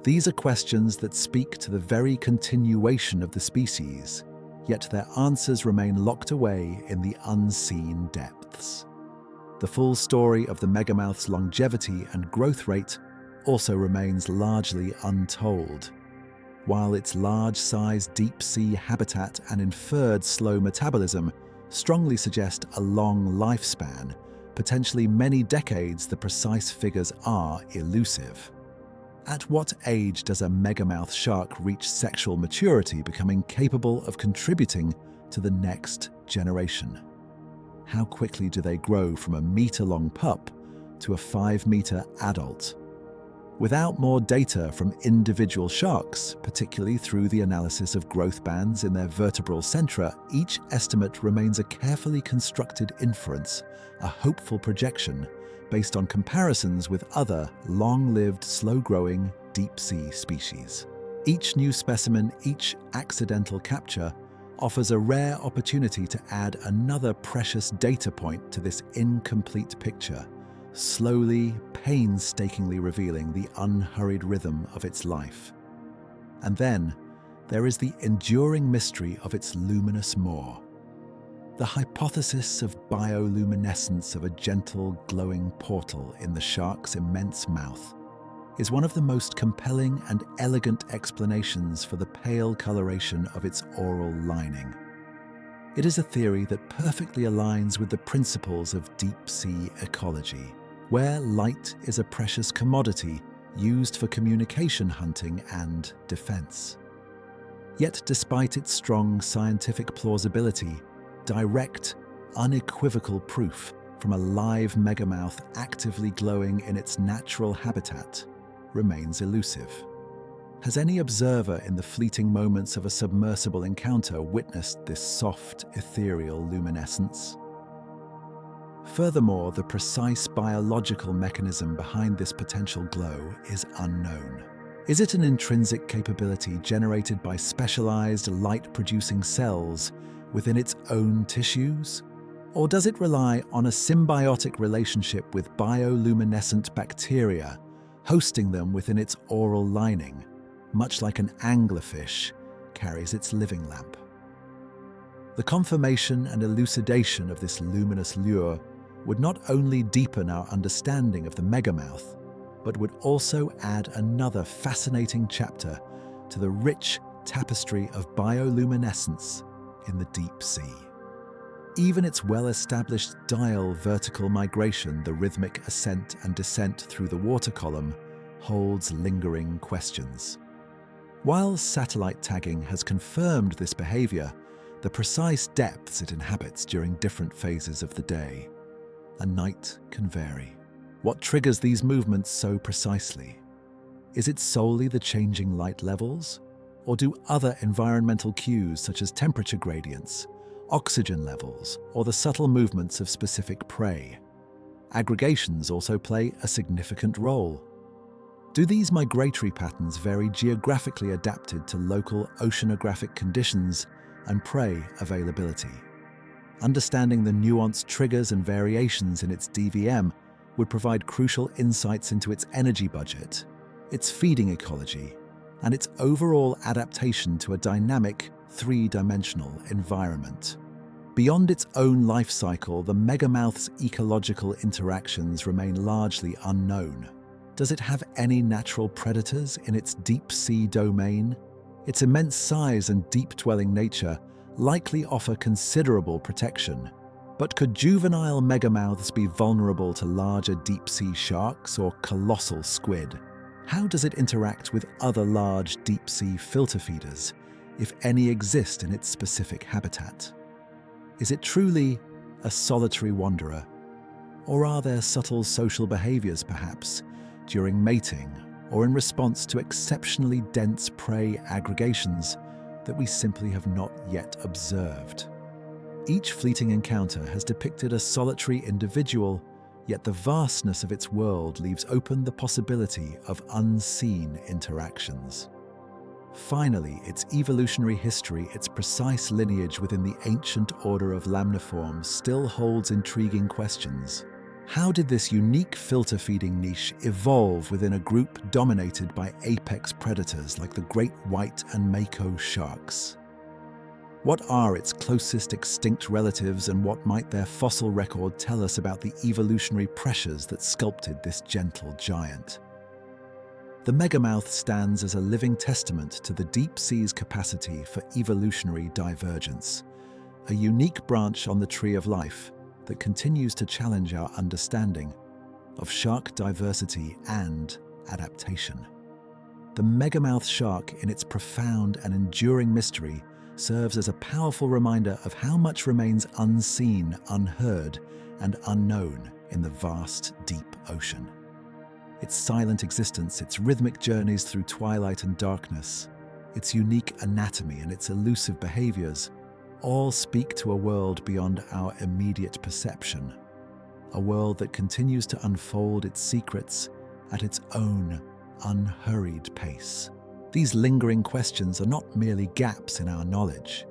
These are questions that speak to the very continuation of the species, yet their answers remain locked away in the unseen depths. The full story of the megamouth's longevity and growth rate also remains largely untold. While its large-size deep-sea habitat and inferred slow metabolism strongly suggest a long lifespan, potentially many decades, the precise figures are elusive. At what age does a megamouth shark reach sexual maturity, becoming capable of contributing to the next generation? How quickly do they grow from a meter-long pup to a 5-meter adult? Without more data from individual sharks, particularly through the analysis of growth bands in their vertebral centra, each estimate remains a carefully constructed inference, a hopeful projection based on comparisons with other long-lived, slow-growing, deep-sea species. Each new specimen, each accidental capture, offers a rare opportunity to add another precious data point to this incomplete picture, slowly, painstakingly revealing the unhurried rhythm of its life. And then, there is the enduring mystery of its luminous maw. The hypothesis of bioluminescence of a gentle, glowing portal in the shark's immense mouth is one of the most compelling and elegant explanations for the pale coloration of its oral lining. It is a theory that perfectly aligns with the principles of deep-sea ecology, where light is a precious commodity used for communication, hunting, and defense. Yet despite its strong scientific plausibility, direct, unequivocal proof from a live megamouth actively glowing in its natural habitat remains elusive. Has any observer in the fleeting moments of a submersible encounter witnessed this soft, ethereal luminescence? Furthermore, the precise biological mechanism behind this potential glow is unknown. Is it an intrinsic capability generated by specialized light-producing cells within its own tissues? Or does it rely on a symbiotic relationship with bioluminescent bacteria, hosting them within its oral lining, much like an anglerfish carries its living lamp? The confirmation and elucidation of this luminous lure would not only deepen our understanding of the megamouth, but would also add another fascinating chapter to the rich tapestry of bioluminescence in the deep sea. Even its well-established diel vertical migration, the rhythmic ascent and descent through the water column, holds lingering questions. While satellite tagging has confirmed this behavior, the precise depths it inhabits during different phases of the day and night can vary. What triggers these movements so precisely? Is it solely the changing light levels? Or do other environmental cues such as temperature gradients, oxygen levels, or the subtle movements of specific prey, aggregations also play a significant role? Do these migratory patterns vary geographically adapted to local oceanographic conditions and prey availability? Understanding the nuanced triggers and variations in its DVM would provide crucial insights into its energy budget, its feeding ecology, and its overall adaptation to a dynamic, three-dimensional environment. Beyond its own life cycle, the megamouth's ecological interactions remain largely unknown. Does it have any natural predators in its deep-sea domain? Its immense size and deep-dwelling nature likely offer considerable protection. But could juvenile megamouths be vulnerable to larger deep-sea sharks or colossal squid? How does it interact with other large deep-sea filter feeders, if any exist in its specific habitat? Is it truly a solitary wanderer? Or are there subtle social behaviors, perhaps, during mating or in response to exceptionally dense prey aggregations that we simply have not yet observed? Each fleeting encounter has depicted a solitary individual, yet the vastness of its world leaves open the possibility of unseen interactions. Finally, its evolutionary history, its precise lineage within the ancient order of lamniforms still holds intriguing questions. How did this unique filter-feeding niche evolve within a group dominated by apex predators like the great white and mako sharks? What are its closest extinct relatives, and what might their fossil record tell us about the evolutionary pressures that sculpted this gentle giant? The megamouth stands as a living testament to the deep sea's capacity for evolutionary divergence, a unique branch on the tree of life that continues to challenge our understanding of shark diversity and adaptation. The Megamouth shark, in its profound and enduring mystery, serves as a powerful reminder of how much remains unseen, unheard, and unknown in the vast, deep ocean. Its silent existence, its rhythmic journeys through twilight and darkness, its unique anatomy and its elusive behaviors all speak to a world beyond our immediate perception, a world that continues to unfold its secrets at its own unhurried pace. These lingering questions are not merely gaps in our knowledge.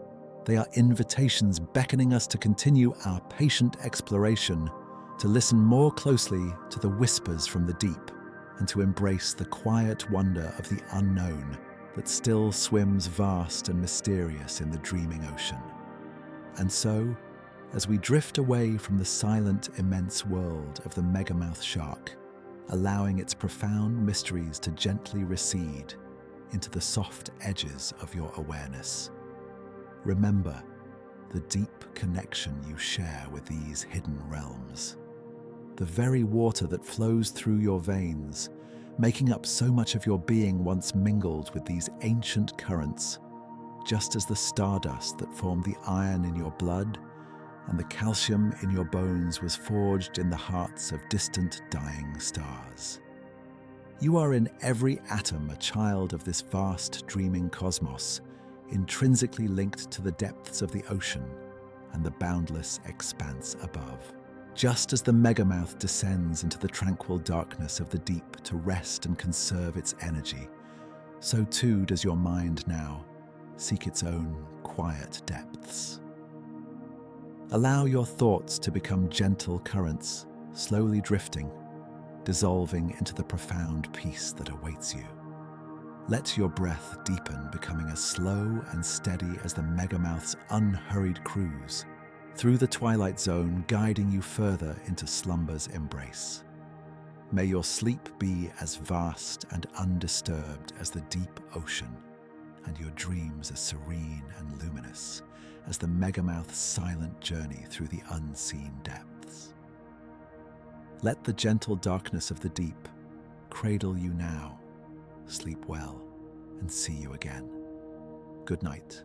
They are invitations beckoning us to continue our patient exploration, to listen more closely to the whispers from the deep, and to embrace the quiet wonder of the unknown that still swims vast and mysterious in the dreaming ocean. And so, as we drift away from the silent, immense world of the Megamouth shark, allowing its profound mysteries to gently recede into the soft edges of your awareness, remember the deep connection you share with these hidden realms. The very water that flows through your veins, making up so much of your being, once mingled with these ancient currents, just as the stardust that formed the iron in your blood and the calcium in your bones was forged in the hearts of distant dying stars. You are in every atom a child of this vast dreaming cosmos, intrinsically linked to the depths of the ocean and the boundless expanse above. Just as the megamouth descends into the tranquil darkness of the deep to rest and conserve its energy, so too does your mind now seek its own quiet depths. Allow your thoughts to become gentle currents, slowly drifting, dissolving into the profound peace that awaits you. Let your breath deepen, becoming as slow and steady as the megamouth's unhurried cruise through the twilight zone, guiding you further into slumber's embrace. May your sleep be as vast and undisturbed as the deep ocean, and your dreams as serene and luminous as the megamouth's silent journey through the unseen depths. Let the gentle darkness of the deep cradle you now. Sleep well, and see you again. Good night.